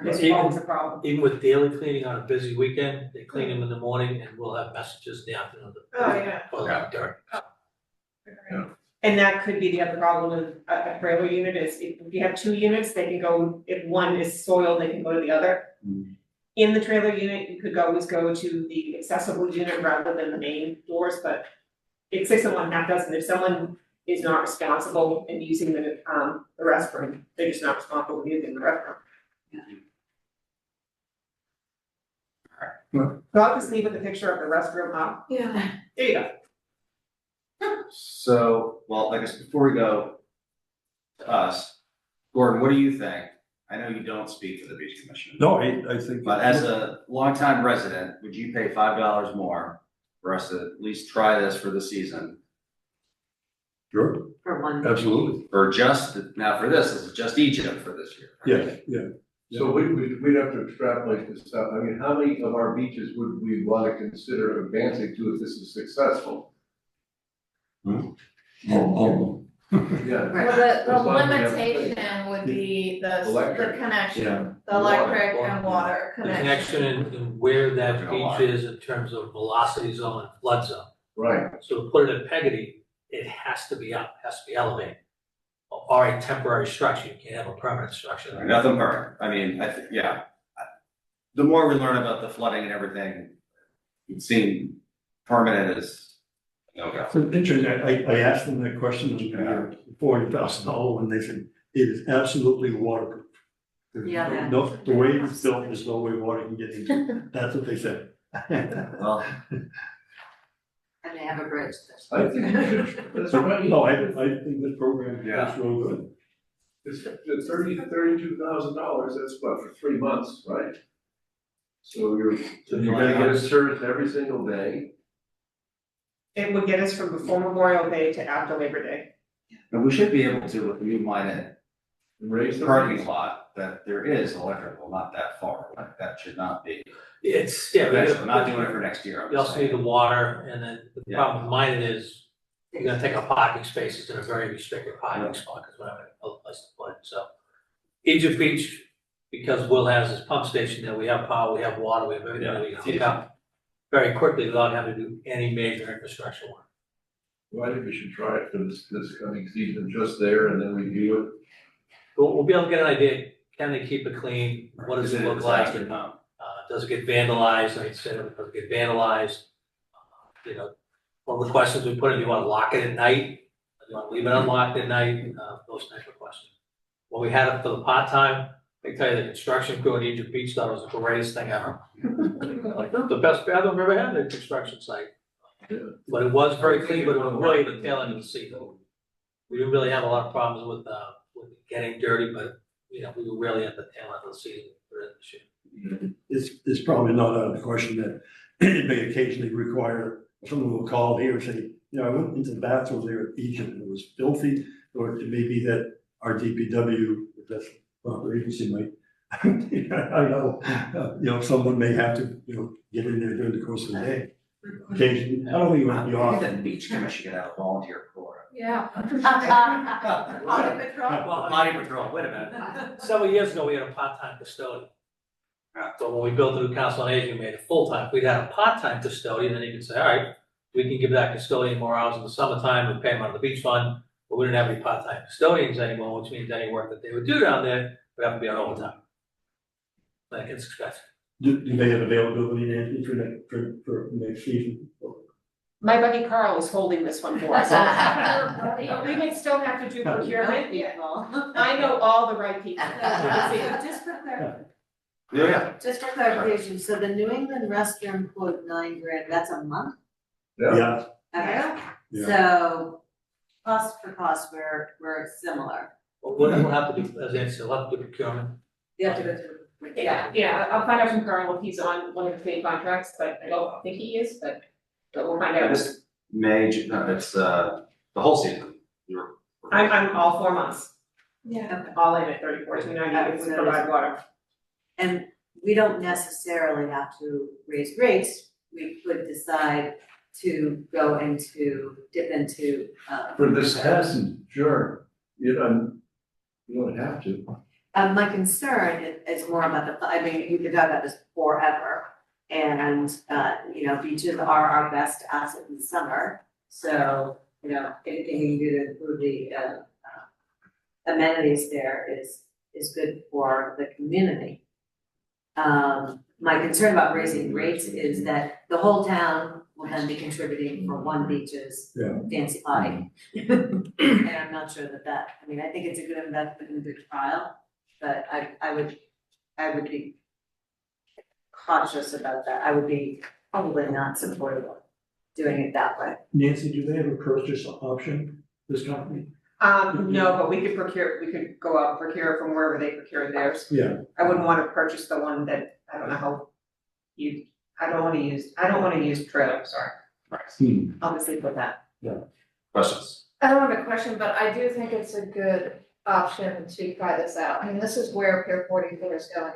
There's always a problem. Even with daily cleaning on a busy weekend, they clean them in the morning and we'll have messages in the afternoon. Oh, yeah. Dark. Yeah. And that could be the other problem with a trailer unit is if you have 2 units, they can go, if one is soiled, they can go to the other. Mm-hmm. In the trailer unit, you could always go to the accessible unit rather than the main doors, but it's 6 of 1, half dozen. If someone is not responsible in using the restroom, they're just not responsible for using the restroom. Yeah. All right. So I'll just leave with the picture of the restroom up. Yeah. There you go. So, well, I guess before we go to us, Gordon, what do you think? I know you don't speak for the beach commission. No, I think. But as a longtime resident, would you pay $5 more for us to at least try this for the season? Sure. For one. Absolutely. For just, now for this is just Egypt for this year. Right? Yeah. So we'd have to extrapolate this out. I mean, how many of our beaches would we want to consider advancing to if this is successful? Hmm? Yeah. Well, the limitation would be the connection, the electric and water The connection. connection and where that beach is in terms of velocity zone and flood zone. Right. So to put it in Peggotty, it has to be up, has to be elevated. Or a temporary structure, you can't have a permanent structure. Nothing permanent. I mean, the more we learn about the flooding and everything, it seems permanent is no go. So interesting, I asked them that question, $40,000, and they said, it is absolutely waterproof. There's Yeah. no, the way it's built, there's no way water can get into it. That's what they said. Well, And they have a bridge. I think you should, that's right. No, I think this program Yeah. is real good. It's $32,000, that's what, for 3 months, right? So you're gonna get a service every single day. It would get us from before Memorial Day to after Labor Day. and we should be able to, with the new line Raise the parking rates. lot, that there is electrical, not that far, like that should not be. It's, yeah, We're not doing it for next year, I'm You just also need saying. the water, and then the Yeah. problem with mine is, you're gonna take up parking spaces in a very restricted parking spot, because we don't have a place to put it, so. Egypt Beach, because Will has his pump station there, we have power, we have water, we have everything that we can hook up very quickly without having to do any major infrastructure work. Well, I think we should try it for this coming season, just there, and then review it. We'll be able to get an idea, can they keep it clean, what does it look like? Does it get vandalized, like I said, does it get vandalized? You know, one of the questions we put in, do you wanna lock it at night? Do you wanna leave it unlocked at night? Those type of questions. When we had it for the part-time, I tell you, the construction crew in Egypt Beach thought it was the greatest thing ever. Like, the best bathroom I've ever had at a construction site. But it was very clean, but it was really the tail end of the season. We didn't really have a lot of problems with it getting dirty, but, you know, we were really at the tail end of the season for this year. It's probably not out of the question that it may occasionally require, someone will call here and say, you know, I went into the bathroom there at Egypt and it was filthy, or it may be that our DPW, if that's proper agency might, I know, you know, someone may have to, you know, get in there during the course of the day. Occasionally, I don't think it would be I off. think the beach commission could have a volunteer for it. Yeah. Potty patrol. Potty patrol, wait a minute. Several years ago, we had a part-time custodian. So when we built the new council on aging, we made it full-time. We'd had a part-time custodian, and you could say, all right, we can give that custodian more hours in the summertime, we pay him out of the beach fund, but we didn't have any part-time custodians anymore, which means any work that they would do down there would have to be on overtime. Like, it's expensive. Do they have availability, Nancy, for next season? My buddy Carl is holding this one for us. We may still have to do procurement. I know all the right people. Just for clarification, Yeah. just for clarification, so the New England Western quote $9,000, that's a month? Yeah. Okay, Yeah. so cost for cost, we're similar. But we'll have to do, as Andy said, we'll have to do procurement. You have to go through. Yeah, I'll find out from Carl if he's on one of the state contracts, but I don't think he is, but we'll find out. This May, no, it's the whole season. I'm all 4 months, Yeah. all in at 34,290 if we provide water. And we don't necessarily have to raise rates, we could decide to go into, dip into, For this season, sure, you don't have to. my concern is more about I mean, you could talk about this forever. And, you know, beaches are our best asset in the summer, so, you know, anything you can do to improve the, amenities there is good for the community. My concern about raising rates is that the whole town will then be contributing for one beach's fancy potty. And I'm not sure that, I mean, I think it's a good investment in a good trial, but I would be cautious about that. I would be probably not supportive of doing it that way. Nancy, do they have a purchase option, this company? No, but we could go out and procure from wherever they procure theirs. Yeah. I wouldn't wanna purchase the one that, I don't know how I don't wanna use trailer, sorry. I'll just leave it with that. Questions? I don't have a question, but I do think it's a good option to try this out. I mean, this is where Pier 44 is going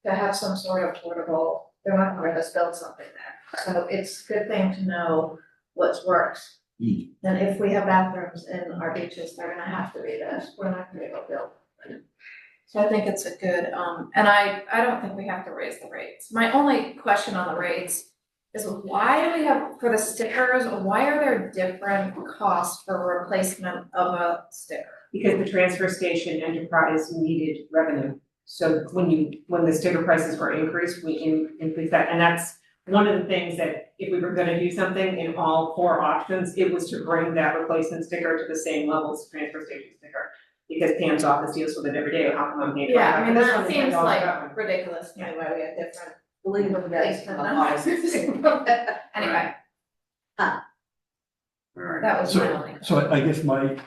to have some sort of portable, they're not gonna let us build something there. So it's a good thing to know what works. And if we have bathrooms in our beaches, they're gonna have to be this, we're not gonna go build. So I think it's a good, and I don't think we have to raise the rates. My only question on the rates is why do we have, for the stickers, why are there different costs for replacement of a sticker? Because the transfer station enterprise needed revenue. So when the sticker prices were increased, we increased that, and that's one of the things that if we were gonna do something in all 4 auctions, it was to bring that replacement sticker to the same level as the transfer station sticker. Because Pam's office deals with it every day, how come I'm paying? Yeah, I mean, This that one is seems $10 like revenue. ridiculous to me why we have different Believe it, that's Anyway, Alright, that was my only. So I guess my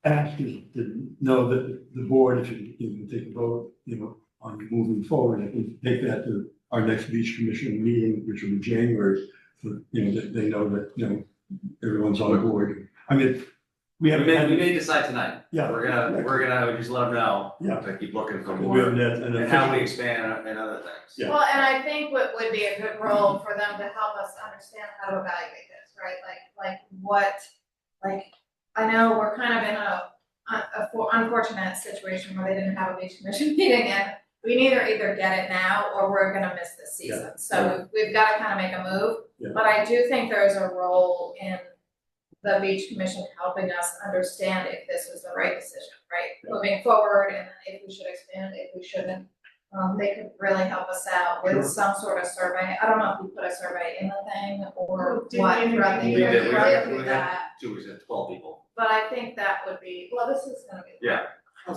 ask is to know that the board, if you can take a vote, on moving forward, I can take that to our next beach commission meeting, which will be January. So, that they know that, everyone's on board. I mean, we haven't had. We may decide tonight. Yeah. We're gonna just let them know. Yeah. To keep looking for We more. haven't had an And how we official- expand and other things. Yeah. Well, and I think what would be a good role for them to help us understand how to evaluate this, right? Like what, I know we're kind of in a unfortunate situation where they didn't have a beach commission meeting and we either get it now or we're gonna miss this season. So we've gotta kind of make a move. Yeah. But I do think there's a role in the beach commission helping us understand if this was the right decision, right? Moving forward and if we should expand, if we shouldn't. They could really help us out with some sort of survey. I don't know if we put a survey in the thing or Did what we throughout the We year. did, we Right, had, do we that. had 2 weeks, 12 people. But I think that would be, well, this is gonna be. Yeah. So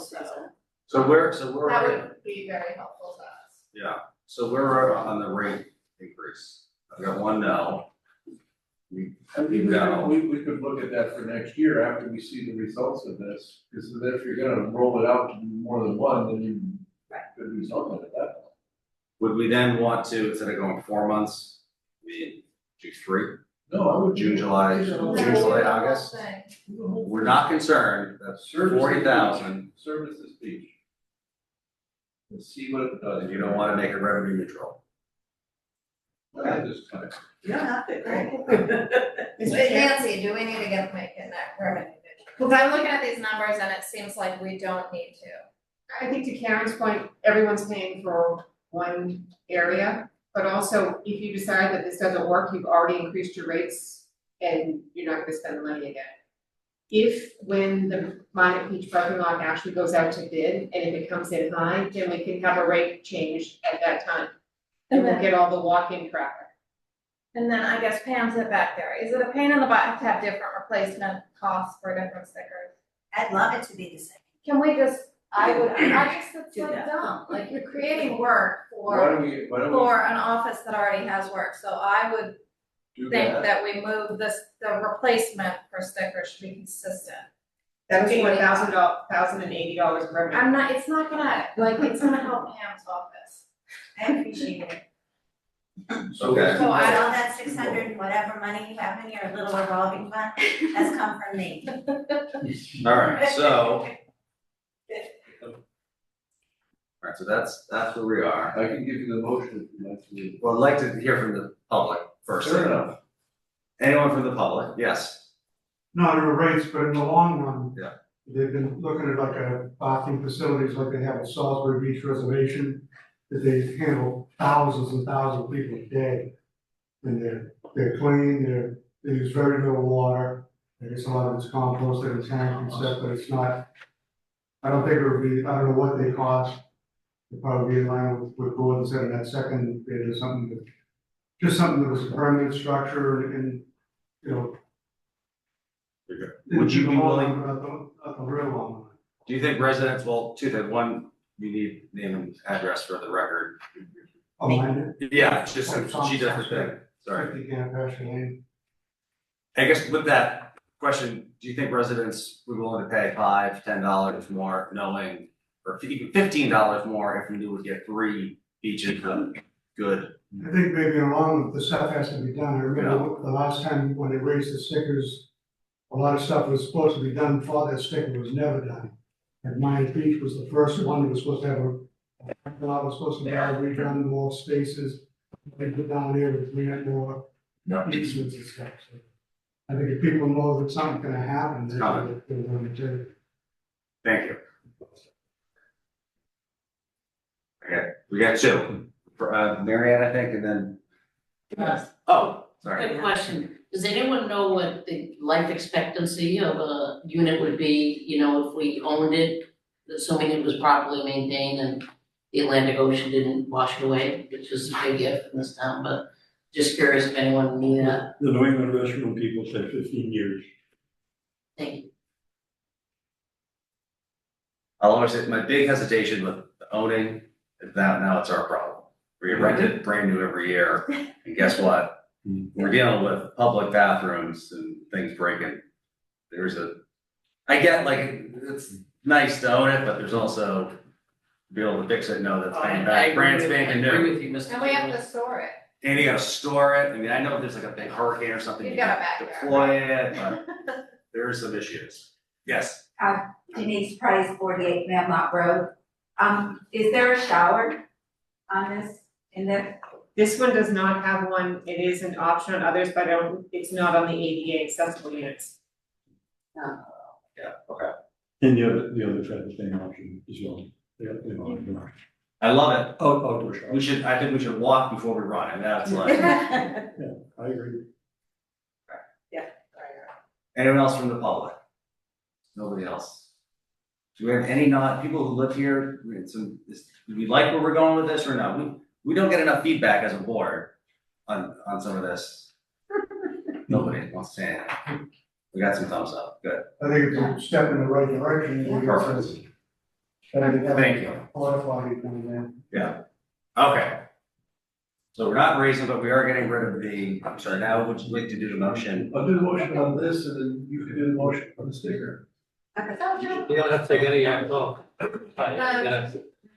So we're. that would be very helpful to us. Yeah, so we're on the rate increase. I've got one no. We could look at that for next year after we see the results of this, because then if you're gonna roll it out to more than one, then you could do something at that point. Would we then want to, instead of going 4 months, we do 3? No, I would. June, July, August? We're not concerned, that's Service is 40,000, Service is beach. Let's see what it does. and you don't wanna make it revenue neutral. At this time. You don't have to, right? Nancy, do we need to make it that revenue? Because I'm looking at these numbers and it seems like we don't need to. I think to Karen's point, everyone's paying for one area, but also if you decide that this doesn't work, you've already increased your rates and you're not gonna spend the money again. If, when the Minot Beach parking lot actually goes out to bid and if it comes in high, then we can have a rate change at that time. And we'll get all the walk-in traffic. And then I guess Pam's it back there. Is it a pain in the butt to have different replacement costs for different stickers? I'd love it to be the same. Can we just, it's like dumb, like you're creating work Why for don't we an office that already has work, so I would do think that? that we move the replacement for stickers should be consistent. That would be $1,080 of revenue. It's not gonna help Pam's office. I appreciate it. Okay. So all that 600 and whatever money you have in your little revolving fund has come from me. Alright, so. Alright, so that's where we are. I can give you the motion if you'd like to. Well, I'd like to hear from the public first. Fair enough. Anyone from the public? Yes. Not in the rates, but in the long run. Yeah. They've been looking at like a parking facilities like they have at Salisbury Beach Reservation, that they handle thousands and thousands of people a day. And they're clean, they use very little water, I guess a lot of it's composted and tank and stuff, but it's not. I don't think it would be, I don't know what they cost. It'd probably be in line with Gordon said in that second bid or something, just something that was a permanent structure and, Would you be willing? Not the real one. Do you think residents, well, two things, one, you need name and address for the record. Oh, mine? Yeah, it's just, she does her thing, sorry. 50 Camp Action Lane. I guess with that question, do you think residents would be willing to pay $5, $10 more knowing, or even $15 more if we knew we'd get 3 beaches of good? I think maybe along with the stuff has to be done. I remember the last time when they raised the stickers, a lot of stuff was supposed to be done before that sticker was never done. And Minot Beach was the first one that was supposed to have a lot was supposed to be redone, more spaces. They put down there to create more easements and stuff. So I think if people know that something's gonna happen, they're gonna do it. Thank you. Okay, we got 2. For Mary Ann, I think, and then. Yes. Oh, sorry. Good question. Does anyone know what the life expectancy of a unit would be, if we owned it, assuming it was properly maintained and the Atlantic Ocean didn't wash it away, which is a big gift in this town, but just curious if anyone knew that. The New England restroom people say 15 years. Thank you. I'll always say, my big hesitation with owning is that now it's our problem. We rent it brand new every year, and guess what? We're dealing with public bathrooms and things breaking. I get like, it's nice to own it, but there's also be able to fix it, know that's paying back, brand spanking I agree new. with you, Mr. And we have to store it. And you gotta store it, I mean, I know if there's like a big hurricane or something, You've you got can a backyard, deploy it, but there are some issues. Yes, Denise Price, 48 Mammoth Road. Is there a shower on this, in there? This one does not have one, it is an option on others, but it's not on the ADA accessible units. yeah, okay. And the other traffic thing option as well. Yeah. I love it. Outdoor shower. I think we should walk before we run, and that's like, Yeah, I agree. anyone else from the public? Nobody else? Do we have any people who live here, do we like where we're going with this or no? We don't get enough feedback as a board on some of this. Nobody wants to say anything. We got some thumbs up, good. I think it's a step in the right direction. Perfect. Thank you. Qualified and Yeah, okay. So we're not raising, but we are getting rid of the, I'm sorry, now would you like to do the motion? I'll do the motion on this and then you can do the motion on the sticker. You don't have to take any action.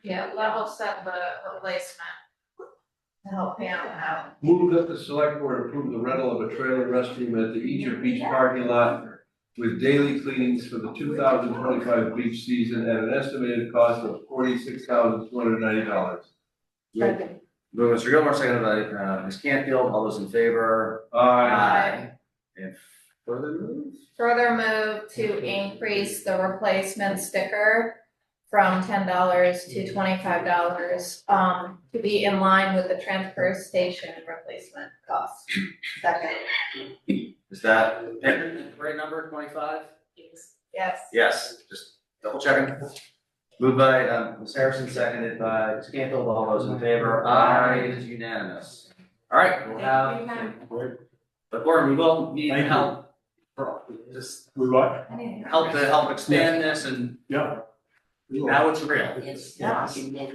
Yeah, level set the replacement to help Pam out. Move that the select board approve the rental of a trailer restroom at the Egypt Beach parking lot with daily cleanings for the 2025 beach season at an estimated cost of $46,290. Second. Mr. Gilmore, seconded by Ms. Canfield, all those in favor? Aye. And further move? Further move to increase the replacement sticker from $10 to $25, to be in line with the transfer station replacement cost. Second. Is that the right number, 25? Yes. Yes, just double checking. Moved by Ms. Harrison, seconded by Ms. Canfield, all those in favor? Aye, it is unanimous. All right, we'll have, but Gordon, we will need Thank you. help. Just We what? help expand this and Yeah. now it's real.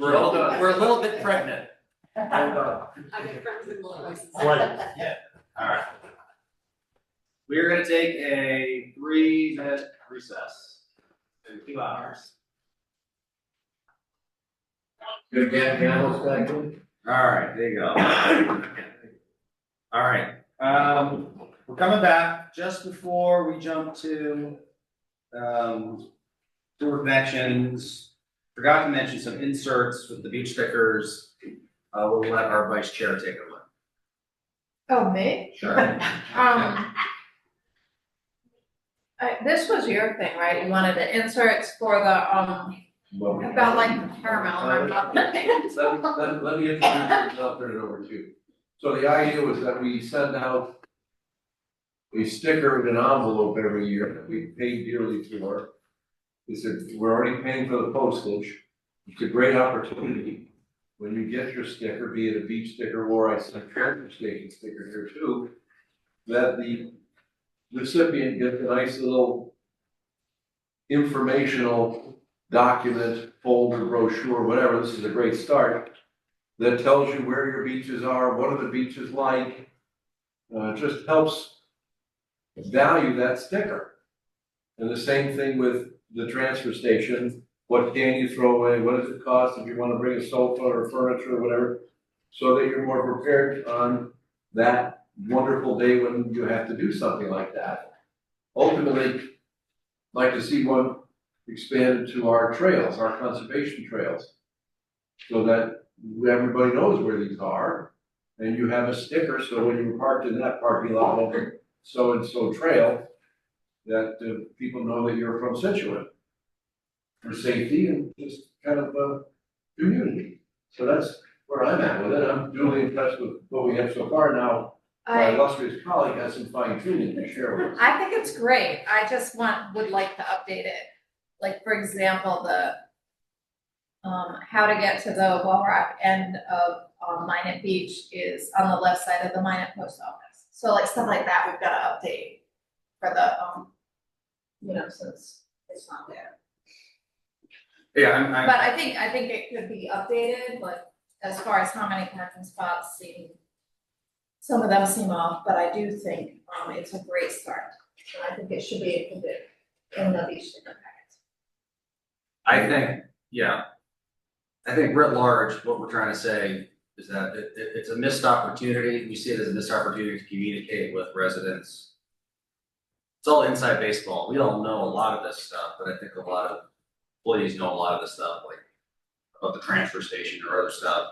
We're a little bit pregnant. Right. All right. We are gonna take a 3-minute recess in 2 hours. Good get handles back in? All right, there you go. All right, we're coming back just before we jump to sewer connections. Forgot to mention some inserts with the beach stickers. We'll let our vice chair take it away. Oh, me? Sure. This was your thing, right? You wanted the inserts for the, about like the Paramount. Let me introduce it, I'll turn it over to you. So the idea was that we send out a sticker in an envelope every year that we pay dearly for. We're already paying for the postage. It's a great opportunity when you get your sticker, be it a beach sticker or I sent a transfer station sticker here too, that the recipient gets a nice little informational document, folder, brochure, whatever. This is a great start that tells you where your beaches are, what are the beaches like. Just helps value that sticker. And the same thing with the transfer station. What can you throw away? What does it cost if you want to bring a sofa or furniture or whatever? So that you're more prepared on that wonderful day when you have to do something like that. Ultimately, I'd like to see one expanded to our trails, our conservation trails, so that everybody knows where these are, and you have a sticker, so when you're parked in that parking lot over so-and-so trail, that people know that you're from Scituate for safety and just kind of community. So that's where I'm at with it. I'm duly impressed with what we have so far. Now, my illustrious colleague has some fine tuning to share with us. I think it's great. I just would like to update it. Like, for example, the how to get to the Wall Rock end of Minot Beach is on the left side of the Minot post office. So like stuff like that, we've got to update for the, since it's not there. Yeah, But I think it could be updated, like as far as how many parking spots seem, some of them seem off, but I do think, it's a great start. And I think it should be included in the beach sticker packets. I think, yeah. I think writ large, what we're trying to say is that it's a missed opportunity. We see it as a missed opportunity to communicate with residents. It's all inside baseball. We all know a lot of this stuff, but I think a lot of employees know a lot of this stuff, like about the transfer station or other stuff.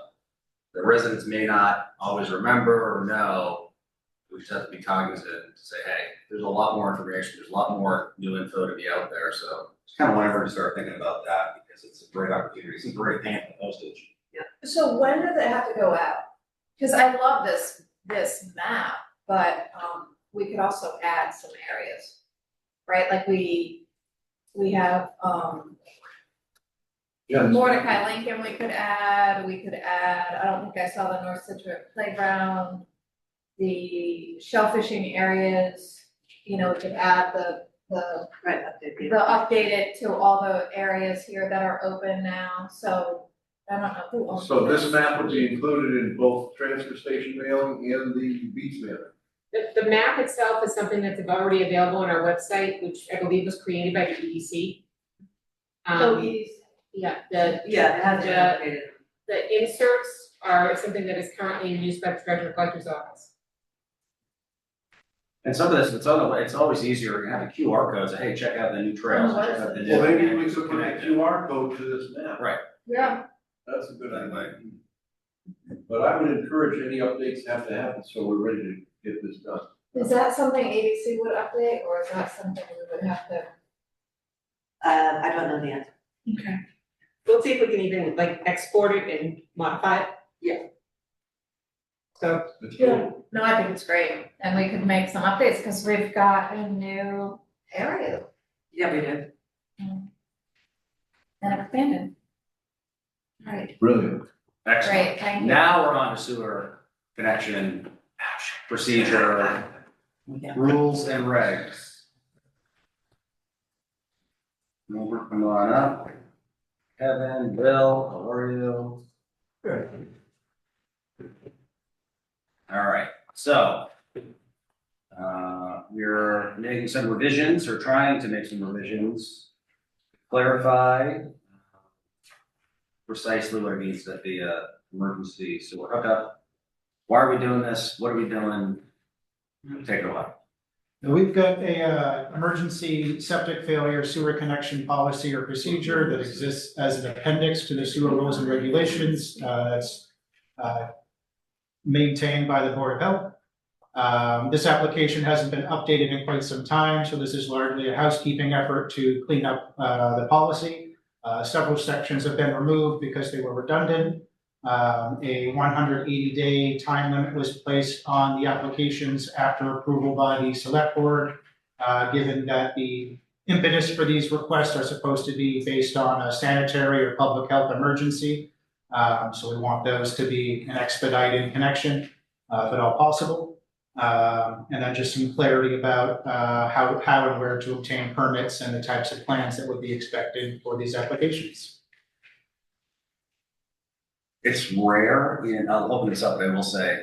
The residents may not always remember or know. We just have to be cognizant to say, hey, there's a lot more information, there's a lot more new info to be out there, so it's kind of whenever to start thinking about that, because it's a great opportunity, it's a great thing for postage. So when does it have to go out? Because I love this map, but, we could also add some areas, right? Like we have, Mordecai Lincoln we could add, I don't think I saw the North Scituate Playground, the shellfishing areas, you know, we could add the update it to all the areas here that are open now, so I don't know who owns So this map would be included in both transfer station mailing and the beach mailing? The map itself is something that's already available on our website, which I believe was created by the EDC. Yeah, the inserts are something that is currently in use by the treasurer collector's office. And some of this, it's always easier to have a QR code, say, hey, check out the new trails, check out the new. Well, maybe we could connect QR code to this map. Right. Yeah. That's a good idea. But I would encourage any updates have to happen, so we're ready to get this done. Is that something ADC would update, or is that something we would have to? I don't know the answer. Okay. We'll see if we can even like export it and modify it. Yeah. So. Yeah, no, I think it's great, and we could make some updates, because we've got a new area. Yeah, we do. And expanded. Right, Brilliant. Excellent. great, thank you. Now we're on to sewer connection, procedure, rules and regs. Come on up. Kevin, Bill, how are you? Good. All right, so we're making some revisions or trying to make some revisions, clarify precisely what it means that the emergency sewer hookup. Why are we doing this? What are we doing? Take it away. We've got a emergency septic failure sewer connection policy or procedure that exists as an appendix to the sewer rules and regulations. That's maintained by the Board of Health. This application hasn't been updated in quite some time, so this is largely a housekeeping effort to clean up the policy. Several sections have been removed because they were redundant. A 180-day time limit was placed on the applications after approval by the select board, given that the impetus for these requests are supposed to be based on a sanitary or public health emergency. So we want those to be an expedited connection, if at all possible. And then just some clarity about how and where to obtain permits and the types of plans that would be expected for these applications. It's rare, and I'll open this up, but I will say,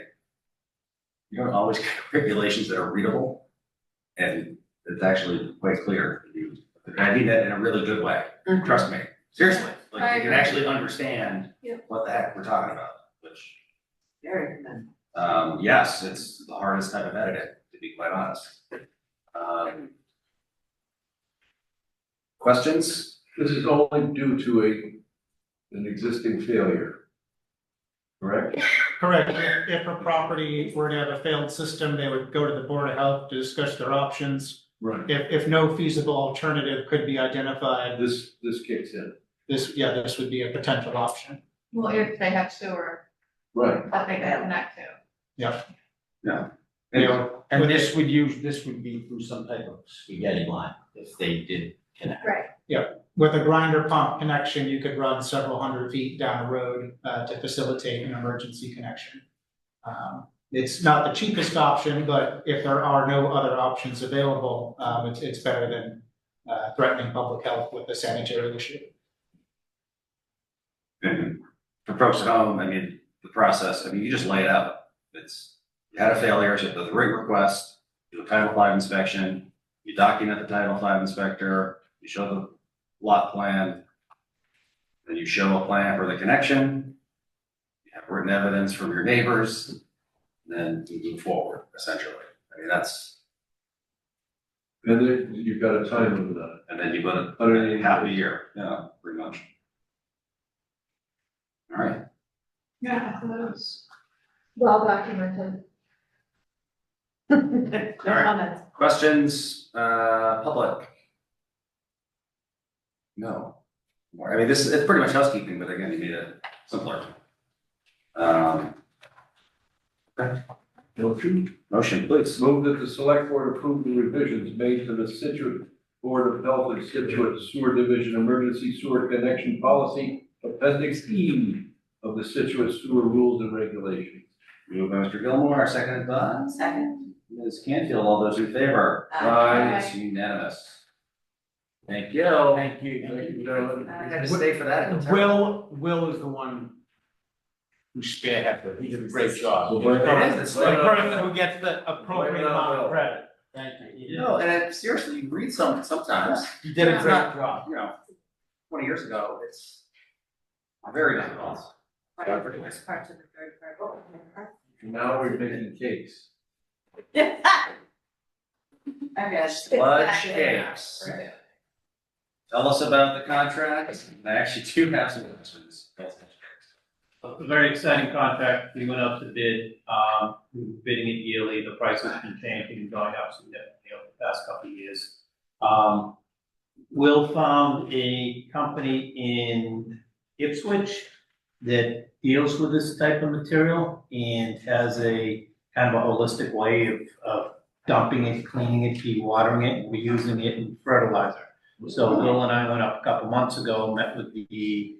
you don't always get regulations that are readable, and it's actually quite clear. I mean that in a really good way, trust me, seriously, like you can actually understand what the heck we're talking about, which. Very good. Yes, it's the hardest type of editing, to be quite honest. Questions? This is only due to an existing failure, correct? Correct. If a property were to have a failed system, they would go to the Board of Health to discuss their options. Right. If no feasible alternative could be identified. This kicks in. This would be a potential option. Well, if they have sewer. Right. That they can connect to. Yep. Yeah. And this would be through some type of spaghetti line if they did connect. Right. Yep. With a grinder pump connection, you could run several hundred feet down the road to facilitate an emergency connection. It's not the cheapest option, but if there are no other options available, it's better than threatening public health with a sanitary issue. for folks at home, I mean, the process, I mean, you just lay it out. It's, you had a failure, so you have the rig request, you do a Title V inspection, you document the Title V inspector, you show the lot plan, then you show a plan for the connection, you have written evidence from your neighbors, then you move forward, essentially. I mean, that's, And then you've got a time limit on it. and then you put it 180 half a year, yeah, pretty much. All right, Yeah, that was well documented. all right. Questions, public? No. More. I mean, this is, it's pretty much housekeeping, but again, you made it simpler. Okay. Motion, please. Move that the select board approve the revisions made to the Scituate Board of Health and Scituate Sewer Division Emergency Sewer Connection Policy, Appendix E of the Scituate Sewer Rules and Regulations. Moved by Mr. Gilmore, seconded by Second. Ms. Canfield. All those in favor? Aye. It's unanimous. Thank you. Thank you. Thank you, gentlemen. I had to stay for that. Will is the one who spearheaded it. He did a great job. Well, It is, it's The like, person who gets the appropriate amount of credit. Thank you. you know, and seriously, you read sometimes. You did a It's great not, job. You know, 20 years ago, it's very difficult. First part to the third part. Now we're making cakes. Okay. Sludge cakes. Tell us about the contract. I actually do have some questions. A very exciting contract. We went out to bid, we were bidding it yearly. The price has been changing and going up significantly over the past couple of years. Will found a company in Ipswich that deals with this type of material and has a kind of a holistic way of dumping it, cleaning it, dewatering it, and reusing it in fertilizer. So Will and I went up a couple months ago, met with the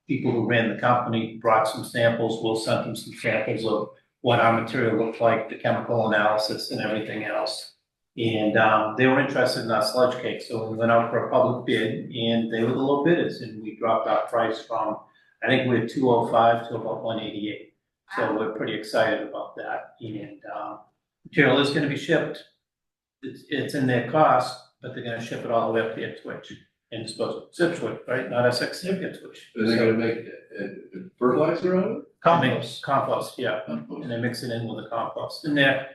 people who ran the company, brought some samples. Will sent them some samples of what our material looked like, the chemical analysis and everything else. And they were interested in our sludge cake, so we went out for a public bid, and they were the low bidders, and we dropped our price from, I think we had 205 to about 188. So we're pretty excited about that. And material is going to be shipped. It's in their cost, but they're going to ship it all the way up to Ipswich and dispose of Scituate, right? Not Essex, Ipswich. Are they gonna make fertilizer out of it? Compost, yeah, and they mix it in with the compost. And they're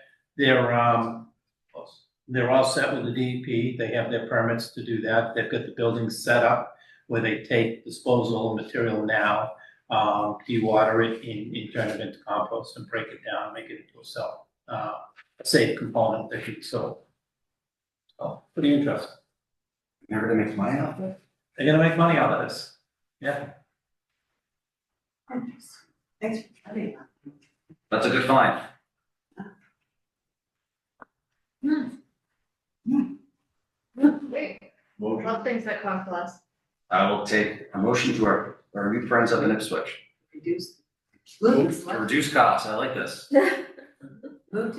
all set with the DEP. They have their permits to do that. They've got the buildings set up where they take disposal of material now, dewater it and turn it into compost and break it down, make it into a safe component that can be sold. So, pretty interesting. You're gonna make money off it? They're gonna make money out of this. Yeah. Thanks for telling me. That's a good find. Motion. Love things that cost less. I will take a motion to our new friends up in Ipswich. Reduce. To reduce costs, I like this. Move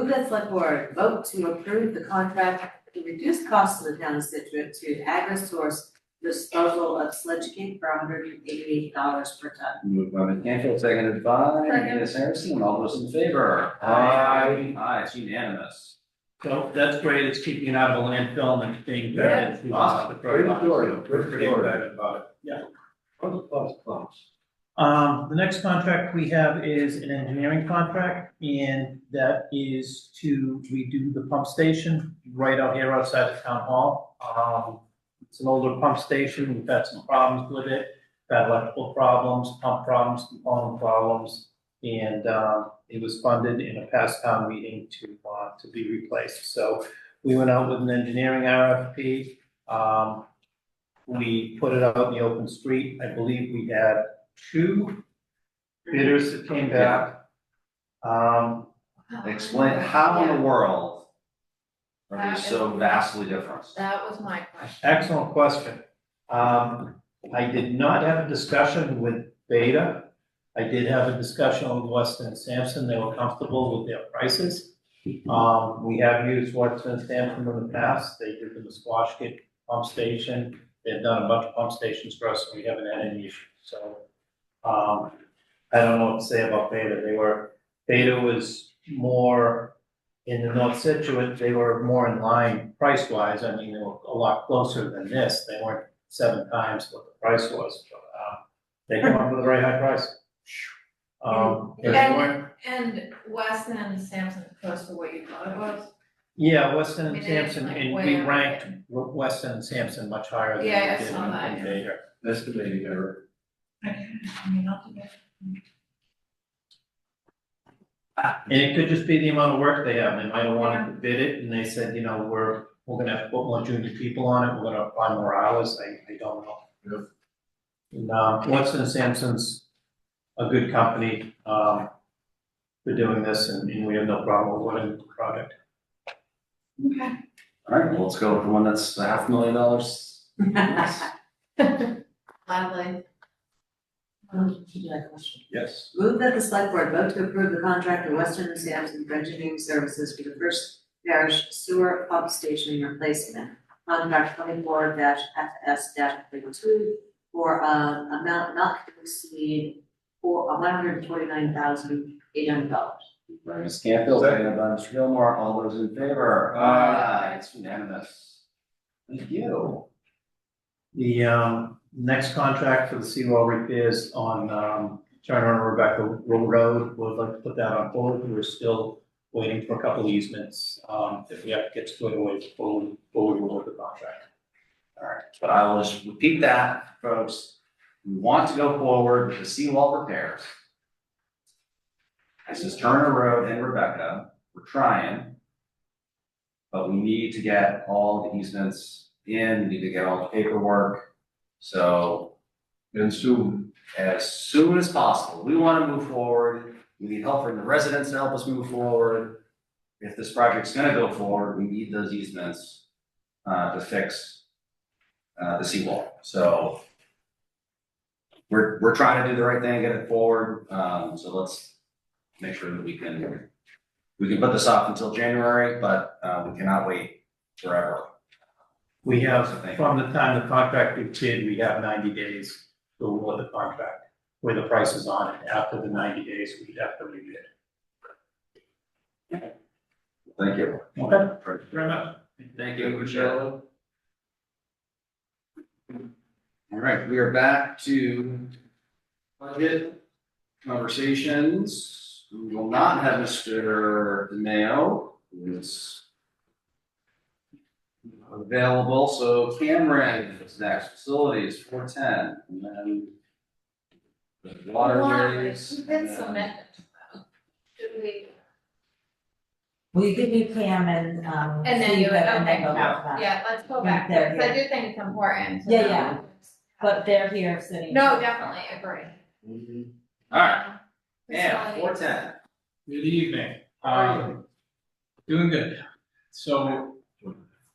that select board vote to approve the contract to reduce costs of the town of Scituate to Agri-Source disposal of sludge cake for $188 per ton. Moved by Ms. Canfield, seconded by Ms. Harrison. All those in favor? Aye. Aye, it's unanimous. So that's great. It's keeping it out of a landfill and being. Yeah, awesome. Great story, great We're pretty story. excited about it. Yeah. Plus. The next contract we have is an engineering contract, and that is to redo the pump station right out here outside the town hall. It's an older pump station. We've had some problems with it. We've had electrical problems, pump problems, component problems, and it was funded in a past town meeting to be replaced. So we went out with an engineering RFP. We put it out in the open street. I believe we had 2 bidders that came back. Explain, how in the world are these so vastly different? That was my question. Excellent question. I did not have a discussion with Beta. I did have a discussion with Weston and Sampson. They were comfortable with their prices. We have used Weston and Sampson in the past. They did the Squash Kit pump station. They've done a bunch of pump stations for us, so we haven't had any issues. So, I don't know what to say about Beta. Beta was more in the North Scituate, they were more in line price wise. I mean, they were a lot closer than this. They weren't 7 times what the price was, but, they came up with a very high price. They weren't, And Weston and Sampson close to what you thought it was? yeah, Weston I and mean, they Sampson, like and way we up ranked there. Weston and Sampson much higher than we Yeah, I did saw that. in Beta. Estimating error. And it could just be the amount of work they have, they might have wanted to bid it, and they said, you know, we're gonna have to put more junior people on it, we're gonna find more hours, I don't know. Yep. And, Weston and Sampson's a good company, for doing this, and we have no problem with winning the project. Okay. All right, well, let's go with the one that's $500,000. Gladly. Yes. Move that the select board vote to approve the contract with Western and Sampson for engineering services for the first parish sewer pump station replacement. Contract 24-FS-32 for amount not to exceed $149,800. By Ms. Canfield, seconded by Mr. Gilmore, all those in favor? Aye. It's unanimous. Thank you. The, next contract for the seawall repairs on, Turner and Rebecca Road, we'd like to put that on hold, we're still waiting for a couple easements, if we have to get squared away before we award the contract. All right, but I will just repeat that, folks. We want to go forward with the seawall repairs. This is Turner Road and Rebecca, we're trying. But we need to get all the easements in, we need to get all the paperwork. So, And soon, as soon as possible, we want to move forward, we need help from the residents to help us move forward. If this project's gonna go forward, we need those easements, to fix, the seawall, so. We're trying to do the right thing, get it forward, so let's make sure that we can put this off until January, but, we cannot wait forever. We have, from the time the contract is bid, we have 90 days to award the contract, where the price is on it. After the 90 days, we'd have to rebid. Thank you. Okay, thank you very much. Thank you, Michelle. All right, we are back to budget conversations. We will not have Mr. DeMayo, who is available, so Cameron is next, facilities, 410, and then the waterways. We've been submitted. Should we? Will you give me Pam and, And then Steve you, okay, and then go back to that? yeah, let's go back, They're because I here. do think it's important to Yeah, know. yeah. But they're here sitting. No, definitely, agree. All right, yeah, 410. Good evening. How are you? Doing good. So,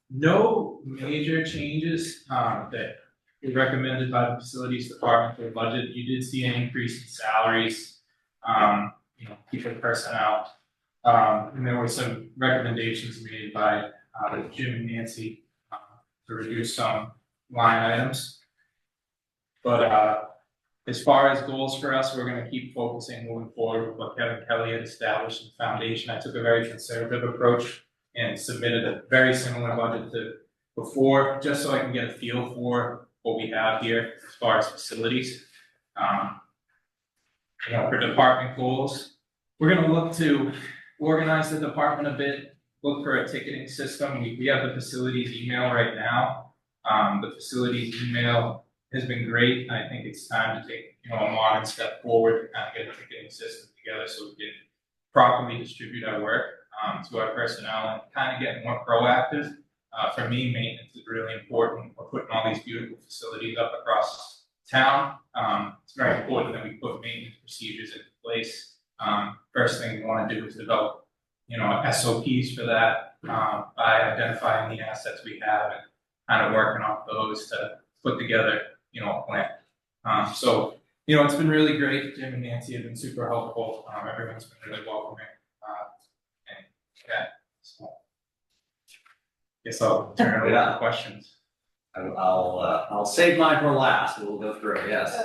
no major changes, that were recommended by the facilities department for the budget. You did see an increase in salaries, people personnel. And there were some recommendations made by, Jim and Nancy, to reduce some line items. But, as far as goals for us, we're gonna keep focusing moving forward with what Kevin Kelly had established in the foundation. I took a very conservative approach and submitted a very similar budget to before, just so I can get a feel for what we have here as far as facilities. For department goals, we're gonna look to organize the department a bit, look for a ticketing system. We have the facilities email right now. The facilities email has been great. I think it's time to take, a modern step forward to kind of get a ticketing system together so we can properly distribute our work, to our personnel and kind of get more proactive. For me, maintenance is really important. We're putting all these beautiful facilities up across town. It's very important that we put maintenance procedures into place. First thing we want to do is develop, SOPs for that, by identifying the assets we have and kind of working off those to put together, a plan. So, it's been really great. Jim and Nancy have been super helpful. Everyone's been really welcoming. And yeah, so guess I'll turn it over to questions. I'll save mine for last, we'll go through it, yes.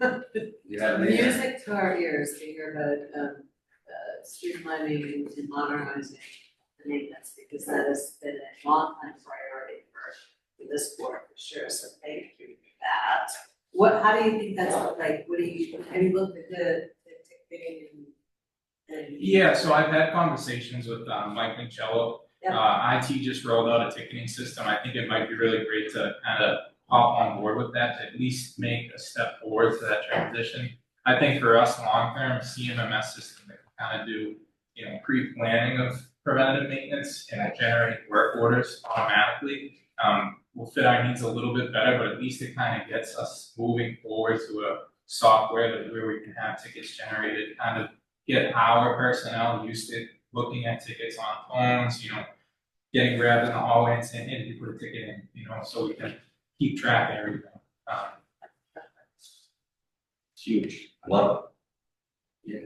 You have any? Music to our ears to hear about, streamlining and modernizing the maintenance, because that has been a long time priority for this board, for sure, so thank you for that. How do you think that's like, have you looked at the ticketing and? Yeah, so I've had conversations with Mike Mincello. IT just rolled out a ticketing system. I think it might be really great to kind of hop on board with that, to at least make a step forward to that transition. I think for us, long-term, CMMS system that can kind of do, pre-planning of preventative maintenance and generate work orders automatically, will fit our needs a little bit better, but at least it kind of gets us moving forward to a software where we can have tickets generated, kind of get our personnel used to looking at tickets on phones, getting grabbed in the hallway and saying, hey, did you put a ticket in, so we can keep track of everything. It's huge, I love Yeah.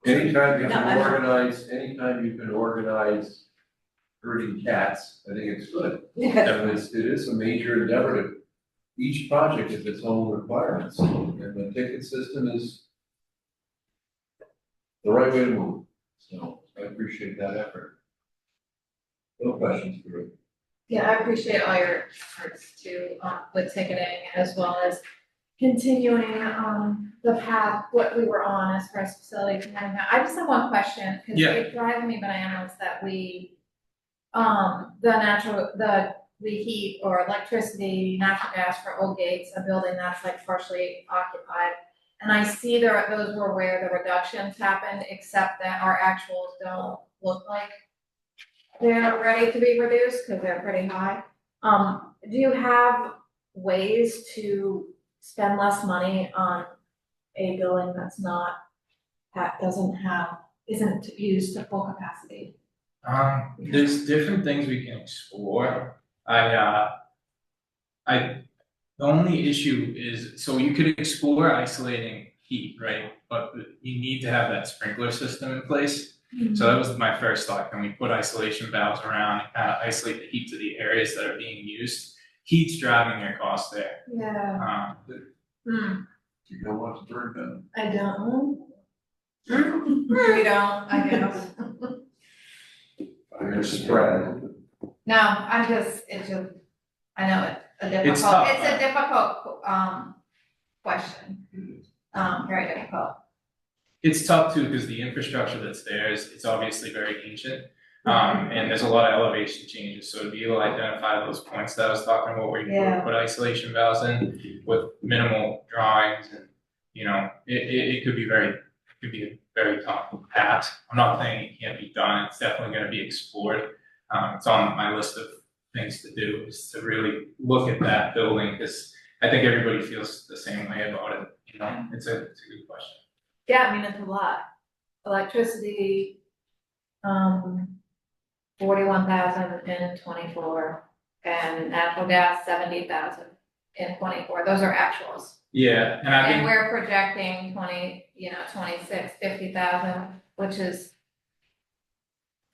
Anytime you No, can organize herding cats, I think it's good. And it is a major endeavor to, each project has its own requirements, and the ticket system is the right way to move, so I appreciate that effort. No questions, Drew? Yeah, I appreciate all your efforts too, with ticketing as well as continuing, the path, what we were on as far as facilities and everything. I just have one question, because Yeah. it drives me bananas that we, the heat or electricity, natural gas for Old Gates, a building that's like partially occupied. And I see those were where the reductions happened, except that our actuals don't look like they're ready to be reduced, because they're pretty high. Do you have ways to spend less money on a building that's not, isn't used to full capacity? There's different things we can explore. The only issue is, so you could explore isolating heat, right? But you need to have that sprinkler system in place. So that was my first thought. Can we put isolation valves around and kind of isolate the heat to the areas that are being used? Heat's driving your cost there. Yeah. You don't want to burn them. I don't. We don't, I guess. Fire spread. No, I know It's tough. it's a difficult, question. Very difficult. It's tough too, because the infrastructure that's there it's obviously very ancient. And there's a lot of elevation changes, so to be able to identify those points that I was talking about where you Yeah. put isolation valves in with minimal drawings and, it could be a very tough path. I'm not saying it can't be done, it's definitely gonna be explored. It's on my list of things to do, is to really look at that building, because I think everybody feels the same way about it, it's a good question. Yeah, I mean, it's a lot. Electricity, 41,000 in 24, and natural gas 70,000 in 24. Those are actuals. Yeah, And we're projecting 26, 50,000, which is,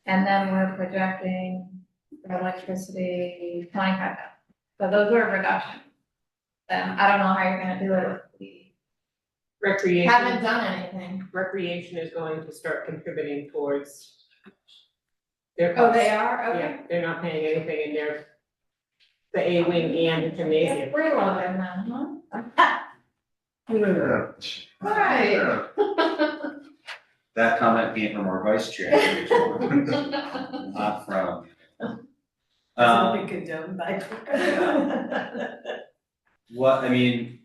and then we're projecting for electricity 25,000. So those are reductions. Then I don't know how you're gonna do it if we Recreation. haven't done anything. Recreation is going to start contributing towards their Oh, costs. they are? Okay. Yeah, they're not paying anything in their, the A wing and the gymnasium. It's free one then, huh? Right. That comment came from our vice chair, not from. Doesn't be condoned by. What, I mean.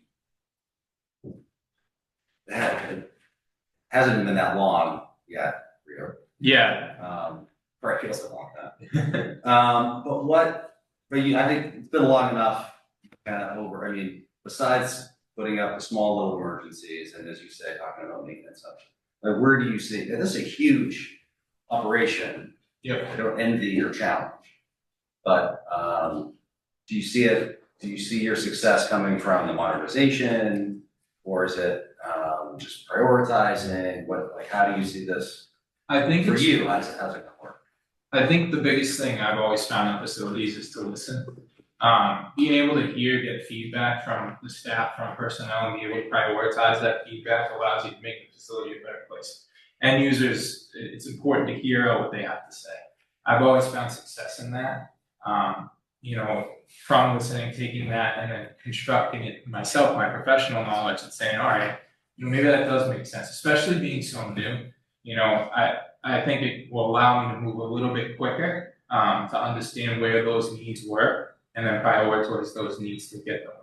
It hasn't even been that long yet, Rio. Yeah. Or it feels like a long time. But I think it's been long enough, kind of over, besides putting up the small little emergencies, and as you say, talking about maintenance stuff. Like, where do you see, this is a huge operation. Yep. I don't envy your challenge. But, do you see your success coming from the modernization, or is it, just prioritizing, how do you see this? I think For it's, you, how's it gonna work? I think the biggest thing I've always found in facilities is to listen. Being able to get feedback from the staff, from personnel, and be able to prioritize that feedback allows you to make the facility a better place. End users, it's important to hear what they have to say. I've always found success in that. From listening, taking that and then constructing it myself, my professional knowledge, and saying, all right, maybe that does make sense, especially being so new. I think it will allow me to move a little bit quicker, to understand where those needs were and then prioritize those needs to get them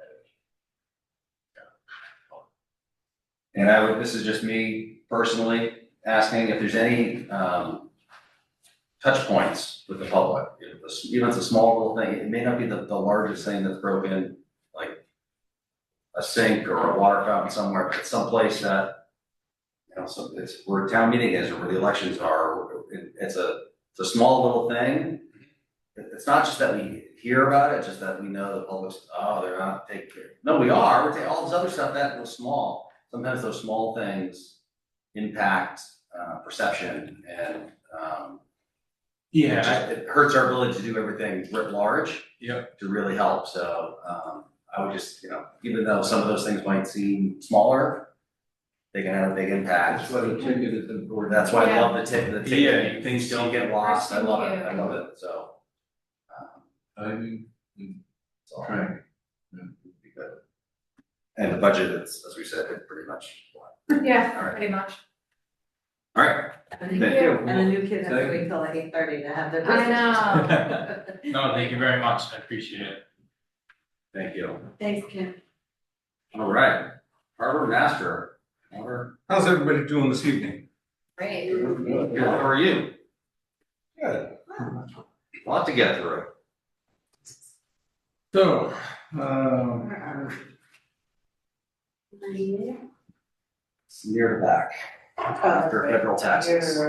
there. And this is just me personally asking if there's any, touch points with the public. Even if it's a small little thing, it may not be the largest thing that's broken, like a sink or a water fountain somewhere, but it's someplace that, so it's where town meeting is or where the elections are. It's a small little thing. It's not just that we hear about it, it's just that we know the public's, they're not taking care. No, we are. We're taking all this other stuff that was small. Sometimes those small things impact perception and it hurts our ability to do everything writ large. Yep. To really help. So I would just, even though some of those things might seem smaller, they can have a big impact. That's why the ticket is important. That's why I love the ticket. Yeah, Things don't get lost. I love it. I love it. So. Timing. It's all right. And the budget is, as we said, pretty much. Yeah, All right. pretty much. All right. Thank you. And the new kids have to wait till like 8:30 to have their. I know. No, thank you very much. I appreciate it. Thank you. Thanks, Kim. All right. Harbor Master. How's everybody doing this evening? Great. Good. How are you? Good. A lot to get through. So, It's near the back. After federal taxes.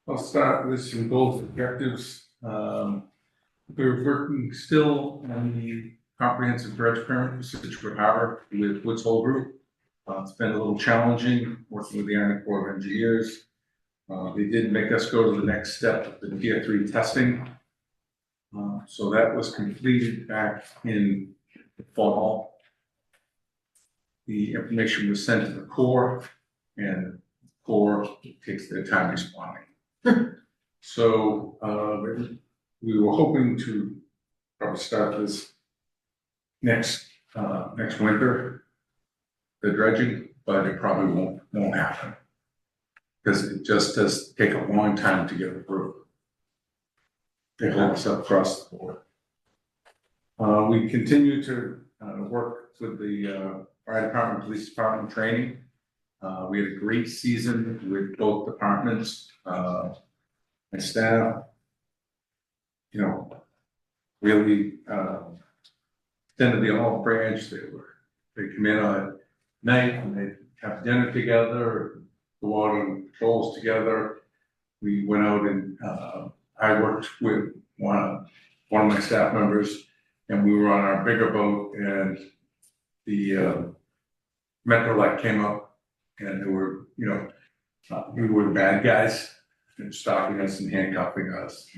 I'll start with some goals and objectives. We're working still on the comprehensive dredge permit for Scituate Harbor with Woods Hole Group. It's been a little challenging working with the Army Corps of Engineers. They did make us go to the next step of the Tier 3 testing. So that was completed back in the fall. The information was sent to the Corps, and the Corps takes their time responding. So we were hoping to probably start this next winter, the dredging, but it probably won't happen. Because it just does take a long time to get approved. They hold us up across the board. We continue to work with the fire department, police department training. We had a great season with both departments and staff. Really extended the olive branch. They come in at night and they have dinner together, go out on patrols together. We went out and I worked with one of my staff members, and we were on our bigger boat, and the Metrolite came up, and they were, we were the bad guys, and stopping us and handcuffing us.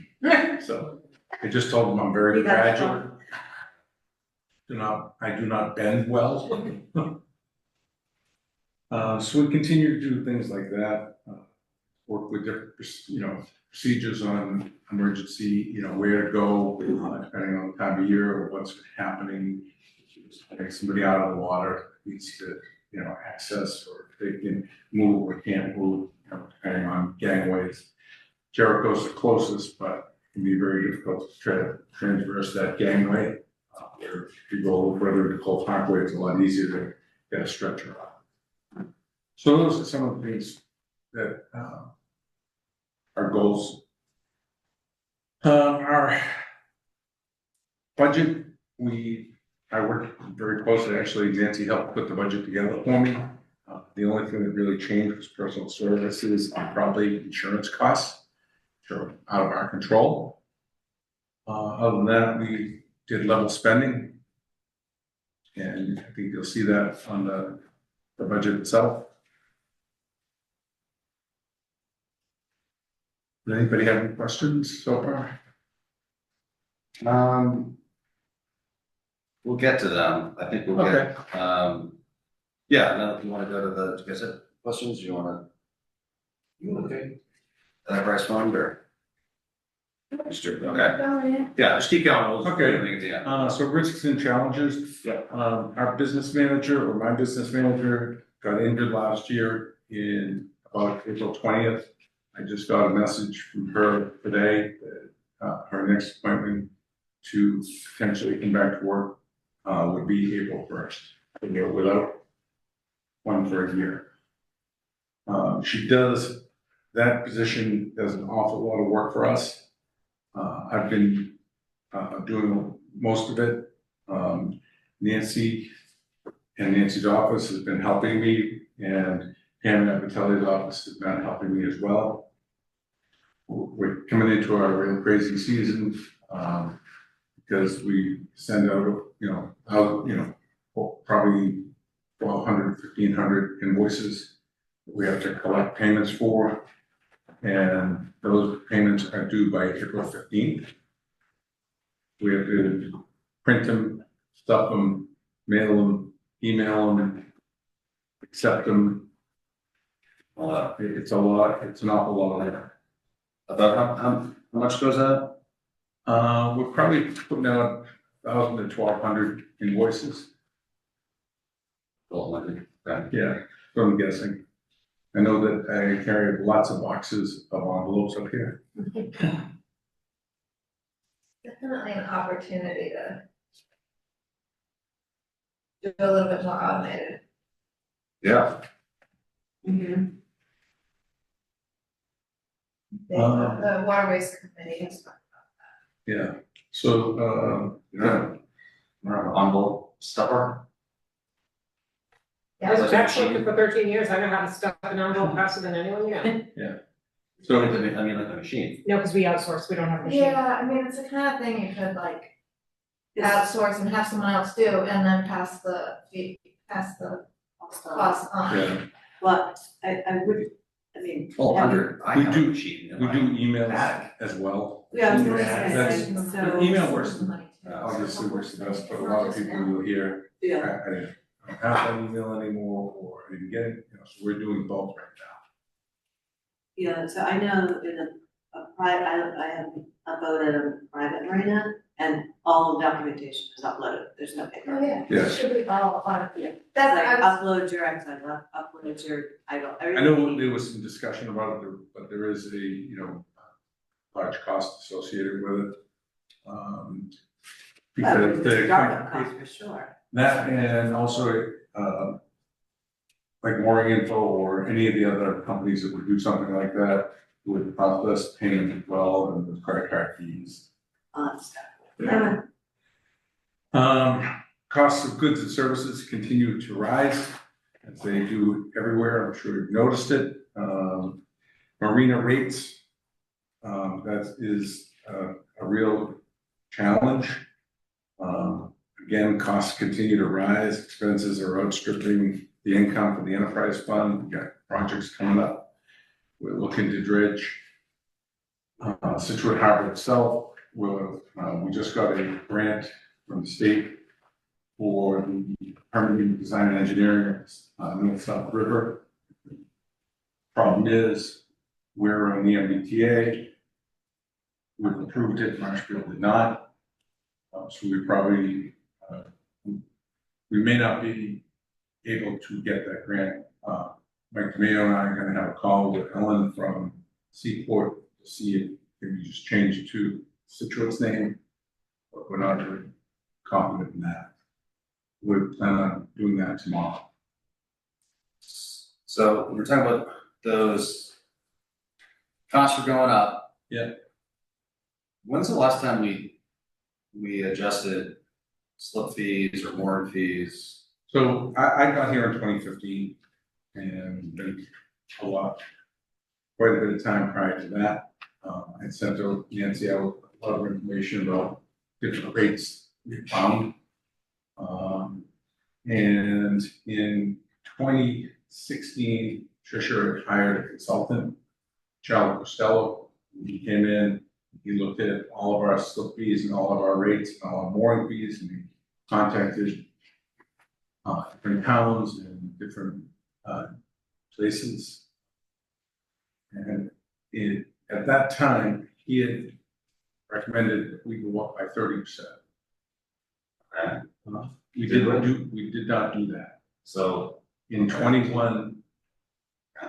So I just told them I'm very fragile. I do not bend well. So we continue to do things like that. Work with different, procedures on emergency, where to go, depending on the time of year or what's happening. Take somebody out of the water, needs to, access, or if they can move or can't move, depending on gangways. Jericho's the closest, but it can be very difficult to try to transverse that gangway. Where if you go further to Cole Parkway, it's a lot easier to get a stretcher out. So those are some of the things that our goals. Our budget, I worked very closely, actually Nancy helped put the budget together for me. The only thing that really changed was personal services and probably insurance costs, which are out of our control. Other than that, we did level spending. And I think you'll see that on the budget itself. Does anybody have any questions so far? We'll get to them, I think we'll get, yeah, now if you wanna go to the, do you guys have questions, do you wanna? You okay? Enterprise fund or? Just do it, okay, yeah, just keep going, we'll. Okay. Yeah. So risks and challenges. Yeah. Our business manager or my business manager got injured last year in about April 20th. I just got a message from her today that her next appointment to potentially come back to work would be April 1st. And they're without one for a year. That position does an awful lot of work for us. I've been doing most of it. Nancy and Nancy's office has been helping me, and Pam Vitelli's office has been helping me as well. We're coming into our real crazy season, because we send out, probably 1,200, 1,500 invoices that we have to collect payments for. And those payments are due by April 15th. We have to print them, stuff them, mail them, email them, accept them. It's a lot, it's an awful lot of work. About how much goes out? We're probably putting out 1,000 to 1,200 invoices. Yeah, so I'm guessing. I know that I carry lots of boxes of envelopes up here. Definitely an opportunity to do a little bit more automated. Yeah. Mm-hmm. The waterways committee is. Yeah, so, You're an envelope stuffer? I was a tax collector for 13 years, I know how to stuff an envelope faster than anyone you know. so, I mean, like a machine. No, because we outsource, we don't have a machine. Yeah, I mean, it's the kind of thing you could like outsource and have someone else do and then pass the cost on. yeah, But I would, I mean. Oh, I we have a do, machine. we do emails as well. Yeah, I was gonna That's- say, the so. email works, obviously works the best, but a lot of people will hear, Yeah. I don't have that email anymore, or I didn't get it, so we're doing both right Yeah, so I know in a private, I have uploaded a private marina and all the documentation is uploaded, there's no paper. Oh, yeah. Yes. Should be all on, That's that's, like upload your Exxon, upload your, I now. I know there was some discussion about it, but there is a, large cost associated with it. Because the. startup cost for sure. That and also, like Mooring Info or any of the other companies that would do something like that would process payment as well and with credit card fees. Yeah. Costs of goods and services continue to rise as they do everywhere. I'm sure you've noticed it. Marina rates, that is a real challenge. Again, costs continue to rise, expenses are outstripping the income for the enterprise fund. We've got projects coming up. We're looking to dredge Scituate Harbor itself. We just got a grant from the state for the permitting design and engineering North South River. Problem is, we're on the MBTA. We've approved it, Marshfield did not. So we probably, we may not be able to get that grant. Mike Mayo and I are gonna have a call with Ellen from Seaport to see if we just change it to Scituate's name, but we're not really confident in that. We plan on doing that tomorrow. So we're talking about those costs are going up. Yeah. When's the last time we adjusted slip fees or mooring fees? So I got here in 2015 and been quite a bit of time prior to that. I sent out Nancy out a lot of information about different rates we found. And in 2016, Tricia had hired a consultant, Charlie Costello. He came in He looked at all of our slip fees and all of our rates and all our mooring fees, and he contacted different towns and different places. And at that time, he had recommended that we go up by 30%. We did not do that. So in 21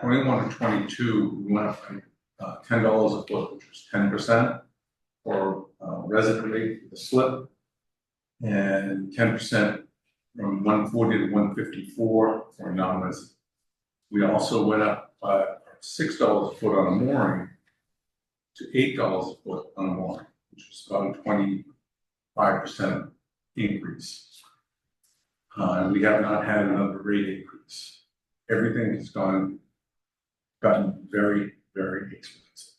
and 22, we went up by $10 a foot, which was 10% for resident rate for the slip, and 10% from 140 to 154 for non-resident. We also went up by $6 a foot on a mooring to $8 a foot on a mooring, which was about a 25% increase. And we have not had another rate increase. Everything has gotten very, very expensive.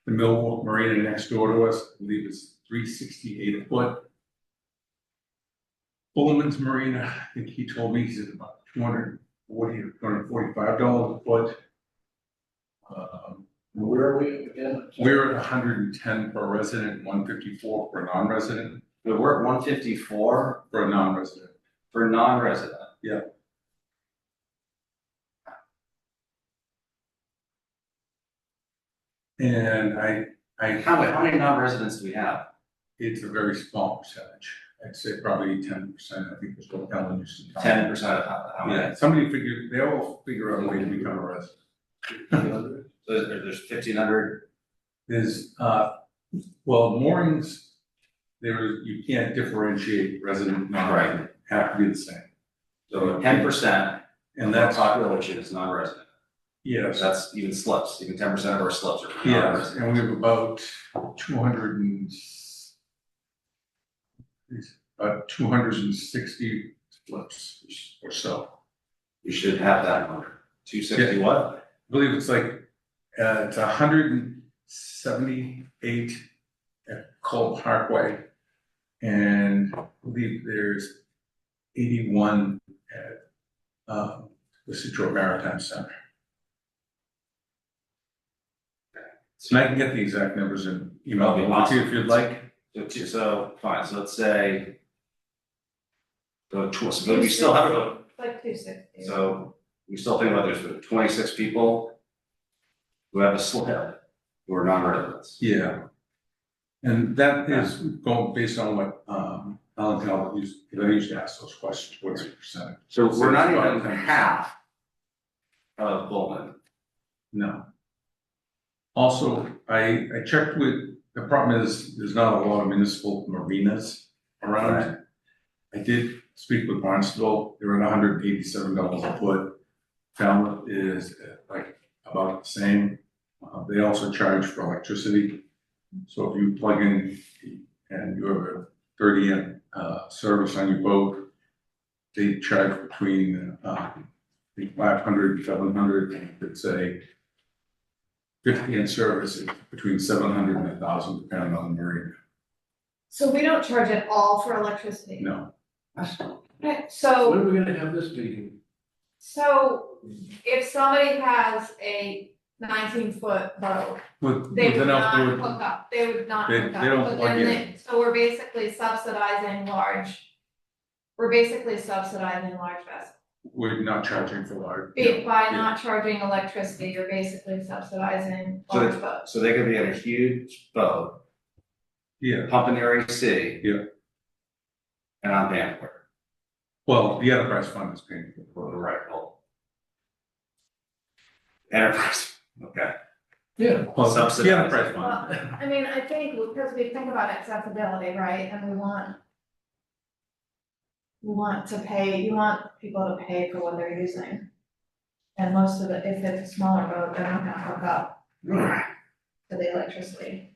The Millwall Marina next door to us, I believe, is $368 a foot. Bulliman's Marina, I think he told me he's at about $240 or $245 a foot. Where are we again? We're at 110 per resident, 154 for a non-resident. We're at 154 for a non-resident. for non-resident. Yeah. And How many non-residents do we have? It's a very small percentage. I'd say probably 10%. I think is what Ellen used to tell me. 10% of how many? Yeah, somebody figured, they all figure out a way to become a resident. So there's 1,500. There's, well, moorings, you can't differentiate resident, non-resident, have to be the same. So 10%, and that's that's, population is non-resident. yes, That's even slips, even 10% of our slips are yes, non-resident. and we have about 260 flips or so. You should have that number. 260 what? I believe it's like, it's 178 at Cole Parkway. And I believe there's 81 at the Scituate Maritime Center. And I can get the exact numbers and email them to you if you'd like. So, fine, so let's say, so we still have about, Like 260. so we still think about there's 26 people who have a slip who are non-residents. Yeah. And that is going based on what Alan Calvert used to ask those questions, what's the percentage? So we're not it's even about 10%. half of Bolton. No. Also, I checked with, the problem is, there's not a lot of municipal marinas around. Right. I did speak with Barnstable, they're at $187 a foot. Falmouth is like about the same. They also charge for electricity. So if you plug in and you have a 30 amp service on your boat, they charge between 500 and 700, and it's a 50 amp service is between 700 and 1,000 depending on the marina. So we don't charge at all for electricity? No. Okay, so. When are we gonna have this meeting? So if somebody has a 19-foot boat, they With would enough not wood, hook up, they would not They- hook up. they don't But plug then in. so we're basically subsidizing large vessels. we're not charging for large. By not charging electricity, you're basically subsidizing large boats. So they could be in a huge boat, Yeah, pumping their AC. Yeah. And I'm paying for it. well, the enterprise fund is paying for it. Well, right, well. Enterprise, okay. Yeah. Well, the Subsidized. enterprise fund. Well, I mean, I think because we think about accessibility, right, and we want to pay, you want people to pay for what they're using. And most of it, if it's a smaller boat, they're not gonna hook up Right. to the electricity.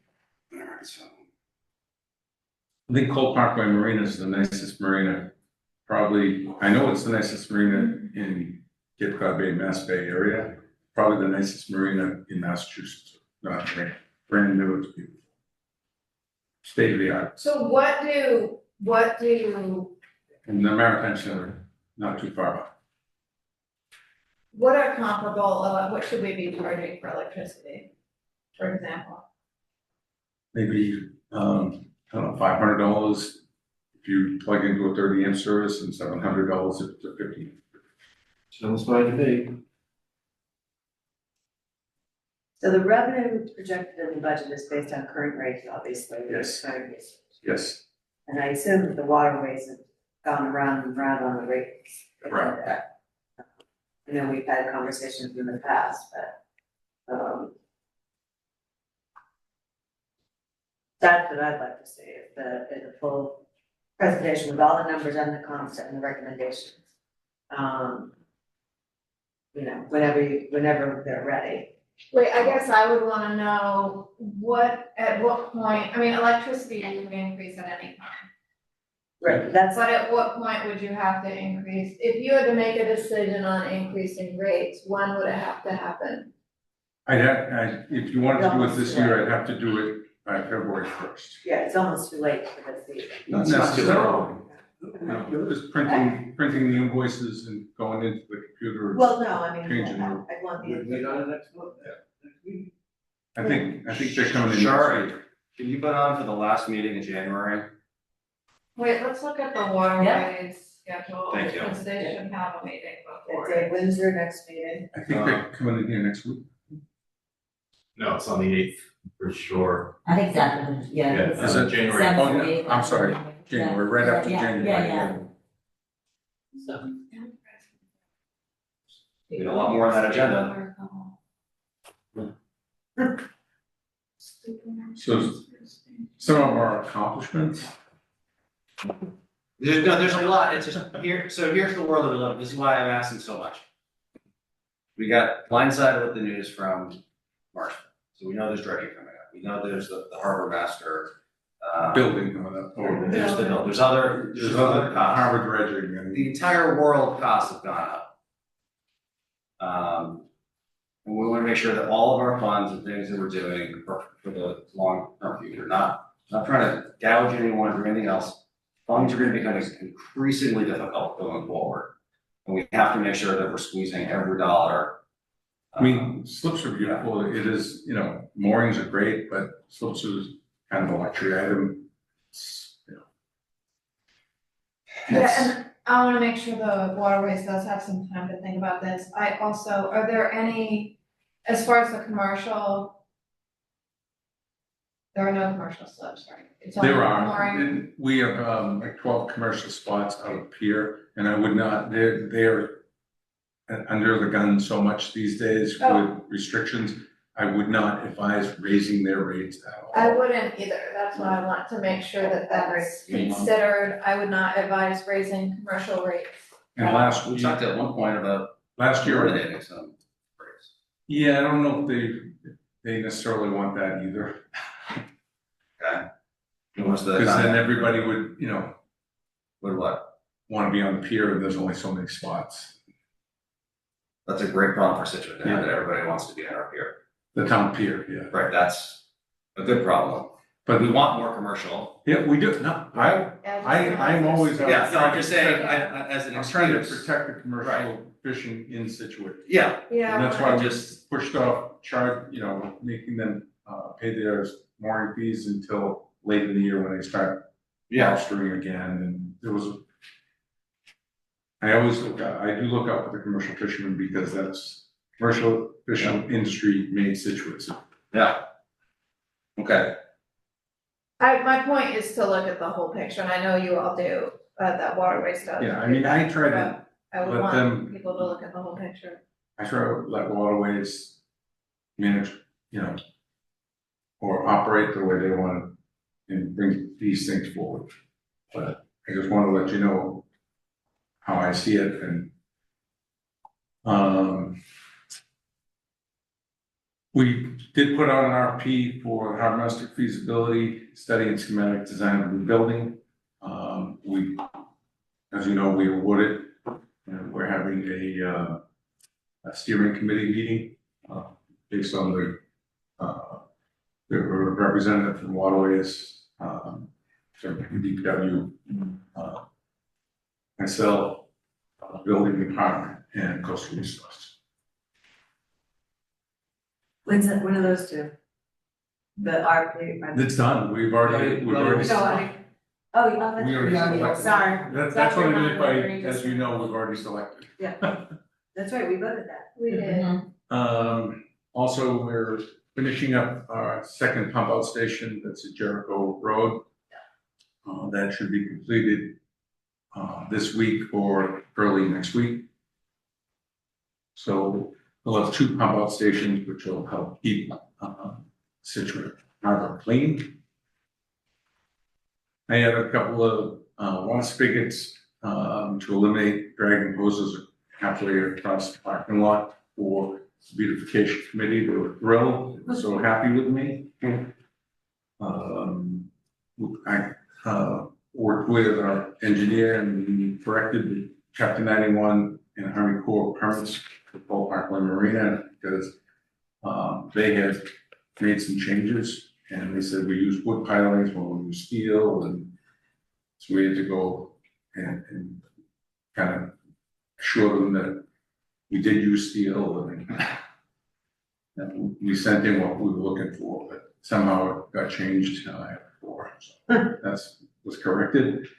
Alright, so. I think Cole Parkway Marina is the nicest marina, probably, I know it's the nicest marina in Cape Cod Bay, Mass Bay area, probably the nicest marina in Massachusetts, not brand new, it's beautiful. State of the art, So what do, and the Maritime Center, not too far off. what are comparable, what should we be charging for electricity, for example? maybe, I don't know, $500 if you plug into a 30-amp service and $700 if it's a 50. Sounds fine to me. So the revenue projected in the budget is based on current rates, obviously. Yes. Current rates. Yes, And I assume that the waterways have gone around and around on the rates. Correct. I know we've had conversations in the past, but, that's what I'd like to see, is the full presentation with all the numbers and the comps and the recommendations. You know, whenever they're ready. Wait, I guess I would wanna know at what point, I mean, electricity you can increase at any time. Right, that's. But at what point would you have to increase? If you had to make a decision on increasing rates, when would it have to happen? if you wanted to do it this year, I'd have to do it by February 1st. Yeah, it's almost too late for this season. Not necessarily. No, just printing the invoices and going into the computer. Well, no, I mean, Changing I them. want We meet the. on it next month, next week. I think they're coming in Sure. next week. Can you put on for the last meeting in January? Wait, let's look at the waterways schedule, Thank you. because they should have a meeting before. It's a Windsor next meeting. I think they're coming in here next week. No, it's on the 8th, for sure. I think exactly, yeah. Yeah, it's Is it January? seventh Oh, or no, eighth. I'm sorry, January, right after Yeah, January. yeah. So. We got a lot more on that agenda. So some of our accomplishments, There's a lot, it's just here, so here's the world that we live in, this is why I'm asking so much. We got blindsided with the news from March, so we know there's dredging coming up, we know there's the harbor master. building coming up. There's the bill, there's other costs. Harbor dredging and. The entire world costs have gone up. And we wanna make sure that all of our funds and things that we're doing for the long-term future, not trying to gouge anyone or anything else. Funds are gonna become increasingly difficult going forward. And we have to make sure that we're squeezing every dollar. I mean, slips are beautiful, it is, moorings are great, but slips is kind of a luxury item. It's, Yeah, and I wanna make sure the waterways does have some time to think about this. I also, are there any, as far as the commercial? There are no commercial slips, right? It's only There are, mooring. and we have like 12 commercial spots out of pier, and I would not, they're under the gun so much these days with restrictions, I would not advise raising their rates at all. I wouldn't either, that's why I want to make sure that that's considered. I would not advise raising commercial rates. And last We week, talked at one point about last year, eliminating some rates. yeah, I don't know if they necessarily want that either. Okay. Because Because then everybody would, Would what? want to be on the pier and there's only so many spots. That's a great problem for Scituate, now that everybody wants to be on our pier. The town pier, yeah. Right, that's a good problem. But we want more commercial. Yeah, we do, no, I'm always. Yeah, no, I'm just saying, as an I'm trying to excuse. protect the commercial fishing in Scituate. Yeah. And that's why I we just- just pushed off making them pay their mooring fees until late in the year when they start mastering again, and there was. I do look out for the commercial fishermen because that's commercial fishing industry made Scituate. Yeah. Okay. My point is to look at the whole picture, and I know you all do, that waterway stuff. Yeah, I mean, I try to I would let want them- people to look at the whole picture. I try to let waterways manage, or operate the way they want and bring these things forward. But I just want to let you know how I see it and we did put out an RFP for harbor master feasibility study and schematic design of the building. As you know, we awarded, and we're having a steering committee meeting, based on the representative from Waterways, from DPW, myself, building department, and coastal resource. When are those two? The RP. It's done, we've already. No, I mean, oh, We already that's, selected. sorry. That's what I meant by, Sorry. as you know, we've already selected. That's right, we voted that. We did. Also, we're finishing up our second pump out station that's at Jericho Road. That should be completed, this week or early next week. So we'll have 2 pump out stations, which will help keep, Scituate Harbor clean. I have a couple of, water spigots, to eliminate dragging hoses halfway across the parking lot for the beautification committee. They were thrilled, they were so happy with me. I worked with our engineer and we corrected the chapter 91 and Army Corps permits for Paul Parkland Marina because they had made some changes and they said we use wood pilings when we use steel, and so we had to go and kind of assure them that we did use steel and we sent in what we were looking for, but somehow it got changed before. So that's was corrected.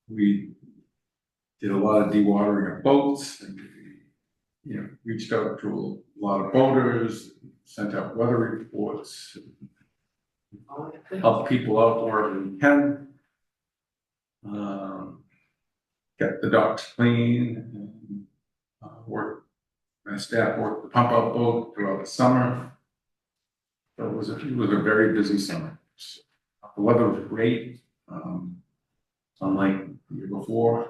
We did a lot of dewatering of boats and reached out to a lot of boaters, sent out weather reports, helped people out wherever we can. Kept the docks clean, and my staff worked the pump out boat throughout the summer. So it was a very busy summer. The weather was great, unlike the year before.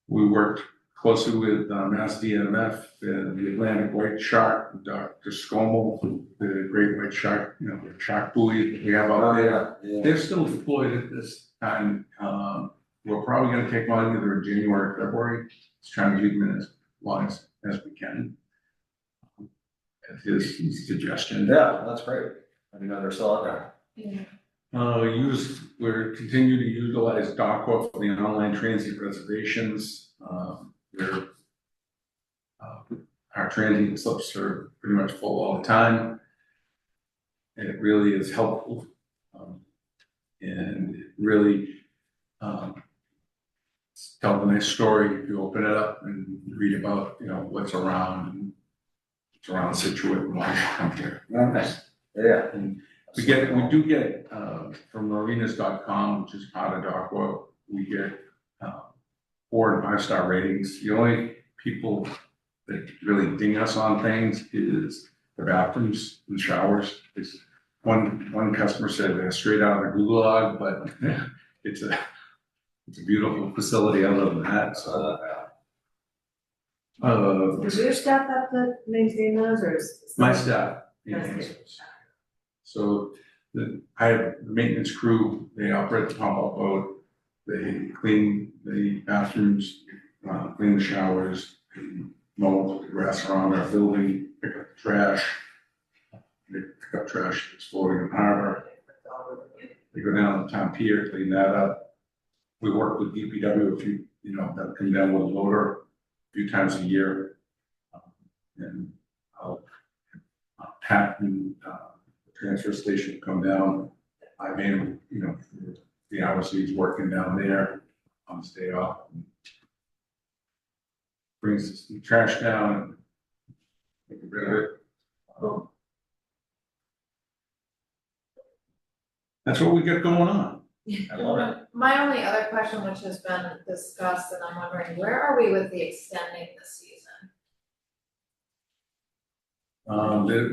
We worked closely with Mass DMF and the Atlantic White Shark, Dr. Scommel, the Great White Shark, the shark buoy that we have out there. They're still deployed at this time. We're probably going to take one either in January or February. Let's try to keep them in as long as we can. At his suggestion. Yeah, that's great. I didn't know they're still out there. Yeah. We're continuing to utilize DocWork for the online transient reservations. Our transient slips are pretty much full all the time. And it really is helpful. And it really tells a nice story if you open it up and read about, what's around Scituate and why you come here. Nice. Yeah. And we do get from marinas.com, which is part of DocWork, we get 4 and 5 star ratings. The only people that really ding us on things is the bathrooms and showers. One customer said they're straight out of the Gulag, but it's a beautiful facility other than that. So Does your staff have to maintain those, or is? my staff maintains those. So I have the maintenance crew, they operate the pump out boat, they clean the bathrooms, clean the showers, they mow the grass around our building, pick up the trash. They pick up trash that's floating in the harbor. They go down to the town pier, clean that up. We work with DPW if they'll come down with a loader a few times a year. And I'll Pat and the transfer station come down. I made the hours he's working down there on his day off. Brings the trash down and get rid of it. That's what we got going on. I love it. My only other question, which has been discussed, and I'm wondering, where are we with the extending the season?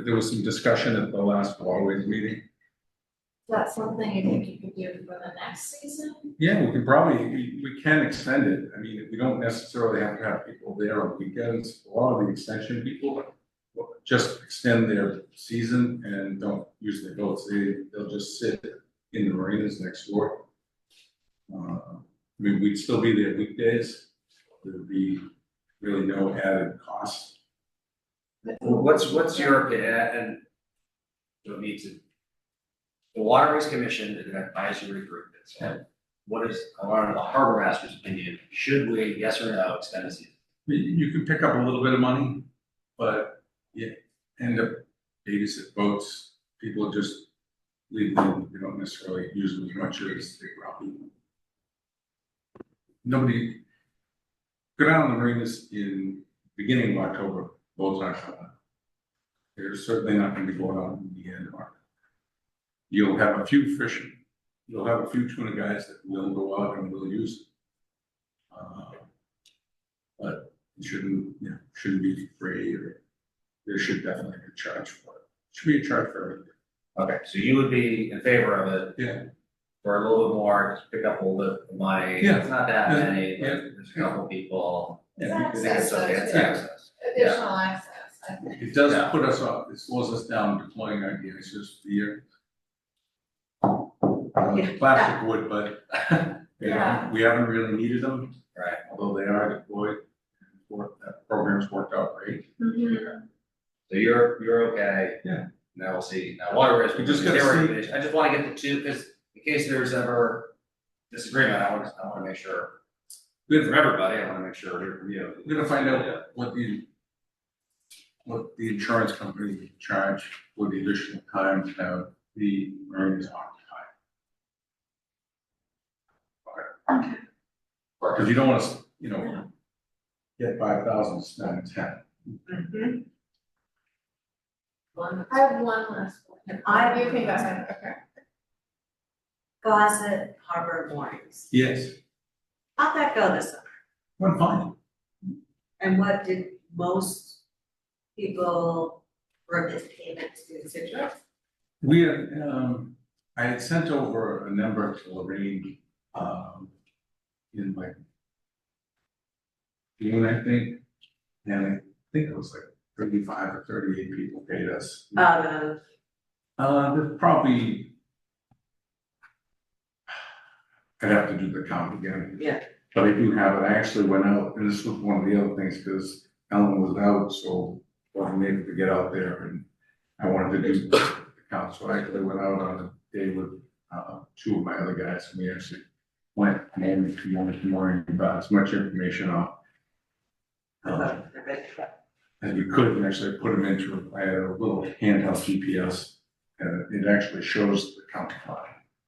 There was some discussion at the last waterways meeting. Is that something you think you could do for the next season? Yeah, we can extend it. I mean, we don't necessarily have to have people there on weekends. A lot of the extension people just extend their season and don't use their boats. They'll just sit in the marinas next door. We'd still be there weekdays. There'd be really no added cost. What's your, and don't need to. The Waterways Commission is an advisory group. What is, I want to know the harbor master's opinion, should we, yes or no, extend the season? You can pick up a little bit of money but you end up babysit boats, people just leave them, they don't necessarily use them as much as they probably. Nobody, go down on the marinas in beginning of October, boats aren't coming out. They're certainly not gonna be going out in the end of March. You'll have a few fishing, you'll have a few tuna guys that will go out and will use it. But it shouldn't be free, or there should definitely be a charge for it. Should be a charge for everything. Okay, so you would be in favor of it? Yeah. For a little bit more, just pick up a little bit of money, Yeah. it's not that Yeah. many, but Yeah. there's a couple people. It's I think it's okay, it's access, access. Additional access, I think. It does put us off, it slows us down deploying our devices for the year. Plastic would, but we haven't really needed them. Right. Although they are deployed, that program's worked out great. So you're okay. Yeah. Now we'll see, now water risk, We just gotta see. I just wanna get the two, because in case there's ever disagreement, I wanna make sure. Good from everybody, I wanna make sure, hear from you. We're gonna find out what the insurance company charge for the additional time to have the marinas occupied. Because you don't want to, get 5,000, spend 10. I have one last one. You can go ahead, okay. Gosset Harbor moorings. Yes, How'd that go this summer? went fine. And what did most people for this payment to Situate? We had, I had sent over a number to Lorraine, in like June, I think, and I think it was like 35 or 38 people paid us. There's probably, I'd have to do the count again. Yeah. But I do have it, I actually went out, and this was one of the other things, because Ellen was out, so wasn't able to get out there, and I wanted to do the count, so I actually went out on a day with, two of my other guys, and we actually went more and about as much information on as we could, and actually put them into, I had a little handheld GPS, and it actually shows the count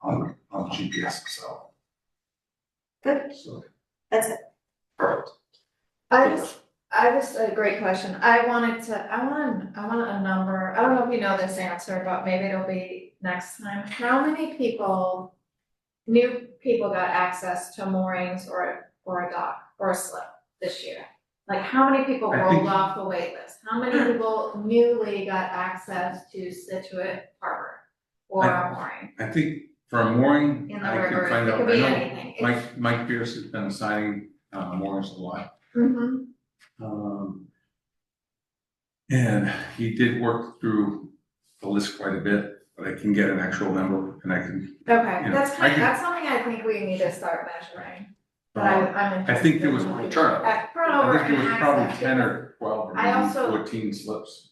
on the GPS itself. Good. So, That's it. Perfect. I just a great question. I want a number. I don't know if you know this answer, but maybe it'll be next time. How many people, new people got access to moorings or a dock or a slip this year? Like, how many people I rolled think- off the wait list? How many people newly got access to Scituate Harbor or a mooring? I think for a mooring, In the I river, can find it out, could I be know anything. Mike Pierce has been assigning moorings a lot. And he did work through the list quite a bit, but I can get an actual number and I can. Okay, you know, that's I can- that's something I think we need to start measuring. But I'm I think there was interested in turnover. turnover I think there was and probably access. 10 or 12 or I maybe also- 14 slips.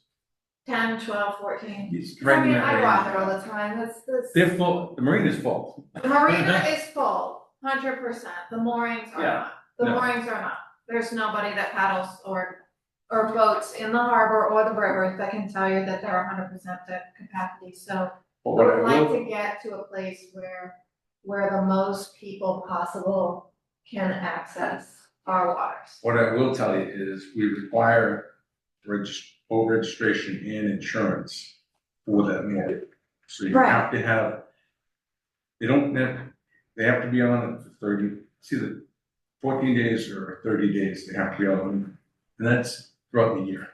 10, 12, 14. It's right I in mean, that I range. walk it all the time, that's, They're full, the marine is full. the marina is full, 100%, the moorings are Yeah. not, the No. moorings are not. There's nobody that paddles or boats in the harbor or the rivers that can tell you that they're 100% to capacity, so. I But what I would like will, to get to a place where the most people possible can access our waters. what I will tell you is we require full registration and insurance for that mooring. So you Right. have to have, they have to be on it for 30, it's either 14 days or 30 days, they have to be on it. And that's throughout the year.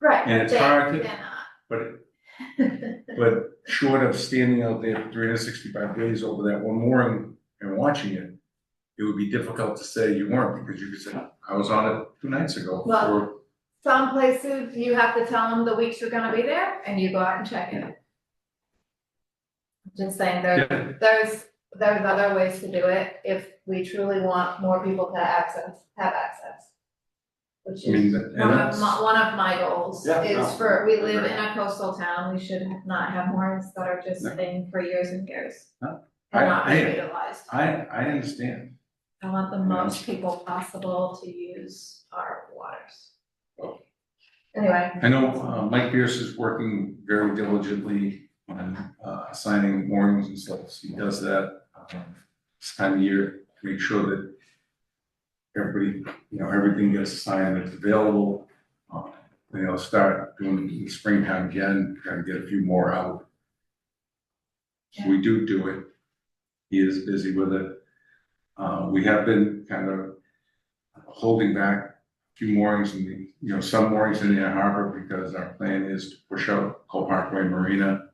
Right. And it's they- hard to- they're not. But short of standing out there for 365 days over that one mooring and watching it, it would be difficult to say you weren't, because you could say, I was on it 2 nights ago. Well- or Some places you have to tell them the weeks you're gonna be there and you go out and check it. Just saying, there's other ways to do it if we truly want more people to have access. Which I mean, is and one of that's- one of my goals Yeah, is no, we live in a coastal town, we should not have moorings that are just No. sitting for years and years. No. And not I- being utilized. I understand. I want the most people possible to use our waters. And anyway. I know Mike Pierce is working very diligently on assigning moorings and stuff. He does that this time of year to make sure that everybody, everything gets assigned that's available. Start doing the springtime again, try to get a few more out. So we do it. He is busy with it. We have been kind of holding back a few moorings in the, some moorings in the harbor because our plan is to push out Cole Parkway Marina.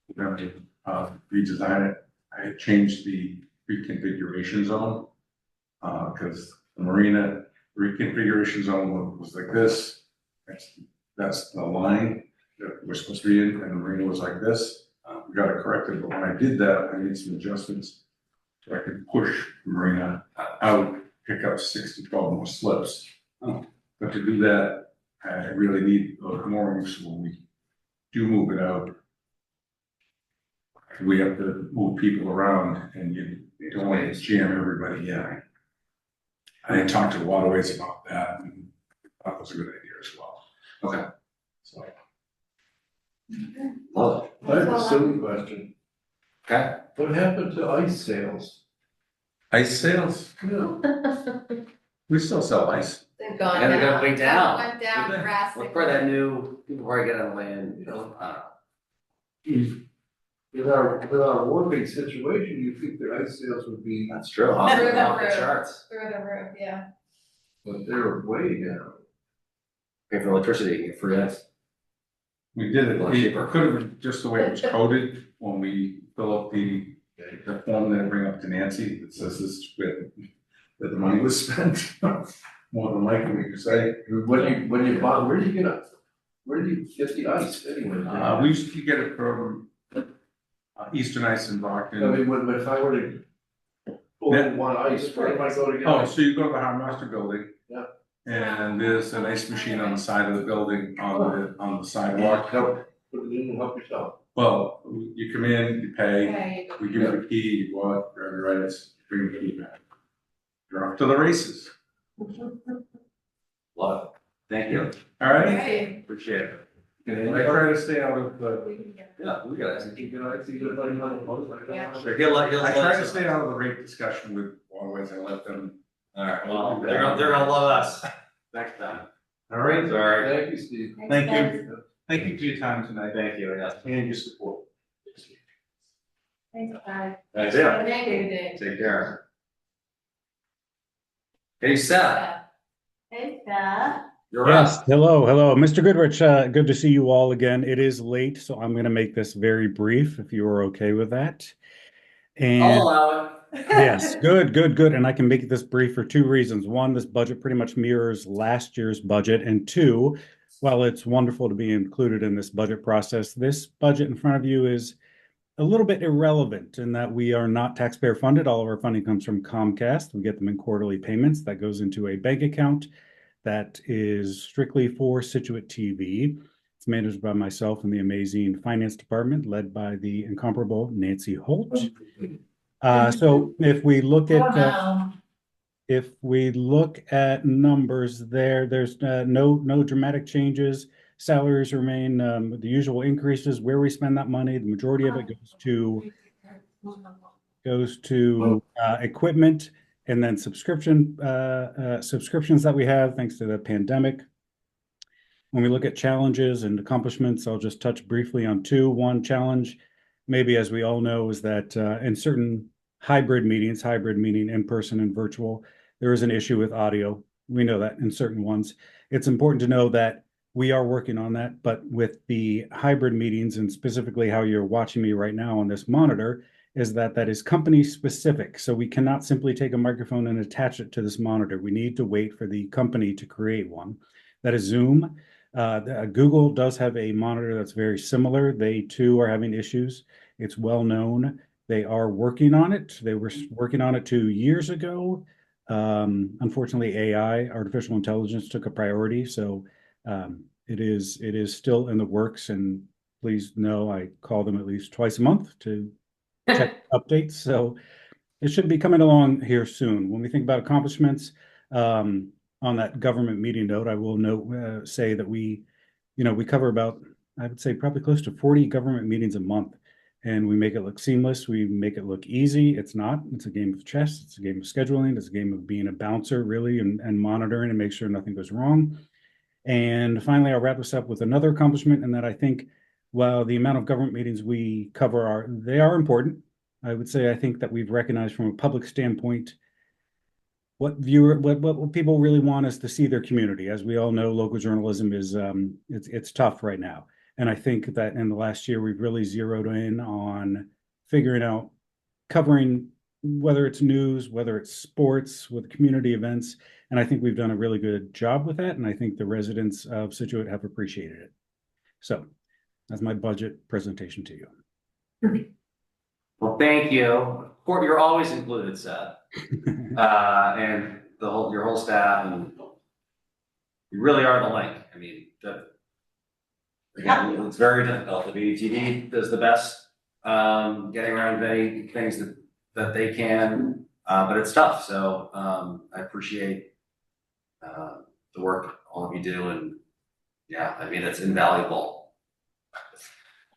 We're going to redesign it. I had changed the reconfiguration zone because the marina reconfiguration zone was like this. That's the line that we're supposed to be in, and the marina was like this. We got it corrected, but when I did that, I made some adjustments so I could push the marina out, pick up 6 to 12 more slips. But to do that, I really need those moorings when we do move it out. We have to move people around, and you don't want to jam everybody in. I had talked to Waterways about that, and that was a good idea as well. Okay. So. Well, I have a silly question. Okay. What happened to ice sales? Ice sales? Yeah. We still sell ice. They've gone And down. they're going way down. Went down drastically. Look for that new, people probably get on land, With our warming situation, you think the ice sales would be, That's true. Through Off the the roof. charts. Through the roof, yeah. but they're way down. Pay for electricity, you get free ice. We did it. Well, It cheaper. could have been just the way it was coded when we fill up the form that I bring up to Nancy. It says this is where the money was spent. More than likely, because When you buy, where do you get the ice anyway? we used to get it from Eastern Ice in Brockton. I mean, if I were to order one ice, where do I go to get Oh, ice? so you go to the Harbor Master Building. Yeah. And there's an ice machine on the side of the building, on the sidewalk. Put it in and help yourself. Well, you come in, you pay, Okay. we give you the key, you go out, grab your ice, bring the key back. You're off to the races. Love it. Thank you. All right? Right. Appreciate it. I try to stay out of the, Yeah, we got it. Yeah. Sure, he'll let I try to us stay know. out of the rate discussion with Waterways. I let them. All right, well, they're gonna love us next time. All right. Sorry. Thank you, Steve. Thank you. Thank you for your time tonight. Thank you, yes. And your support. Thanks, bye. That's it. Thank you, Dave. Take care. Hey, Seth, Hey, Beth. you're Yes, up. hello, Mr. Goodrich, good to see you all again. It is late, so I'm gonna make this very brief, if you are okay with that. And I'll allow it. yes, good, and I can make this brief for two reasons. One, this budget pretty much mirrors last year's budget, and two, while it's wonderful to be included in this budget process, this budget in front of you is a little bit irrelevant in that we are not taxpayer funded. All of our funding comes from Comcast. We get them in quarterly payments. That goes into a bank account that is strictly for Scituate TV. It's managed by myself and the amazing finance department led by the incomparable Nancy Holt. So if we look at numbers there's no dramatic changes. Salaries remain the usual increases. Where we spend that money, the majority of it goes to equipment and then subscriptions that we have thanks to the pandemic. When we look at challenges and accomplishments, I'll just touch briefly on two. One challenge, maybe as we all know, is that in certain hybrid meetings, hybrid meaning in person and virtual, there is an issue with audio. We know that in certain ones. It's important to know that we are working on that, but with the hybrid meetings and specifically how you're watching me right now on this monitor, is that is company specific. So we cannot simply take a microphone and attach it to this monitor. We need to wait for the company to create one. That is Zoom. Google does have a monitor that's very similar. They too are having issues. It's well known. They are working on it. They were working on it 2 years ago. Unfortunately, AI, artificial intelligence, took a priority. So it is still in the works. And please know I call them at least twice a month to check updates. So it should be coming along here soon. When we think about accomplishments, on that government meeting note, I will say that we we cover about, I would say, probably close to 40 government meetings a month. And we make it look seamless. We make it look easy. It's not. It's a game of chess. It's a game of scheduling. It's a game of being a bouncer, really, and monitoring and make sure nothing goes wrong. And finally, I'll wrap this up with another accomplishment, and that I think, while the amount of government meetings we cover they are important, I would say I think that we've recognized from a public standpoint what people really want is to see their community. As we all know, local journalism is it's tough right now. And I think that in the last year, we've really zeroed in on figuring out, covering, whether it's news, whether it's sports, with community events. And I think we've done a really good job with that. And I think the residents of Scituate have appreciated it. So that's my budget presentation to you. Well, thank you. Court, you're always included, Seth. And your whole staff, and you really are the link. I mean, again, it's very difficult. The BTD does the best, getting around many things that they can, but it's tough. So I appreciate the work all of you do, and yeah, I mean, it's invaluable.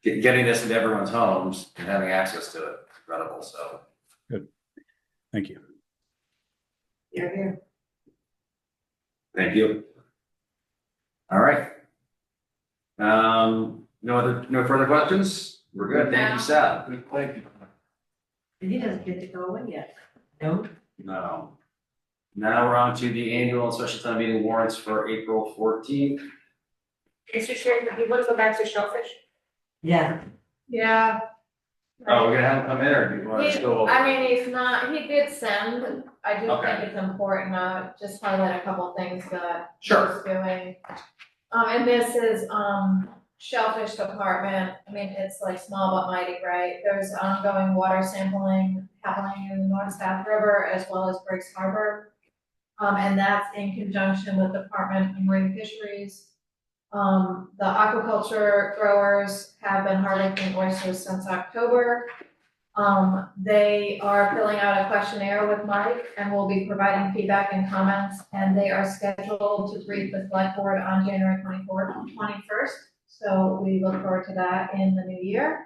Getting this into everyone's homes and having access to it is incredible. So good. Thank you. You're here. Thank you. All right. No further questions? We're good. Thank you, Seth. Thank you. And he doesn't get to go away yet. No? No. Now we're on to the annual and special town meeting warrants for April 14th. Mr. Chairman, you want to go back to shellfish? Yeah. Yeah. Oh, we're gonna have him come in, or do you want us to go over? I mean, he's not, he did send, I do Okay. think it's important, just highlight a couple things that Sure. he's doing. And this is, Shellfish Department, I mean, it's like small but mighty, right? There's ongoing water sampling happening in the North South River as well as Briggs Harbor. And that's in conjunction with Department of Marine Fisheries. The aquaculture growers have been harvesting oysters since October. They are filling out a questionnaire with Mike and will be providing feedback and comments, and they are scheduled to brief the select board on January 21st. So we look forward to that in the new year.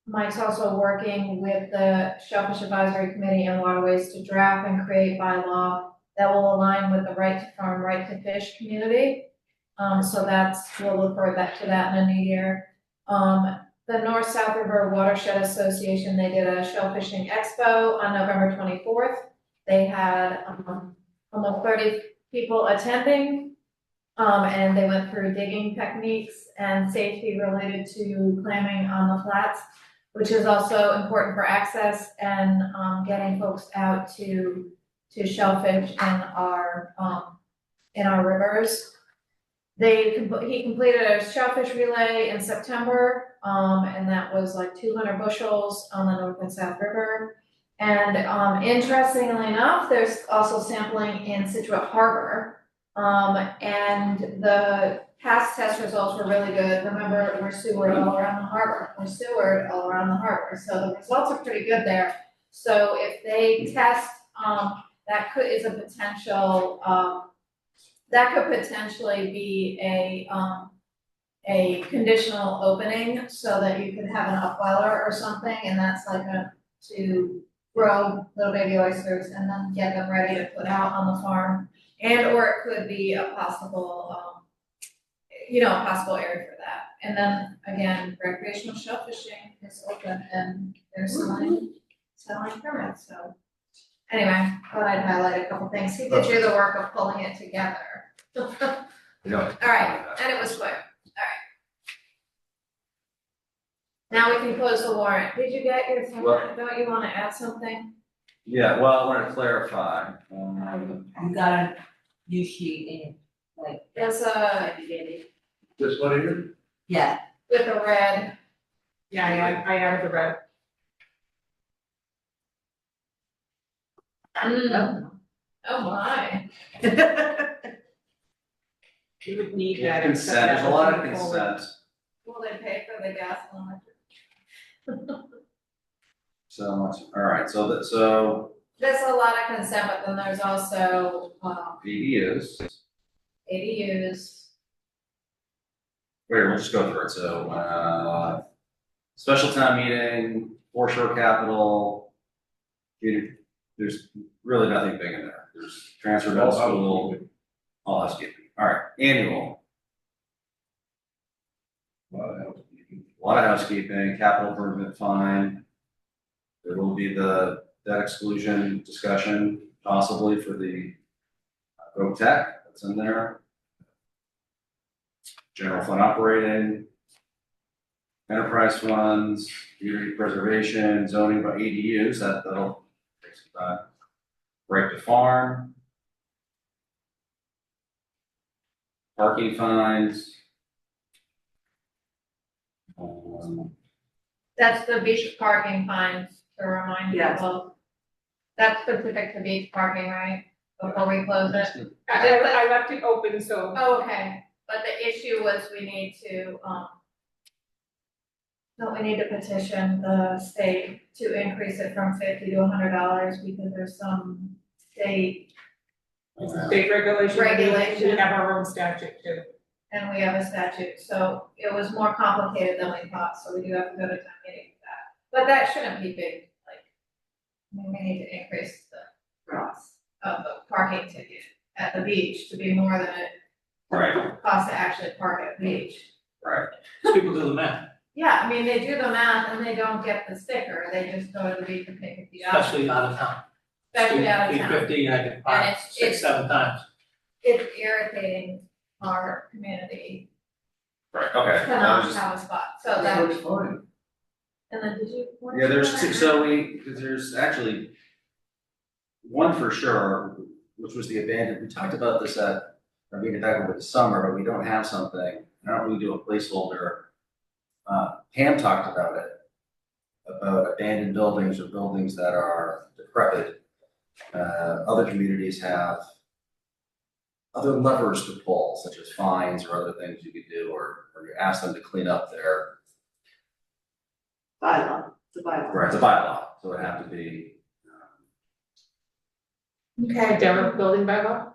Mike's also working with the Shellfish Advisory Committee and Waterways to draft and create bylaw that will align with the right to farm, right to fish community. So we'll look forward to that in the new year. The North South River Watershed Association, they did a shell fishing expo on November 24th. They had almost 30 people attending. And they went through digging techniques and safety related to clamming on the flats, which is also important for access and getting folks out to shellfish in our rivers. He completed a shellfish relay in September, and that was like 200 bushels on the North and South River. And interestingly enough, there's also sampling in Scituate Harbor. And the past test results were really good. Remember, we're sewered all around the harbor. So the results are pretty good there. So if they test, that could potentially be a conditional opening so that you could have an upweller or something, and that's like to grow little baby oysters and then get them ready to put out on the farm. And or it could be a possible area for that. And then again, recreational shellfishing is open and they're selling permits. So anyway, thought I'd highlight a couple things. He did do the work of pulling it together. All right, and it was quick. All right. Now we can close the warrant. Did you get your thing? Don't you want to add something? Yeah, well, I want to clarify. You got a new sheet in, like. There's This one here? Yeah. with the red. Yeah, I added the red. Oh my. You would need that. Consent, there's a lot of consent. Will they pay for the gas and electric? So much, all right, so There's a lot of consent, but then there's also, ADUs, ADUs, Here, we'll just go through it, so, special town meeting, foreshore capital. There's really nothing big in there, there's transfer to school, all housekeeping, alright, annual. A lot of housekeeping, capital improvement fine. There will be the debt exclusion discussion, possibly for the Go Tech, that's in there. General fund operating. Enterprise funds, community preservation, zoning by ADUs, that'll take some time. Right to farm. Parking fines. That's the beach parking fines, to remind Yes. people. That's specific to beach parking, right? Before we close it? I left it open, so. Oh, okay, but the issue was we need to, we need to petition the state to increase it from $50 to $100 because there's some state, State regulation. Regulation. We have our own statute too. and we have a statute, so it was more complicated than we thought, so we do have to go to town meeting for that. But that shouldn't be big, like, we need to increase the cost of the parking ticket at the beach to be more than it Right, costs to actually park at the beach. right. People do the math, Yeah, I mean, they do the math and they don't get the sticker, they just go to the beach and pay $50. especially out of town. Especially out of town. 350, I can park And it's 6-7 times. It's irritating our community Right, okay. to That not was just- have a spot, so that, That's fine. and then did you? Yeah, there's two, because there's actually one for sure, which was the abandoned, we talked about this at our meeting back over the summer, but we don't have something, I don't really do a placeholder. Pam talked about it, about abandoned buildings or buildings that are decrepit. Other communities have other levers to pull, such as fines or other things you could do, or you ask them to clean up their, Bylaw, it's a bylaw. right, it's a bylaw, so it would have to be, Okay, derelict building bylaw?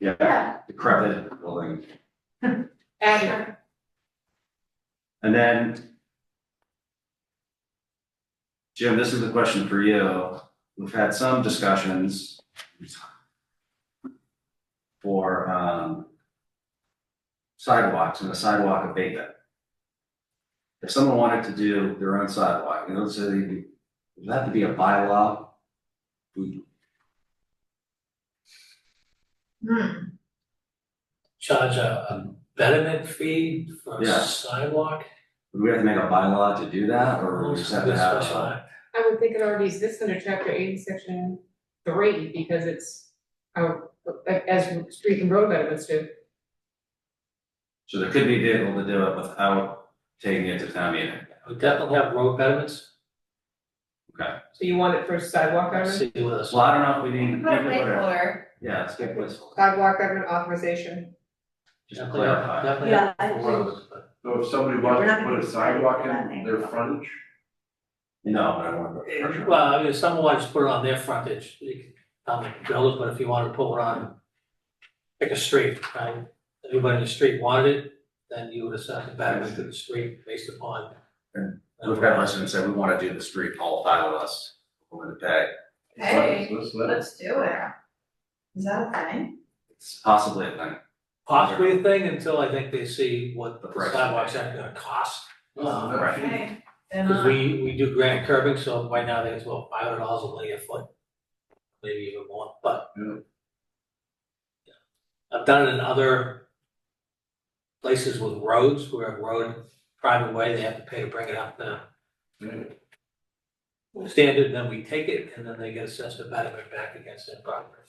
yeah, decrepit building. Add And then, Jim, this is a question for you. We've had some discussions for sidewalks and a sidewalk abatement. If someone wanted to do their own sidewalk, you know, so would that have to be a bylaw? Charge a betterment fee for a Yeah. sidewalk. Would we have to make a bylaw to do that, or would we just have to have? Special act. I would think it already exists under chapter 80, section 3, because it's, as street and road betterments do. So there could be a vehicle to do it without taking it to town meeting. We definitely have road betterments. Okay. So you want it for sidewalk betterment? See with us. Well, I don't know if we need. Put a placeholder. Yeah, it's a good placeholder. Sidewalk betterment authorization. Just to clarify. Definitely Yeah, have I for roads, but So if somebody We're wants not to gonna put a do sidewalk that in name. their frontage, No, but I want to. Well, I mean, if someone wanted to put it on their frontage, they can tell them to build it, but if you wanted to put one on, pick a street, right? Everybody in the street wanted it, then you would assess the betterment to the street based upon. And we've had residents say we want to do the street, all five of us, we're going to pay. Hey, let's let- let's do it. Is that a thing? It's possibly a thing. Possibly a thing until I think they see what The the price. sidewalks are gonna cost. Right. Okay, then, Cause we do granite curbing, so right now it's about $500 a linear foot, maybe even more, but. Yeah. I've done it in other places with roads, where a road, private way, they have to pay to bring it up the standard, then we take it, and then they get assessed a betterment back against their property.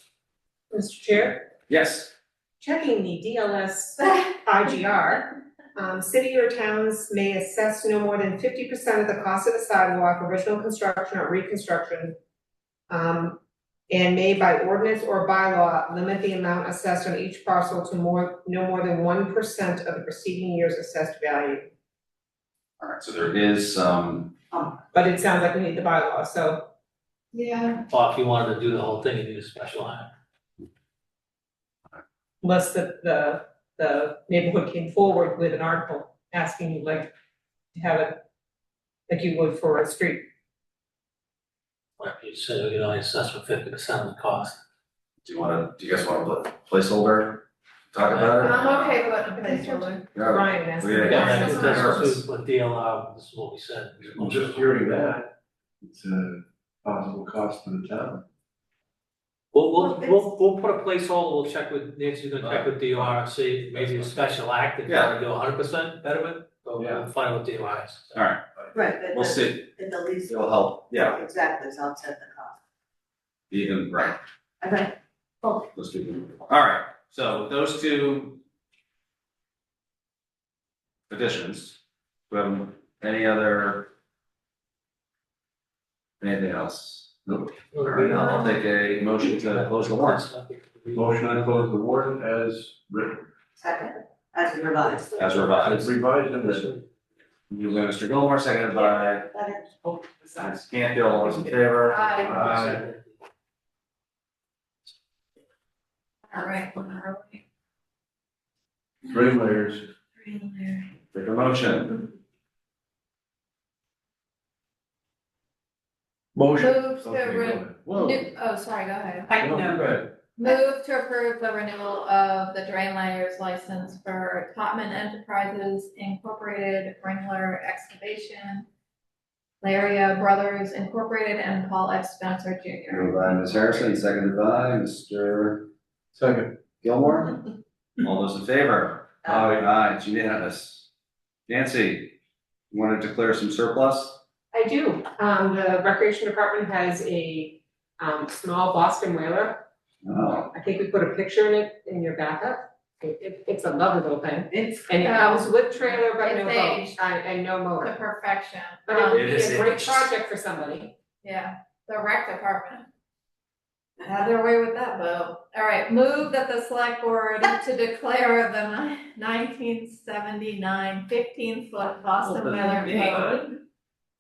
Mr. Chair, Yes. checking the DLS IGR, city or towns may assess no more than 50% of the cost of the sidewalk, original construction or reconstruction. And may by ordinance or bylaw limit the amount assessed on each parcel to no more than 1% of the preceding year's assessed value. All right, so there is some, But it sounds like we need the bylaw, so yeah, Or if you wanted to do the whole thing, you need a special act. unless the neighborhood came forward with an article asking you like to have it like you would for a street. Whatever you said, you know, assessment 50% of the cost. Do you guys wanna put placeholder, talk about it? I'm okay with the placeholder. Yeah. Ryan asked. Yeah, Yeah, yeah. that's what DLR, this is what we said. Well, just hearing that, it's a possible cost to the town. We'll put a placeholder, we'll check with, Nancy's gonna check with DOR and see, maybe a special act, if you wanna do 100% betterment, but we'll find out what DOR is. Alright, Right, but we'll see, at the least. it'll help, yeah, Exactly, it's offset the cost. even, right, Okay, cool. let's do it. Alright, so with those two additions, any other? Anything else? Nope. Alright, I'll take a motion to close the warrants. Motion to close the warrant as written. Second, as revised. As revised. As revised and written. You, Mr. Gilmore, seconded by Ms. Canfield, all those in favor? Aye. All right. Three layers. Take a motion. Motion. Move to Okay, go ahead. Whoa. oh, sorry, go ahead. No, go ahead. Move to approve the renewal of the drain layers license for Topman Enterprises Incorporated, Ringler Excavation, Laria Brothers Incorporated, and Paul X. Spencer Jr. Moved by Ms. Harrison, seconded by Mr. Second. Gilmore. All those in favor? Aye, it's unanimous. Nancy, you want to declare some surplus? I do. The recreation department has a small Boston whaler. Oh. I think we put a picture in it in your backup. It's a lovely little thing. It's. And it comes with trailer, but no It's boat, aged. and no To motor. perfection. But it would It be is a great aged. project for somebody. Yeah, the rec department. Had their way with that, though. All right, move that the select board to declare the 1979 15-foot Boston whaler boat.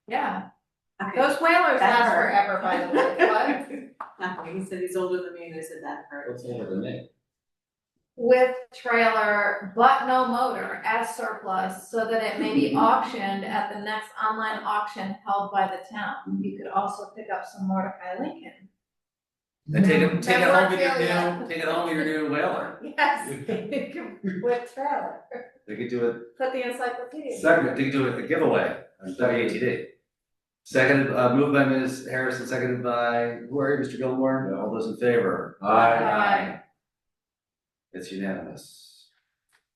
Yeah, Okay. those whalers That last hurt. forever, by the way. What? He said he's older than me, and I said that hurt. What's older than me? With trailer, but no motor as surplus, so that it may be auctioned at the next online auction held by the town. You could also pick up some Mordecai Lincoln. And take it home with your Australia. take it home with your new whaler. Yes, with trailer. They could do it, Put the encyclopedia. second, they could do it a giveaway on WATD. Seconded, moved by Ms. Harrison, seconded by, who are you, Mr. Gilmore? All those in favor? Aye. It's unanimous.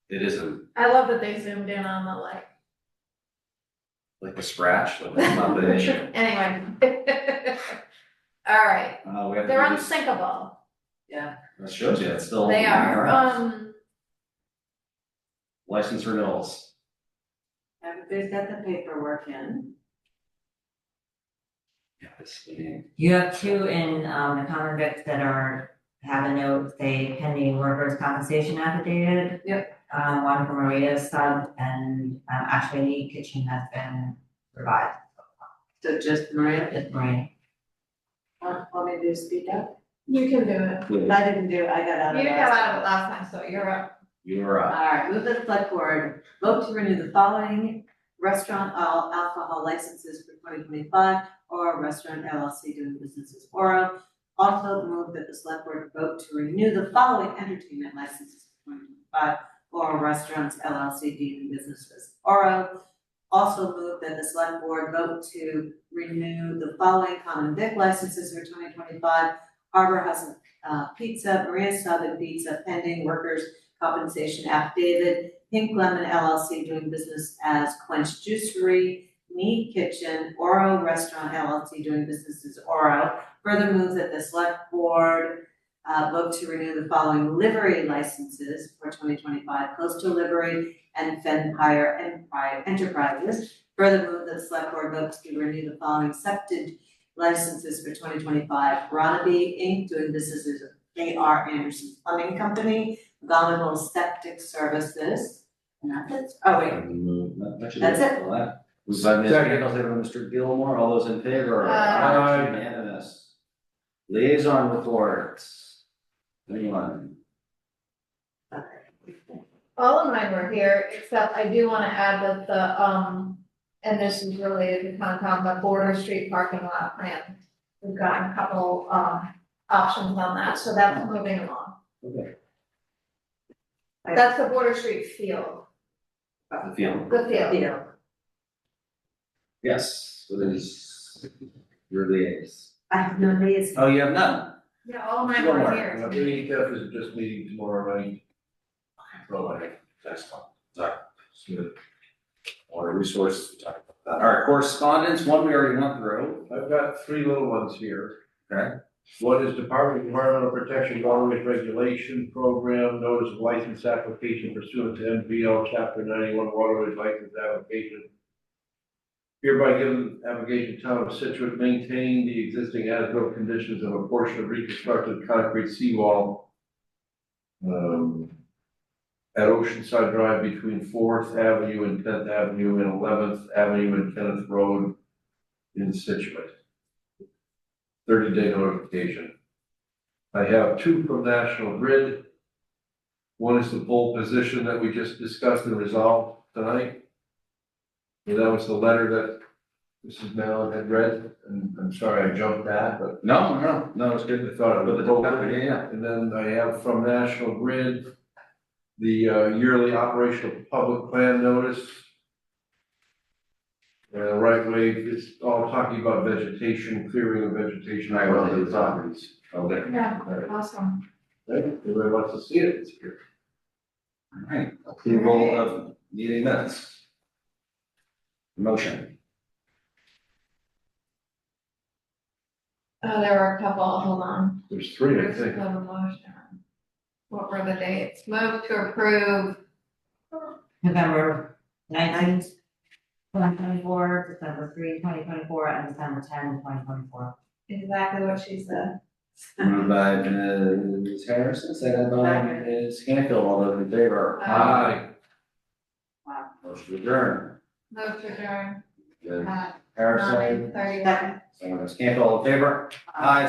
It isn't I love that they zoomed in on the like the scratch, like that's not the issue. Anyway. All right, We have to they're do this. unsinkable. Yeah. That shows you, it's still. They are, License renewals. Everybody's got the paperwork in. Yes. You have two in, the common vic that have a note, say pending workers' compensation affidavit. Yep. One from Maria's sub, and, actually, the kitchen has been revised. So just Maria, Just Maria. want me to do speak up? you can do it. I didn't do it, I got out of You it. got out of it last time, so you're up. You're up. Alright, move the select board, vote to renew the following restaurant alcohol licenses for 2025, or Restaurant LLC doing business as Oro. Also move that the select board vote to renew the following entertainment licenses for 2025, or Restaurants LLC doing business as Oro. Also move that the select board vote to renew the following common vic licenses for 2025, Harbor House Pizza, Maria's Southern Pizza, pending workers' compensation affidavit, Pink Lemon LLC doing business as Quench Juicery, Meat Kitchen, Oro Restaurant LLC doing business as Oro. Further move that the select board vote to renew the following livery licenses for 2025, Coastal Livery and Fenpire Enterprises. Further move that the select board vote to renew the following accepted licenses for 2025, Ronaby Inc. doing business as A.R. Anderson Plumbing Company, Vulnerable Septic Services, and that's it. Oh, wait, That's it. Moved by Ms. Randall, seconded by Mr. Gilmore, all those in favor? Aye. Unanimous. Liaison reports. Anyone? All of mine were here, except I do wanna add that and this is related to Concom, the Border Street parking lot plan. We've gotten a couple, options on that, so that's moving along. Okay. That's the Border Street field, That's the feeling. the field. Yes, what is your liaise? I have no liaison. Oh, you have none? Yeah, all of mine Don't were worry. here. The ECF is just meeting tomorrow night. That's fine. Sorry. Water resources, we talked about that. All right, correspondence, one we already went through. I've got three little ones here. Okay. One is Department of Environmental Protection Waterways Regulation Program, notice of license application pursuant to MPL Chapter 91 Waterways License Application. Hereby given application town of Scituate maintain the existing as-built conditions of a portion of reconstructed concrete seawall at Oceanside Drive between 4th Avenue and 10th Avenue and 11th Avenue and Kenneth Road in Scituate. 30-day notification. I have two from National Grid. One is the pole position that we just discussed and resolved tonight. And that was the letter that Mrs. Mallon had read, and I'm sorry I jumped that, but. No, it's good. I thought it was appropriate. Yeah. And then I have from National Grid, the yearly operational public plan notice. Right way, it's all talking about vegetation, clearing of vegetation. I will do properties. Okay. Yeah, awesome. Everybody wants to see it, it's here. All right, approval of meeting minutes. Motion. There were a couple, hold on. There's three, I First think. of a motion. What were the dates? Move to approve, November 19th, 2024, December 3, 2024, and December 10, 2024. exactly what she said. Moved by Ms. Harrison, seconded by Ms. Canfield, all those in favor? Aye. Motion adjourned. Move to adjourn Good. at Harrison, 9:31. second Ms. Canfield, all in favor? Aye.